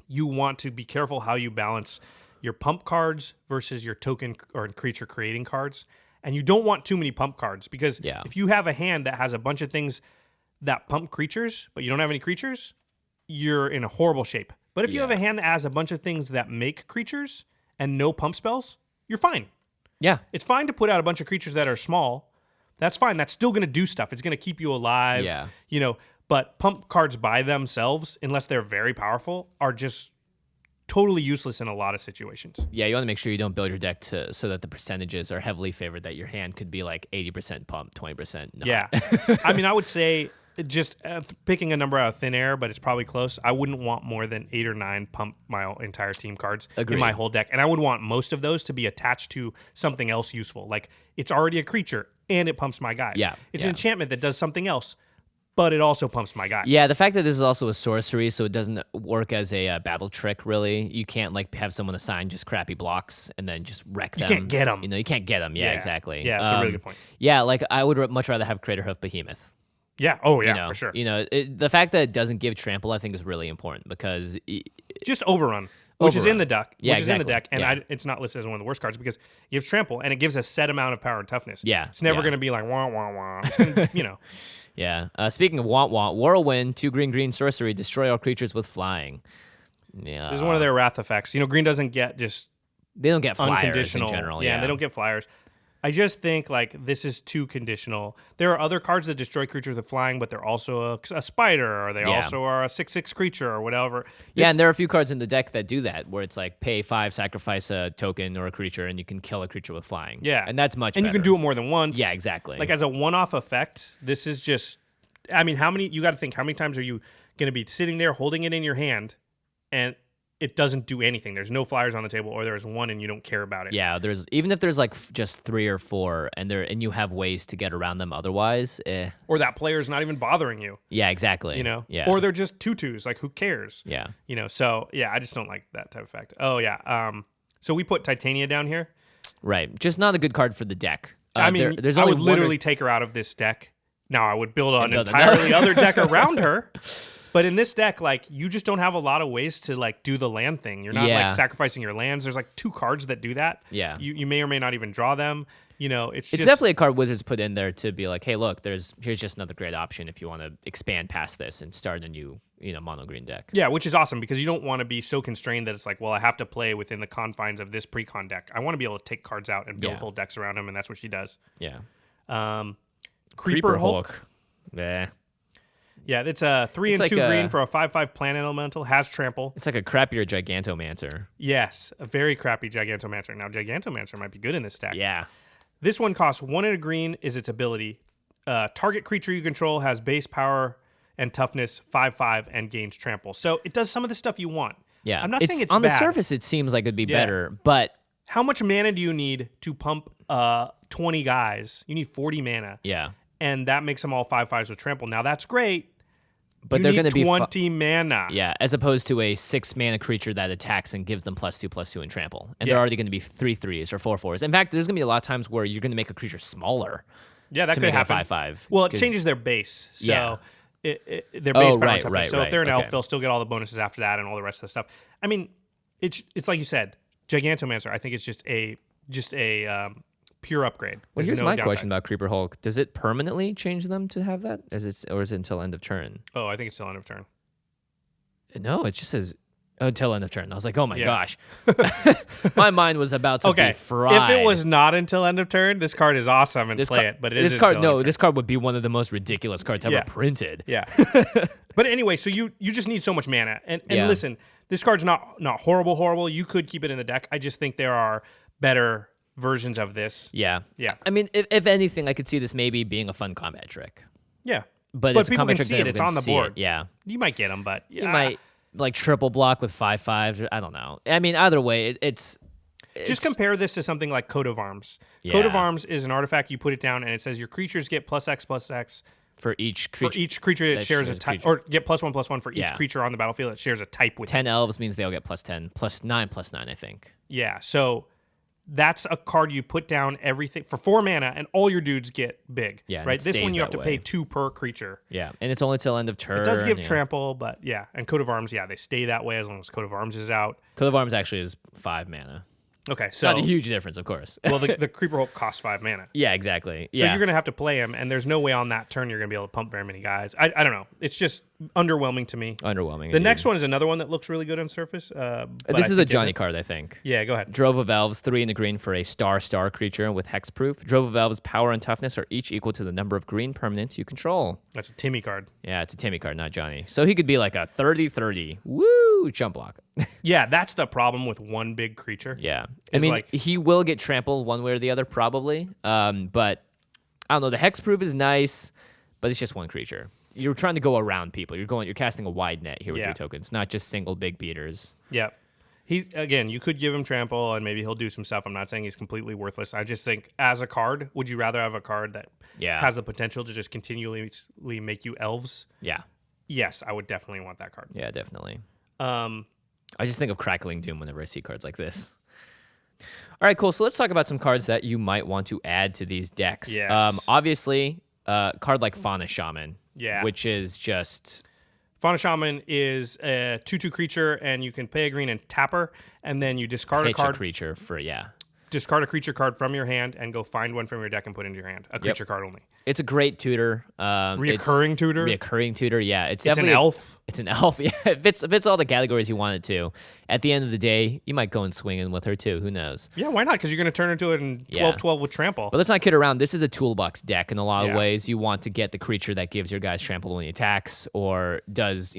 Speaker 3: You want to be careful how you balance your pump cards versus your token or creature creating cards. And you don't want too many pump cards because if you have a hand that has a bunch of things that pump creatures, but you don't have any creatures, you're in a horrible shape. But if you have a hand that has a bunch of things that make creatures and no pump spells, you're fine.
Speaker 2: Yeah.
Speaker 3: It's fine to put out a bunch of creatures that are small. That's fine. That's still going to do stuff. It's going to keep you alive.
Speaker 2: Yeah.
Speaker 3: But pump cards by themselves, unless they're very powerful, are just totally useless in a lot of situations.
Speaker 2: Yeah, you want to make sure you don't build your deck so that the percentages are heavily favored, that your hand could be like 80% pump, 20% not.
Speaker 3: Yeah. I mean, I would say just picking a number out of thin air, but it's probably close. I wouldn't want more than 8 or 9 pump my entire team cards
Speaker 2: Agreed.
Speaker 3: in my whole deck. And I would want most of those to be attached to something else useful. Like it's already a creature and it pumps my guys.
Speaker 2: Yeah,
Speaker 3: It's
Speaker 2: yeah.
Speaker 3: an enchantment that does something else, but it also pumps my guys.
Speaker 2: Yeah, the fact that this is also a sorcery, so it doesn't work as a battle trick, really. You can't like have someone assign just crappy blocks and then just wreck them.
Speaker 3: You can't get them.
Speaker 2: You know, you can't get them. Yeah, exactly.
Speaker 3: Yeah, that's a really good point.
Speaker 2: Yeah, like I would much rather have Crater Hoof Behemoth.
Speaker 3: Yeah. Oh, yeah,
Speaker 2: You know,
Speaker 3: for sure.
Speaker 2: You know, the fact that it doesn't give trample, I think, is really important because
Speaker 3: Just overrun, which is in
Speaker 2: Overrun.
Speaker 3: the deck.
Speaker 2: Yeah,
Speaker 3: which is in the
Speaker 2: exactly.
Speaker 3: deck, and
Speaker 2: Yeah.
Speaker 3: it's not listed as one of the worst cards because you have trample, and it gives a set amount of power and toughness.
Speaker 2: Yeah,
Speaker 3: It's never
Speaker 2: yeah.
Speaker 3: going to be like wah wah wah. It's gonna, you know.
Speaker 2: Yeah. Speaking of want, Whirlwind, 2 green sorcery, destroy all creatures with flying. Yeah.
Speaker 3: This is one of their wrath effects. You know, green doesn't get just
Speaker 2: They don't get flyers in
Speaker 3: unconditional.
Speaker 2: general.
Speaker 3: Yeah, they don't get flyers. I just think like this is too conditional. There are other cards that destroy creatures with flying, but they're also a spider, or they
Speaker 2: Yeah.
Speaker 3: also are a 6/6 creature, or whatever.
Speaker 2: Yeah,
Speaker 3: This-
Speaker 2: and there are a few cards in the deck that do that, where it's like pay 5, sacrifice a token or a creature, and you can kill a creature with flying.
Speaker 3: yeah,
Speaker 2: and that's much
Speaker 3: and
Speaker 2: better.
Speaker 3: you can do it more than once.
Speaker 2: Yeah, exactly.
Speaker 3: Like as a one-off effect, this is just. I mean, you got to think how many times are you going to be sitting there holding it in your hand, and it doesn't do anything. There's no flyers on the table, or there's one and you don't care about it.
Speaker 2: Yeah, there's even if there's like just 3 or 4, and you have ways to get around them otherwise.
Speaker 3: Or that player's not even bothering you.
Speaker 2: Yeah, exactly.
Speaker 3: You know.
Speaker 2: Yeah.
Speaker 3: Or they're just tutus. Like who cares?
Speaker 2: yeah.
Speaker 3: You know. So yeah, I just don't like that type of effect. Oh yeah. So we put Titania down here.
Speaker 2: Right. Just not a good card for the deck.
Speaker 3: I mean,
Speaker 2: there's
Speaker 3: I
Speaker 2: only
Speaker 3: would
Speaker 2: one or-
Speaker 3: literally take her out of this deck. Now I would build an
Speaker 2: build
Speaker 3: entirely
Speaker 2: another.
Speaker 3: other deck around her. But in this deck, like you just don't have a lot of ways to like do the land thing. You're not
Speaker 2: Yeah.
Speaker 3: like sacrificing your lands. There's like 2 cards that do that.
Speaker 2: Yeah.
Speaker 3: You may or may not even draw them. You know, it's
Speaker 2: It's
Speaker 3: just,
Speaker 2: definitely a card Wizards put in there to be like, hey, look, here's just another great option if you want to expand past this and start a new, mono green deck.
Speaker 3: yeah, which is awesome because you don't want to be so constrained that it's like, well, I have to play within the confines of this pre-con deck. I want to be able to take cards out and build
Speaker 2: Yeah.
Speaker 3: whole decks around them, and that's what she does.
Speaker 2: Yeah.
Speaker 3: Creeper Hulk.
Speaker 2: Yeah.
Speaker 3: Yeah, it's a 3
Speaker 2: It's
Speaker 3: and
Speaker 2: like
Speaker 3: 2
Speaker 2: a-
Speaker 3: green for a 5/5 planet elemental. Has trample.
Speaker 2: It's like a crappier Gigantomancer.
Speaker 3: Yes, a very crappy Gigantomancer. Now, Gigantomancer might be good in this deck.
Speaker 2: Yeah.
Speaker 3: This one costs 1 and a green, is its ability. Target creature you control has base power and toughness 5/5 and gains trample. So it does some of the stuff you want.
Speaker 2: Yeah.
Speaker 3: I'm not saying it's
Speaker 2: on the
Speaker 3: bad.
Speaker 2: surface it seems like it'd be
Speaker 3: Yeah.
Speaker 2: better, but
Speaker 3: How much mana do you need to pump 20 guys? You need 40 mana.
Speaker 2: yeah.
Speaker 3: And that makes them all 5/5s with trample. Now that's great.
Speaker 2: But
Speaker 3: You
Speaker 2: they're
Speaker 3: need
Speaker 2: going to be
Speaker 3: 20 mana.
Speaker 2: yeah, as opposed to a 6 mana creature that attacks and gives them +2/+2 in trample. And
Speaker 3: Yeah.
Speaker 2: they're already going to be 3/3s or 4/4s. In fact, there's going to be a lot of times where you're going to make a creature smaller
Speaker 3: Yeah, that
Speaker 2: to
Speaker 3: could
Speaker 2: make it a
Speaker 3: happen.
Speaker 2: 5/5.
Speaker 3: Well, it
Speaker 2: 'cause-
Speaker 3: changes their base. So
Speaker 2: Yeah.
Speaker 3: their base
Speaker 2: Oh,
Speaker 3: power
Speaker 2: right,
Speaker 3: and toughness.
Speaker 2: right,
Speaker 3: So if they're an
Speaker 2: right,
Speaker 3: elf,
Speaker 2: okay.
Speaker 3: they'll still get all the bonuses after that and all the rest of the stuff. I mean, it's like you said, Gigantomancer. I think it's just a pure upgrade.
Speaker 2: Well,
Speaker 3: There's
Speaker 2: here's
Speaker 3: no
Speaker 2: my
Speaker 3: downside.
Speaker 2: question about Creeper Hulk. Does it permanently change them to have that? Or is it until end of turn?
Speaker 3: Oh, I think it's still end of turn.
Speaker 2: No, it just says until end of turn. I was like, oh my
Speaker 3: Yeah.
Speaker 2: gosh. My mind was about to be fried.
Speaker 3: If it was not until end of turn, this card is awesome and play it. But it
Speaker 2: this
Speaker 3: is
Speaker 2: card,
Speaker 3: until end of turn.
Speaker 2: this card would be one of the most ridiculous cards ever
Speaker 3: Yeah.
Speaker 2: printed.
Speaker 3: Yeah. But anyway, so you just need so much mana. And
Speaker 2: Yeah.
Speaker 3: listen, this card's not horrible. You could keep it in the deck. I just think there are better versions of this.
Speaker 2: Yeah.
Speaker 3: Yeah.
Speaker 2: I mean, if anything, I could see this maybe being a fun combat trick.
Speaker 3: Yeah.
Speaker 2: But it's a
Speaker 3: people
Speaker 2: combat
Speaker 3: can
Speaker 2: trick
Speaker 3: see
Speaker 2: that
Speaker 3: it. It's
Speaker 2: everyone
Speaker 3: on
Speaker 2: can
Speaker 3: the
Speaker 2: see
Speaker 3: board.
Speaker 2: it. Yeah.
Speaker 3: You might get them, but
Speaker 2: You might like triple block with 5/5s. I don't know. I mean, either way, it's
Speaker 3: just compare this to something like Coat of Arms. Coat of
Speaker 2: Yeah.
Speaker 3: Arms is an artifact. You put it down, and it says your creatures get +X/+X
Speaker 2: for each
Speaker 3: for
Speaker 2: creature.
Speaker 3: each creature that shares a
Speaker 2: shares a
Speaker 3: type,
Speaker 2: creature.
Speaker 3: or get +1/+1 for each
Speaker 2: Yeah.
Speaker 3: creature on the battlefield that shares a type with.
Speaker 2: 10 elves means they all get +10, +9, I think.
Speaker 3: Yeah, so that's a card you put down everything for 4 mana, and all your dudes get big.
Speaker 2: Yeah, and
Speaker 3: right.
Speaker 2: it
Speaker 3: This one
Speaker 2: stays
Speaker 3: you have
Speaker 2: that
Speaker 3: to pay
Speaker 2: way.
Speaker 3: 2 per creature.
Speaker 2: Yeah, and it's only till end of turn.
Speaker 3: It does give
Speaker 2: yeah.
Speaker 3: trample, but yeah, and Coat of Arms, yeah, they stay that way as long as Coat of Arms is out.
Speaker 2: Coat of Arms actually is 5 mana.
Speaker 3: Okay, so
Speaker 2: Not a huge difference, of course.
Speaker 3: well, the Creeper Hulk costs 5 mana.
Speaker 2: yeah, exactly.
Speaker 3: So
Speaker 2: Yeah.
Speaker 3: you're going to have to play him, and there's no way on that turn you're going to be able to pump very many guys. I don't know. It's just underwhelming to me.
Speaker 2: Underwhelming.
Speaker 3: The next one is another one that looks really good on surface. But
Speaker 2: This is the Johnny
Speaker 3: isn't.
Speaker 2: card, I think.
Speaker 3: Yeah, go ahead.
Speaker 2: Drove of Elves, 3 in the green for a star creature with hexproof. Drove of Elves' power and toughness are each equal to the number of green permanents you control.
Speaker 3: That's a Timmy card.
Speaker 2: Yeah, it's a Timmy card, not Johnny. So he could be like a 30-30. Woo! Jump block.
Speaker 3: Yeah, that's the problem with one big creature.
Speaker 2: Yeah. I
Speaker 3: It's
Speaker 2: mean,
Speaker 3: like-
Speaker 2: he will get trampled one way or the other, probably. But I don't know. The hexproof is nice, but it's just one creature. You're trying to go around people. You're casting a wide net here with
Speaker 3: Yeah.
Speaker 2: your tokens, not just single big beaters.
Speaker 3: Yeah. Again, you could give him trample and maybe he'll do some stuff. I'm not saying he's completely worthless. I just think as a card, would you rather have a card that has the potential to just continually make you elves?
Speaker 2: Yeah.
Speaker 3: Yes, I would definitely want that card.
Speaker 2: Yeah, definitely.
Speaker 3: Um,
Speaker 2: I just think of Crackling Doom whenever I see cards like this. All right, cool. So let's talk about some cards that you might want to add to these decks.
Speaker 3: Yes.
Speaker 2: Obviously, a card like Fauna Shaman.
Speaker 3: Yeah.
Speaker 2: Which is just...
Speaker 3: Fauna Shaman is a 2/2 creature, and you can pay a green and tap her, and then you discard a
Speaker 2: pitch
Speaker 3: card.
Speaker 2: a creature for,
Speaker 3: Discard a creature card from your hand and go find one from your deck and put it into your hand. A creature card only.
Speaker 2: It's a great tutor.
Speaker 3: Reoccurring tutor?
Speaker 2: Reoccurring tutor, yeah. It's
Speaker 3: It's an
Speaker 2: definitely
Speaker 3: elf.
Speaker 2: It's an elf, yeah. It fits all the categories you want it to. At the end of the day, you might go and swing in with her too. Who knows?
Speaker 3: Yeah, why not? Because you're going to turn into it in 12/12 with trample.
Speaker 2: But let's not kid around. This is a toolbox deck in a lot of
Speaker 3: Yeah.
Speaker 2: ways. You want to get the creature that gives your guys trample when he attacks or does,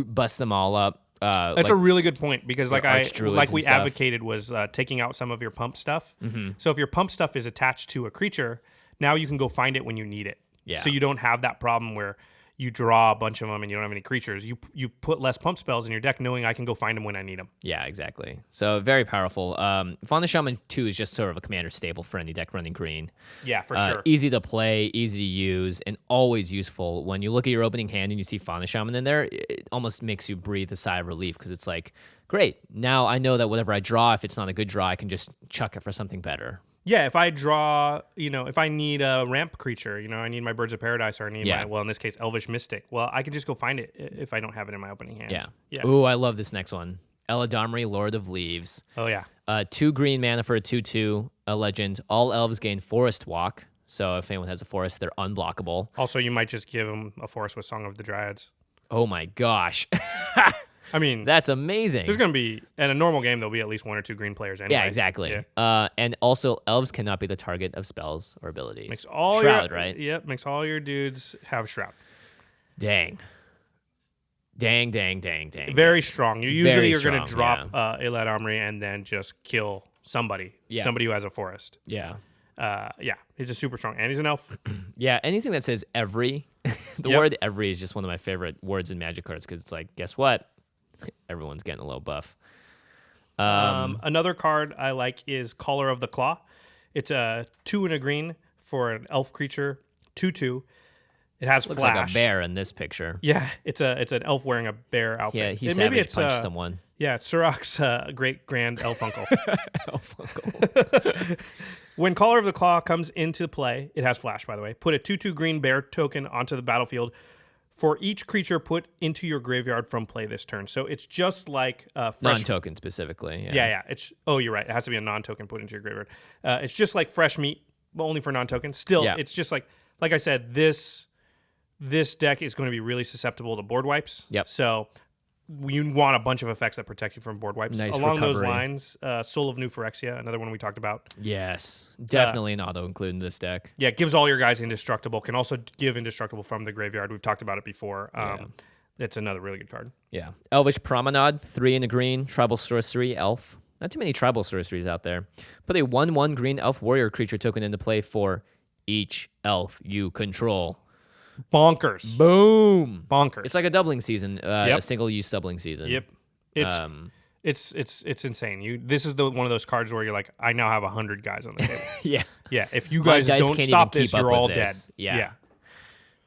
Speaker 2: bust them all up.
Speaker 3: That's a really good point because like
Speaker 2: Archdruids
Speaker 3: we
Speaker 2: and stuff.
Speaker 3: advocated was taking out some of your pump stuff.
Speaker 2: Mm-hmm.
Speaker 3: So if your pump stuff is attached to a creature, now you can go find it when you need it.
Speaker 2: Yeah.
Speaker 3: So you don't have that problem where you draw a bunch of them and you don't have any creatures. You put less pump spells in your deck knowing I can go find them when I need them.
Speaker 2: Yeah, exactly. So very powerful. Fauna Shaman 2 is just sort of a commander staple for any deck running green.
Speaker 3: Yeah, for sure.
Speaker 2: Easy to play, easy to use, and always useful. When you look at your opening hand and you see Fauna Shaman in there, it almost makes you breathe a sigh of relief because it's like, great, now I know that whatever I draw, if it's not a good draw, I can just chuck it for something better.
Speaker 3: Yeah, if I draw, if I need a ramp creature, I need my Birds of Paradise or I need in this case, Elvish Mystic. Well, I can just go find it if I don't have it in my opening hand.
Speaker 2: Yeah. Ooh, I love this next one. Eladamri, Lord of Leaves.
Speaker 3: Oh, yeah.
Speaker 2: 2 green mana for a 2/2, a legend. All elves gain Forest Walk. So if anyone has a forest, they're unblockable.
Speaker 3: Also, you might just give them a forest with Song of the Dryads.
Speaker 2: Oh my gosh.
Speaker 3: I mean,
Speaker 2: that's amazing.
Speaker 3: There's going to be, in a normal game, there'll be at least 1 or 2 green players anyway.
Speaker 2: Yeah, exactly.
Speaker 3: Yeah.
Speaker 2: And also, elves cannot be the target of spells or abilities.
Speaker 3: Makes all
Speaker 2: Shroud, right?
Speaker 3: Yep, makes all your dudes have Shroud.
Speaker 2: Dang. Dang.
Speaker 3: Very strong. Usually you're going
Speaker 2: strong,
Speaker 3: to drop Elad Omri and then just kill somebody.
Speaker 2: Yeah.
Speaker 3: Somebody who has a forest.
Speaker 2: Yeah.
Speaker 3: He's a super strong. And he's an elf.
Speaker 2: Yeah, anything that says every. The word every is just one of my favorite words in Magic cards because it's like, guess what? Everyone's getting a little buff.
Speaker 3: Another card I like is Caller of the Claw. It's a 2 and a green for an elf creature, 2/2. It has
Speaker 2: Looks
Speaker 3: flash.
Speaker 2: like a bear in this picture.
Speaker 3: Yeah, it's an elf wearing a bear outfit.
Speaker 2: Yeah, he
Speaker 3: And
Speaker 2: savage punched someone.
Speaker 3: Yeah, it's Surak's great grand elf uncle.
Speaker 2: Elf uncle.
Speaker 3: When Caller of the Claw comes into play, it has flash, by the way. Put a 2/2 green bear token onto the battlefield for each creature put into your graveyard from play this turn. So it's just like fresh
Speaker 2: Non-token specifically.
Speaker 3: Yeah. You're right. It has to be a non-token put into your graveyard. It's just like fresh meat, but only for non-tokens. Still, it's just like I said, this deck is going to be really susceptible to board wipes.
Speaker 2: Yep.
Speaker 3: So you want a bunch of effects that protect you from board wipes.
Speaker 2: Nice
Speaker 3: Along those
Speaker 2: recovery.
Speaker 3: lines, Soul of New Phyrexia, another one we talked about.
Speaker 2: Yes. Definitely an auto include in this deck.
Speaker 3: Yeah, it gives all your guys indestructible. Can also give indestructible from the graveyard. We've talked about it before. It's another really good card.
Speaker 2: Yeah. Elvish Promenade, 3 in a green, tribal sorcery, elf. Not too many tribal sorceries out there. Put a 1/1 green elf warrior creature token into play for each elf you control.
Speaker 3: Bonkers.
Speaker 2: Boom.
Speaker 3: Bonkers.
Speaker 2: It's like a doubling season, a single-use doubling season.
Speaker 3: Yep. It's insane. This is one of those cards where you're like, I now have 100 guys on the table.
Speaker 2: Yeah.
Speaker 3: Yeah. If you
Speaker 2: My
Speaker 3: guys
Speaker 2: dice
Speaker 3: don't
Speaker 2: can't
Speaker 3: stop
Speaker 2: even
Speaker 3: this,
Speaker 2: keep up
Speaker 3: you're
Speaker 2: with
Speaker 3: all
Speaker 2: this.
Speaker 3: dead.
Speaker 2: Yeah.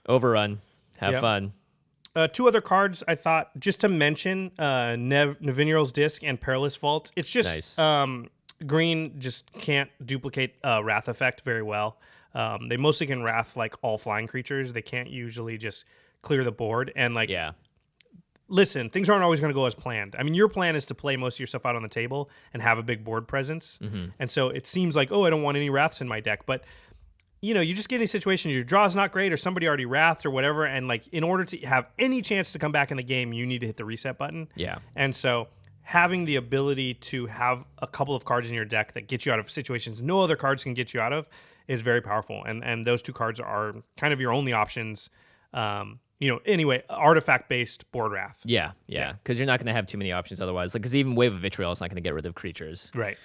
Speaker 2: Overrun. Have fun.
Speaker 3: 2 other cards I thought just to mention: Nevinyrral's Disc and Perilous Vault. It's just
Speaker 2: Nice.
Speaker 3: Green just can't duplicate Wrath effect very well. They mostly can Wrath like all flying creatures. They can't usually just clear the board and listen, things aren't always going to go as planned. I mean, your plan is to play most of your stuff out on the table and have a big board presence.
Speaker 2: Mm-hmm.
Speaker 3: And so it seems like, I don't want any Wraths in my deck. But you just get in these situations, your draw's not great or somebody already wrathed or whatever. And like, in order to have any chance to come back in the game, you need to hit the reset button.
Speaker 2: Yeah.
Speaker 3: And so having the ability to have a couple of cards in your deck that get you out of situations no other cards can get you out of is very powerful. And those two cards are kind of your only options. Anyway, artifact-based board wrath.
Speaker 2: Yeah. Because you're not going to have too many options otherwise. Like, because even Wave of Vitriol is not going to get rid of creatures.
Speaker 3: Right.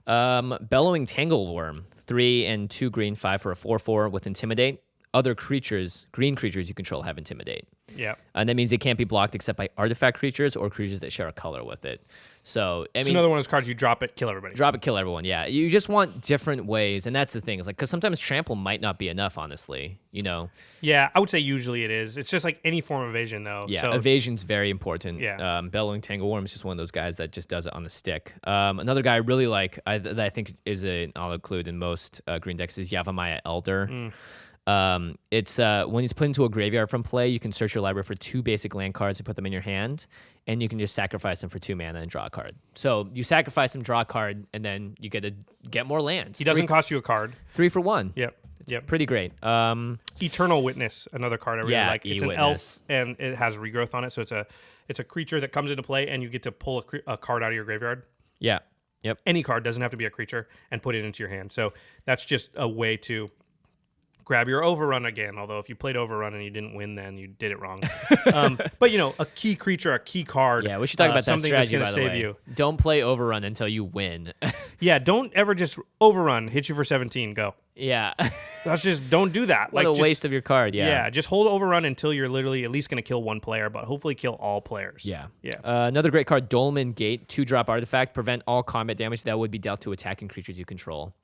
Speaker 2: Bellowing Tangleworm, 3 and 2 green, 5 for a 4/4 with Intimidate. Other creatures, green creatures you control, have Intimidate.
Speaker 3: Yeah.
Speaker 2: And that means they can't be blocked except by artifact creatures or creatures that share a color with it. So,
Speaker 3: It's another one of those cards you drop it, kill everybody.
Speaker 2: Drop it, kill everyone, yeah. You just want different ways, and that's the thing. Is like, because sometimes trample might not be enough, honestly,
Speaker 3: Yeah, I would say usually it is. It's just like any form of evasion, though.
Speaker 2: Yeah,
Speaker 3: so,
Speaker 2: evasion's very important.
Speaker 3: Yeah.
Speaker 2: Bellowing Tangleworm is just one of those guys that just does it on the stick. Another guy I really like, that I think is I'll include in most green decks, is Yavimaya Elder. It's when he's put into a graveyard from play, you can search your library for 2 basic land cards and put them in your hand, and you can just sacrifice them for 2 mana and draw a card. So you sacrifice them, draw a card, and then you get more lands.
Speaker 3: He doesn't cost you a card.
Speaker 2: 3 for 1.
Speaker 3: Yep.
Speaker 2: Pretty great.
Speaker 3: Eternal Witness, another card I really like. It's an
Speaker 2: E-Witness.
Speaker 3: elf, and it has regrowth on it, so it's a creature that comes into play, and you get to pull a card out of your graveyard.
Speaker 2: Yeah. Yep.
Speaker 3: Any card, doesn't have to be a creature, and put it into your hand. So that's just a way to grab your overrun again, although if you played overrun and you didn't win, then you did it wrong. But a key creature, a key card.
Speaker 2: Yeah, we should talk about that strategy, by the
Speaker 3: save
Speaker 2: way.
Speaker 3: You.
Speaker 2: Don't play overrun until you win.
Speaker 3: Yeah, don't ever just overrun, hit you for 17, go.
Speaker 2: Yeah.
Speaker 3: That's just, don't do that.
Speaker 2: What a waste of your card, yeah.
Speaker 3: Yeah, just hold overrun until you're literally at least going to kill one player, but hopefully kill all players.
Speaker 2: Yeah.
Speaker 3: Yeah.
Speaker 2: Another great card, Dolmen Gate, 2-drop artifact, prevent all combat damage that would be dealt to attacking creatures you control.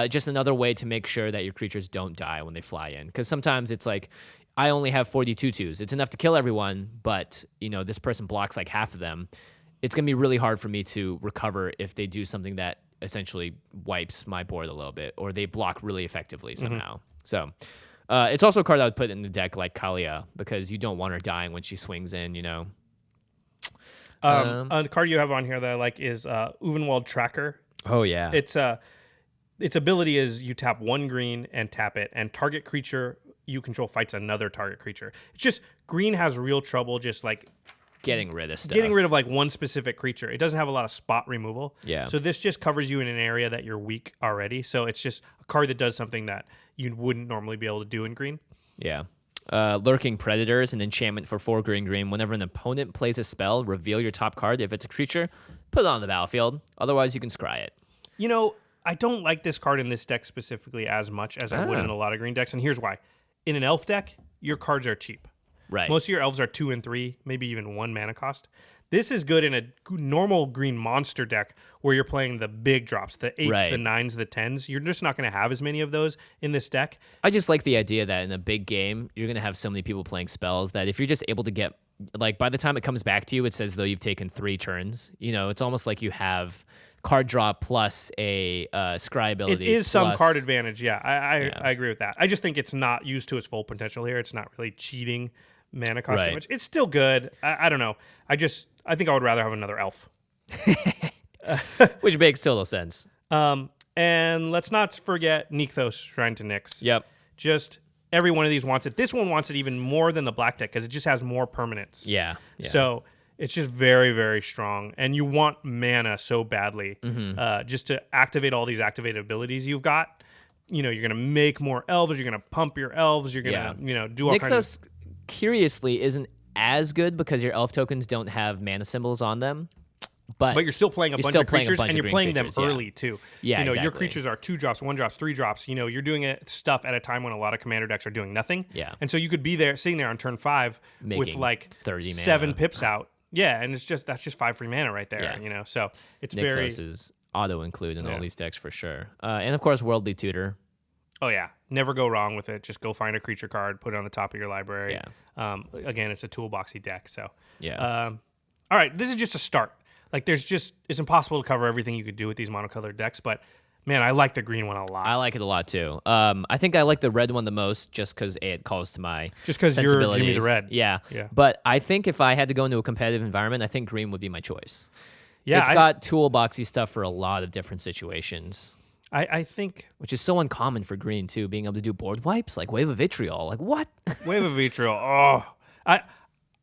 Speaker 2: Just another way to make sure that your creatures don't die when they fly in. Because sometimes it's like, I only have 42 twos. It's enough to kill everyone, but this person blocks like half of them. It's going to be really hard for me to recover if they do something that essentially wipes my board a little bit, or they block really effectively somehow. So it's also a card I would put in the deck like Kalia, because you don't want her dying when she swings in,
Speaker 3: A card you have on here that I like is Uvenwald Tracker.
Speaker 2: Oh, yeah.
Speaker 3: Its ability is you tap 1 green and tap it, and target creature you control fights another target creature. It's just, green has real trouble just like
Speaker 2: getting rid of stuff.
Speaker 3: Getting rid of like one specific creature. It doesn't have a lot of spot removal.
Speaker 2: Yeah.
Speaker 3: So this just covers you in an area that you're weak already. So it's just a card that does something that you wouldn't normally be able to do in green.
Speaker 2: Yeah. Lurking Predators, an enchantment for 4 green. Whenever an opponent plays a spell, reveal your top card. If it's a creature, put it on the battlefield. Otherwise, you can scry it.
Speaker 3: I don't like this card in this deck specifically as much as I would in a lot of green decks, and here's why. In an elf deck, your cards are cheap.
Speaker 2: Right.
Speaker 3: Most of your elves are 2 and 3, maybe even 1 mana cost. This is good in a normal green monster deck where you're playing the big drops, the 8s, the 9s, the 10s. You're just not going to have as many of those in this deck.
Speaker 2: I just like the idea that in a big game, you're going to have so many people playing spells that if you're just able to get, like, by the time it comes back to you, it's as though you've taken 3 turns. It's almost like you have card draw plus a scry ability.
Speaker 3: It is some card advantage, yeah. I agree with that. I just think it's not used to its full potential here. It's not really cheating mana cost damage. It's still good. I don't know. I think I would rather have another elf.
Speaker 2: Which makes total sense.
Speaker 3: And let's not forget Nykthos, Shrine to Nyx.
Speaker 2: Yep.
Speaker 3: Just every one of these wants it. This one wants it even more than the black deck because it just has more permanents.
Speaker 2: Yeah.
Speaker 3: So it's just very, very strong. And you want mana so badly just to activate all these activated abilities you've got. You're going to make more elves. You're going to pump your elves. You're going to, do all kinds of...
Speaker 2: curiously, isn't as good because your elf tokens don't have mana symbols on them. But
Speaker 3: you're still playing a bunch of creatures, and you're playing them early too.
Speaker 2: Yeah,
Speaker 3: Your
Speaker 2: exactly.
Speaker 3: creatures are 2 drops, 1 drops, 3 drops. You're doing stuff at a time when a lot of commander decks are doing nothing.
Speaker 2: Yeah.
Speaker 3: And so you could be there, sitting there on turn 5 with like
Speaker 2: 30 mana.
Speaker 3: 7 pips out. Yeah, and that's just 5 free mana right there.
Speaker 2: Yeah.
Speaker 3: So it's
Speaker 2: Nykthos
Speaker 3: very
Speaker 2: is auto include in all these decks for sure. And of course, Worldly Tutor.
Speaker 3: Oh yeah, never go wrong with it. Just go find a creature card, put it on the top of your library.
Speaker 2: Yeah.
Speaker 3: Again, it's a toolboxy deck. So
Speaker 2: yeah.
Speaker 3: All right, this is just a start. Like it's impossible to cover everything you could do with these monocolored decks, but man, I like the green one a lot.
Speaker 2: I like it a lot too. I think I like the red one the most just because it calls to my
Speaker 3: just because you're Jimmy the Red.
Speaker 2: Yeah.
Speaker 3: Yeah.
Speaker 2: But I think if I had to go into a competitive environment, I think green would be my choice.
Speaker 3: Yeah,
Speaker 2: It's got toolboxy stuff for a lot of different situations.
Speaker 3: I think
Speaker 2: which is so uncommon for green too. Being able to do board wipes like Wave of Vitriol, like what?
Speaker 3: Wave of Vitriol. Oh,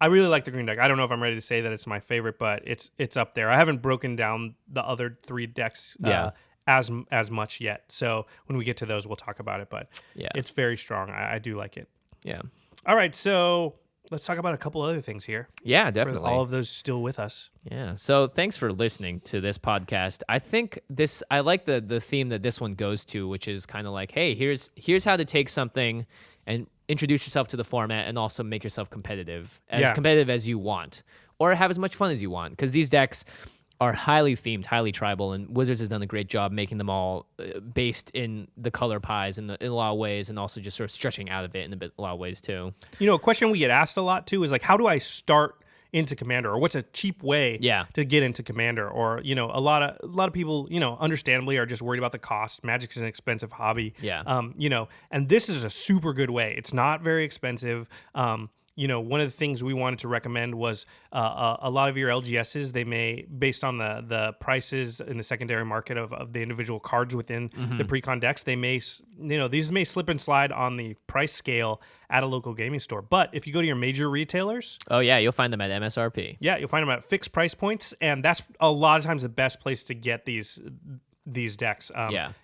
Speaker 3: I really like the green deck. I don't know if I'm ready to say that it's my favorite, but it's up there. I haven't broken down the other 3 decks as much yet. So when we get to those, we'll talk about it. But it's very strong. I do like it.
Speaker 2: Yeah.
Speaker 3: All right, so let's talk about a couple other things here.
Speaker 2: Yeah, definitely.
Speaker 3: For all of those still with us.
Speaker 2: Yeah. So thanks for listening to this podcast. I think I like the theme that this one goes to, which is kind of like, hey, here's how to take something and introduce yourself to the format and also make yourself competitive as you want, or have as much fun as you want. Because these decks are highly themed, highly tribal, and Wizards has done a great job making them all based in the color pies in a lot of ways, and also just sort of stretching out of it in a lot of ways too.
Speaker 3: A question we get asked a lot too is like, how do I start into Commander, or what's a cheap way to get into Commander? Or a lot of people understandably are just worried about the cost. Magic's an expensive hobby. And this is a super good way. It's not very expensive. One of the things we wanted to recommend was a lot of your LGSs, they may, based on the prices in the secondary market of the individual cards within the pre-con decks, they may, these may slip and slide on the price scale at a local gaming store. But if you go to your major retailers...
Speaker 2: Oh, yeah, you'll find them at MSRP.
Speaker 3: Yeah, you'll find them at fixed price points, and that's a lot of times the best place to get these decks.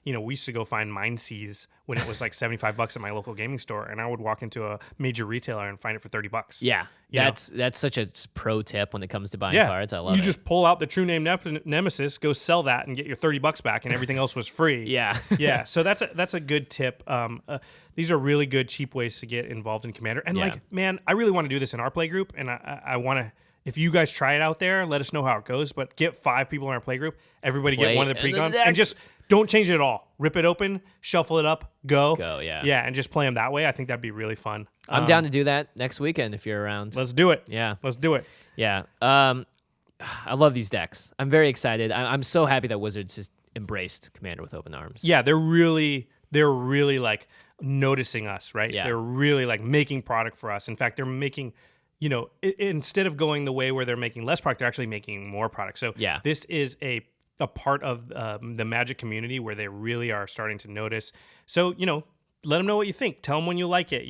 Speaker 3: We used to go find Mind Seas when it was like $75 at my local gaming store, and I would walk into a major retailer and find it for $30.
Speaker 2: Yeah, that's such a pro tip when it comes to buying cards. I love it.
Speaker 3: You just pull out the True Name Nemesis, go sell that, and get your $30 back, and everything else was free. Yeah. So that's a good tip. These are really good, cheap ways to get involved in Commander. And I really want to do this in our play group, and I want to. If you guys try it out there, let us know how it goes. But get 5 people in our play group. Everybody get one of the pre-cons. And just don't change it at all. Rip it open, shuffle it up, go. Yeah, and just play them that way. I think that'd be really fun.
Speaker 2: I'm down to do that next weekend if you're around.
Speaker 3: Let's do it.
Speaker 2: Yeah.
Speaker 3: Let's do it.
Speaker 2: Yeah. I love these decks. I'm very excited. I'm so happy that Wizards has embraced Commander with open arms.
Speaker 3: Yeah, they're really like noticing us, right?
Speaker 2: Yeah.
Speaker 3: They're really like making product for us. In fact, they're making... instead of going the way where they're making less product, they're actually making more product. So this is a part of the Magic community where they really are starting to notice. So, let them know what you think. Tell them when you like it.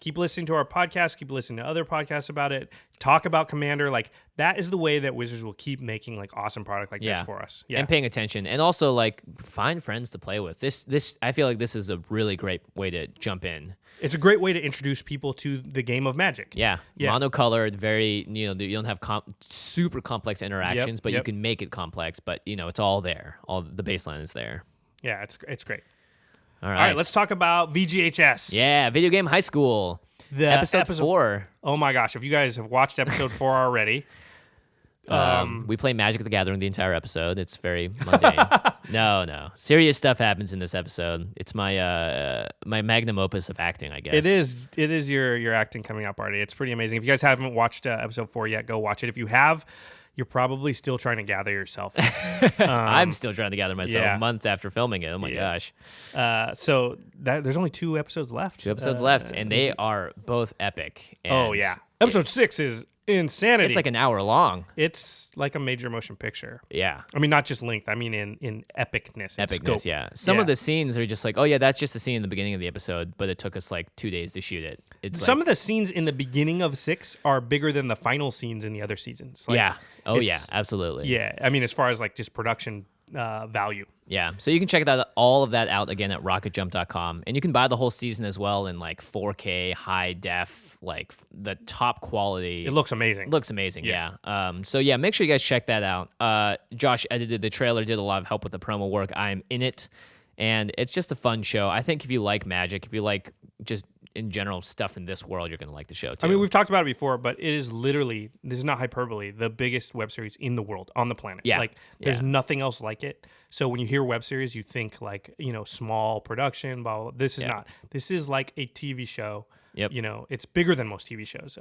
Speaker 3: Keep listening to our podcast. Keep listening to other podcasts about it. Talk about Commander. Like, that is the way that Wizards will keep making like awesome product like this for us. Yeah,
Speaker 2: and paying attention, and also like find friends to play with. This I feel like this is a really great way to jump in.
Speaker 3: It's a great way to introduce people to the game of Magic.
Speaker 2: Yeah. Monocolored, very, you don't have super complex interactions, but you can make it complex. But it's all there. All the baseline is there.
Speaker 3: Yeah, it's great.
Speaker 2: All right,
Speaker 3: let's talk about VGHS.
Speaker 2: Yeah, Video Game High School. Episode 4.
Speaker 3: Oh my gosh, if you guys have watched episode 4 already.
Speaker 2: We play Magic the Gathering the entire episode. It's very mundane. No. Serious stuff happens in this episode. It's my my magnum opus of acting, I guess.
Speaker 3: It is your acting coming out party. It's pretty amazing. If you guys haven't watched episode 4 yet, go watch it. If you have, you're probably still trying to gather yourself.
Speaker 2: I'm still trying to gather myself months after filming it. Oh my gosh.
Speaker 3: So there's only 2 episodes left.
Speaker 2: 2 episodes left, and they are both epic. And
Speaker 3: Episode 6 is insanity.
Speaker 2: It's like an hour long.
Speaker 3: It's like a major motion picture.
Speaker 2: Yeah.
Speaker 3: I mean, not just length. I mean, in epicness.
Speaker 2: Epicness,
Speaker 3: scope.
Speaker 2: Yeah. Some of the scenes are just like, oh yeah, that's just a scene in the beginning of the episode, but it took us like 2 days to shoot it.
Speaker 3: Some of the scenes in the beginning of 6 are bigger than the final scenes in the other seasons. Like,
Speaker 2: absolutely.
Speaker 3: Yeah. I mean, as far as like just production value.
Speaker 2: Yeah, so you can check all of that out again at rocketjump.com, and you can buy the whole season as well in like 4K high def, like the top quality.
Speaker 3: It looks amazing.
Speaker 2: Yeah. So yeah, make sure you guys check that out. Josh edited the trailer, did a lot of help with the promo work. I'm in it, and it's just a fun show. I think if you like Magic, if you like just in general stuff in this world, you're going to like the show too.
Speaker 3: I mean, we've talked about it before, but it is literally, this is not hyperbole, the biggest web series in the world, on the planet.
Speaker 2: Yeah.
Speaker 3: Like, there's nothing else like it. So when you hear web series, you think like, small production, blah, blah, blah. This is not. This is like a TV show
Speaker 2: Yep.
Speaker 3: It's bigger than most TV shows.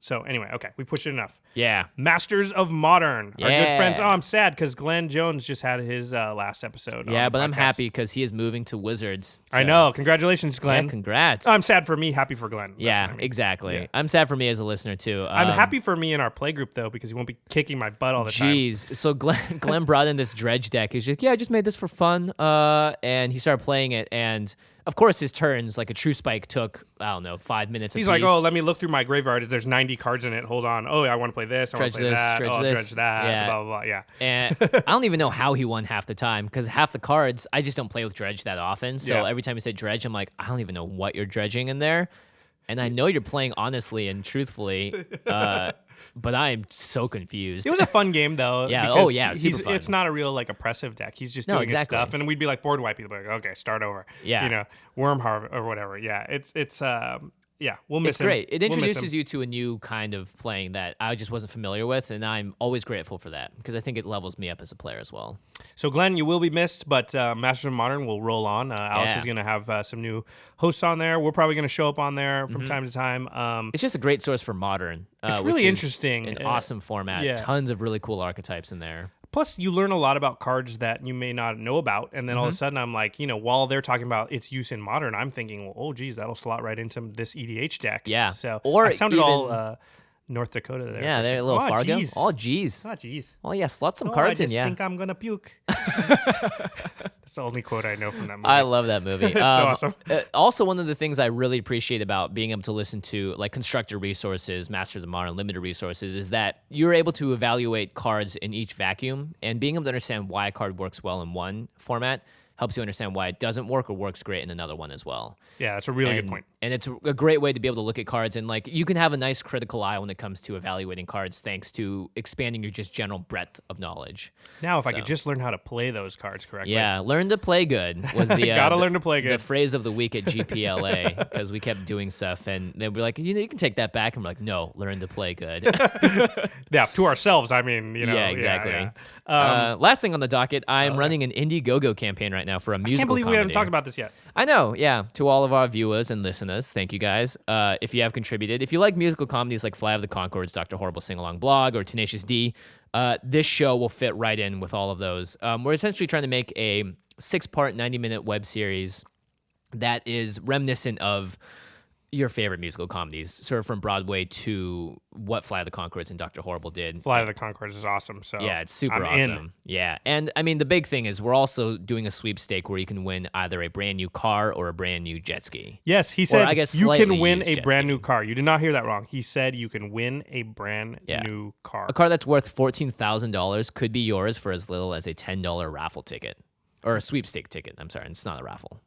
Speaker 3: So anyway, okay, we pushed it enough.
Speaker 2: Yeah.
Speaker 3: Masters of Modern, our good friends. Oh,
Speaker 2: Yeah.
Speaker 3: I'm sad because Glenn Jones just had his last episode.
Speaker 2: Yeah,
Speaker 3: on the
Speaker 2: but I'm
Speaker 3: podcast.
Speaker 2: happy because he is moving to Wizards.
Speaker 3: I
Speaker 2: so-
Speaker 3: know. Congratulations, Glenn.
Speaker 2: Yeah, congrats.
Speaker 3: I'm sad for me, happy for Glenn. That's
Speaker 2: yeah,
Speaker 3: what I mean.
Speaker 2: exactly.
Speaker 3: Yeah.
Speaker 2: I'm sad for me as a listener too.
Speaker 3: I'm happy for me in our play group though because he won't be kicking my butt all the time.
Speaker 2: Jeez. So Glenn brought in this dredge deck. He's like, yeah, I just made this for fun. And he started playing it. And of course, his turns, like a true spike, took, I don't know, 5 minutes.
Speaker 3: He's
Speaker 2: apiece.
Speaker 3: like, oh, let me look through my graveyard. There's 90 cards in it. Hold on. Oh, I want to play this. I want to play that.
Speaker 2: dredge
Speaker 3: Oh,
Speaker 2: this.
Speaker 3: dredge that.
Speaker 2: Yeah.
Speaker 3: Blah, blah, blah. Yeah.
Speaker 2: And I don't even know how he won half the time because half the cards, I just don't play with dredge that often. So
Speaker 3: Yeah.
Speaker 2: every time he said dredge, I'm like, I don't even know what you're dredging in there. And I know you're playing honestly and truthfully, but I'm so confused.
Speaker 3: It was a fun game though.
Speaker 2: Yeah.
Speaker 3: because
Speaker 2: Oh, yeah, super fun.
Speaker 3: It's not a real oppressive deck. He's just
Speaker 2: No,
Speaker 3: doing
Speaker 2: exactly.
Speaker 3: his stuff, and we'd be like board wiping. He'd be like, okay, start over.
Speaker 2: Yeah.
Speaker 3: Worm Harvest or whatever. Yeah. Yeah, we'll miss
Speaker 2: It's
Speaker 3: him.
Speaker 2: great. It
Speaker 3: We'll miss
Speaker 2: introduces
Speaker 3: him.
Speaker 2: you to a new kind of playing that I just wasn't familiar with, and I'm always grateful for that because I think it levels me up as a player as well.
Speaker 3: So, Glenn, you will be missed, but Masters of Modern will roll on. Alex
Speaker 2: Yeah.
Speaker 3: is going to have some new hosts on there. We're probably going to show up on there from time to time.
Speaker 2: It's just a great source for modern.
Speaker 3: It's
Speaker 2: which
Speaker 3: really
Speaker 2: is
Speaker 3: interesting.
Speaker 2: An awesome format.
Speaker 3: yeah.
Speaker 2: Tons of really cool archetypes in there.
Speaker 3: Plus, you learn a lot about cards that you may not know about, and then all of a sudden, I'm like, while they're talking about its use in Modern, I'm thinking, well, oh, geez, that'll slot right into this EDH deck.
Speaker 2: Yeah.
Speaker 3: So,
Speaker 2: Or
Speaker 3: I sounded
Speaker 2: even-
Speaker 3: all North Dakota there.
Speaker 2: Yeah,
Speaker 3: for
Speaker 2: they're a
Speaker 3: second.
Speaker 2: little
Speaker 3: Oh,
Speaker 2: Fargo.
Speaker 3: geez.
Speaker 2: Oh, geez.
Speaker 3: Oh, geez.
Speaker 2: Oh, yeah, slot some
Speaker 3: Oh,
Speaker 2: cards
Speaker 3: I
Speaker 2: in,
Speaker 3: just
Speaker 2: yeah.
Speaker 3: think I'm gonna puke. That's the only quote I know from that movie.
Speaker 2: I love that movie. It's
Speaker 3: awesome.
Speaker 2: Also, one of the things I really appreciate about being able to listen to like constructed resources, Masters of Modern, limited resources, is that you're able to evaluate cards in each vacuum, and being able to understand why a card works well in one format helps you understand why it doesn't work or works great in another one as well.
Speaker 3: Yeah, that's a really good point.
Speaker 2: And it's a great way to be able to look at cards and like you can have a nice critical eye when it comes to evaluating cards thanks to expanding your just general breadth of knowledge.
Speaker 3: Now, if I
Speaker 2: So.
Speaker 3: could just learn how to play those cards correctly.
Speaker 2: Yeah, learn to play good was the
Speaker 3: Gotta learn to play
Speaker 2: the
Speaker 3: good.
Speaker 2: phrase of the week at GPLA because we kept doing stuff and they were like, you can take that back, and we're like, no, learn to play good.
Speaker 3: Yeah, to ourselves, I mean,
Speaker 2: Yeah, exactly.
Speaker 3: Yeah.
Speaker 2: Last thing on the docket, I'm running an Indiegogo campaign right now for a musical
Speaker 3: I can't believe we haven't
Speaker 2: comedy.
Speaker 3: talked about this yet.
Speaker 2: I know, yeah. To all of our viewers and listeners, thank you guys. If you have contributed, if you like musical comedies like Fly of the Conchords, Dr. Horrible Sing Along Blog, or Tenacious D, this show will fit right in with all of those. We're essentially trying to make a 6-part, 90-minute web series that is reminiscent of your favorite musical comedies, sort of from Broadway to what Fly of the Conchords and Dr. Horrible did.
Speaker 3: Fly of the Conchords is awesome. So
Speaker 2: Yeah, it's super
Speaker 3: I'm
Speaker 2: awesome.
Speaker 3: in.
Speaker 2: Yeah. And I mean, the big thing is we're also doing a sweepstake where you can win either a brand new car or a brand new jet ski.
Speaker 3: Yes, he said
Speaker 2: I guess
Speaker 3: you
Speaker 2: slightly
Speaker 3: can win
Speaker 2: used
Speaker 3: a
Speaker 2: jet
Speaker 3: brand
Speaker 2: ski.
Speaker 3: new car. You did not hear that wrong. He said you can win a brand
Speaker 2: Yeah.
Speaker 3: new car.
Speaker 2: A car that's worth $14,000 could be yours for as little as a $10 raffle ticket or a sweepstake ticket. I'm sorry, it's not a raffle.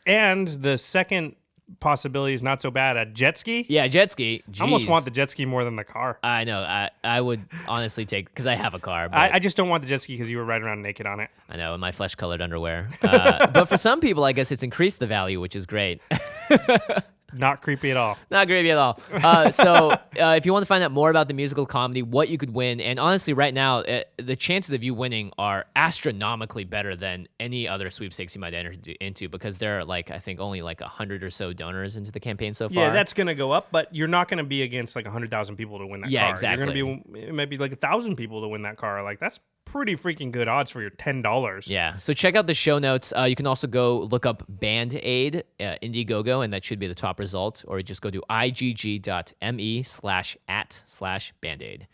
Speaker 3: And the second possibility is not so bad. A jet ski?
Speaker 2: Yeah, jet ski.
Speaker 3: I almost
Speaker 2: Jeez.
Speaker 3: want the jet ski more than the car.
Speaker 2: I know. I would honestly take because I have a car. But
Speaker 3: I just don't want the jet ski because you were riding around naked on it.
Speaker 2: I know in my flesh-colored underwear. But for some people, I guess it's increased the value, which is great.
Speaker 3: Not creepy at all.
Speaker 2: Not gravy at all. So if you want to find out more about the musical comedy, what you could win, and honestly, right now, the chances of you winning are astronomically better than any other sweepstakes you might enter into because there are like I think only like 100 or so donors into the campaign so far.
Speaker 3: Yeah, that's gonna go up, but you're not gonna be against like 100,000 people to win that
Speaker 2: Yeah,
Speaker 3: car.
Speaker 2: exactly.
Speaker 3: You're gonna be it might be like 1,000 people to win that car. Like that's pretty freaking good odds for your $10.
Speaker 2: Yeah, so check out the show notes. You can also go look up Band-Aid, Indiegogo, and that should be the top result, or just go to igg.me/@/Band-Aid.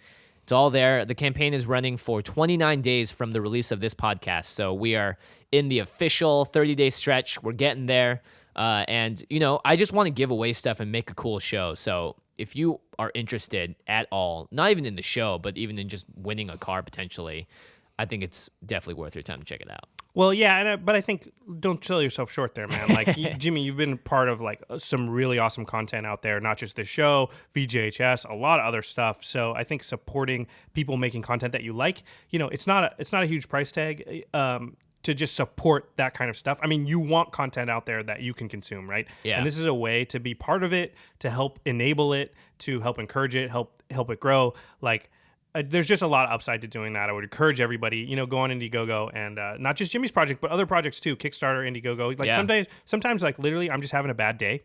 Speaker 2: It's all there. The campaign is running for 29 days from the release of this podcast, so we are in the official 30-day stretch. We're getting there, and, I just want to give away stuff and make a cool show, so if you are interested at all, not even in the show, but even in just winning a car potentially, I think it's definitely worth your time to check it out.
Speaker 3: Well, yeah, but I think don't sell yourself short there, man. Like Jimmy, you've been part of like some really awesome content out there, not just this show, VGHS, a lot of other stuff. So I think supporting people making content that you like, it's not a huge price tag. To just support that kind of stuff. I mean, you want content out there that you can consume, right?
Speaker 2: Yeah.
Speaker 3: And this is a way to be part of it, to help enable it, to help encourage it, help it grow. Like, there's just a lot of upside to doing that. I would encourage everybody, go on Indiegogo and not just Jimmy's project, but other projects too. Kickstarter, Indiegogo. Like
Speaker 2: Yeah.
Speaker 3: sometimes, like literally, I'm just having a bad day.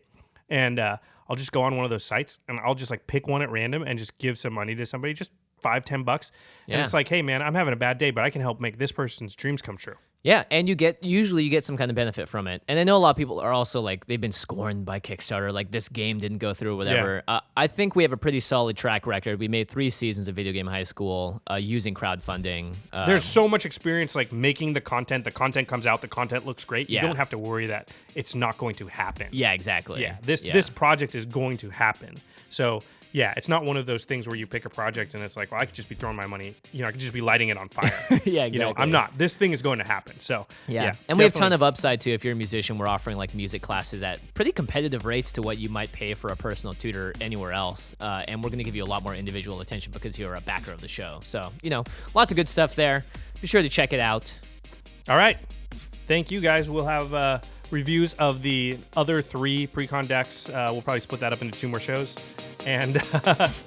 Speaker 3: and I'll just go on one of those sites and I'll just like pick one at random and just give some money to somebody, just $5-10. And
Speaker 2: Yeah.
Speaker 3: it's like, hey man, I'm having a bad day, but I can help make this person's dreams come true.
Speaker 2: Yeah, and usually you get some kind of benefit from it. And I know a lot of people are also like, they've been scorned by Kickstarter, like this game didn't go through, whatever. I think we have a pretty solid track record. We made 3 seasons of Video Game High School using crowdfunding.
Speaker 3: There's so much experience like making the content comes out, the content looks great.
Speaker 2: Yeah.
Speaker 3: You don't have to worry that it's not going to happen.
Speaker 2: Yeah, exactly.
Speaker 3: Yeah, this project is going to happen. So yeah, it's not one of those things where you pick a project and it's like, well, I could just be throwing my money, I could just be lighting it on fire.
Speaker 2: Yeah, exactly.
Speaker 3: I'm not. This thing is going to happen. So
Speaker 2: yeah. And we have a ton of upside too. If you're a musician, we're offering like music classes at pretty competitive rates to what you might pay for a personal tutor anywhere else. And we're going to give you a lot more individual attention because you're a backer of the show. So, lots of good stuff there. Be sure to check it out.
Speaker 3: All right. Thank you guys. We'll have reviews of the other 3 pre-con decks. We'll probably split that up into 2 more shows. And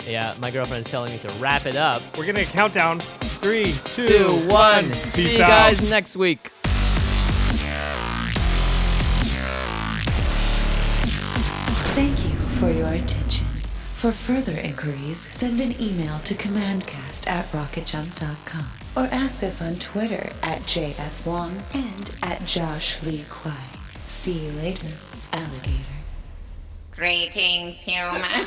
Speaker 2: yeah, my girlfriend's telling me to wrap it up.
Speaker 3: We're going to count down 3, 2,
Speaker 2: 2, 1.
Speaker 3: Peace
Speaker 2: See you
Speaker 3: out.
Speaker 2: guys next week.
Speaker 1: Thank you for your attention. For further inquiries, send an email to commandcast@rocketjump.com or ask us on Twitter @JFWong and @JoshLeeQuai. See you later, alligator.
Speaker 4: Greetings, humans.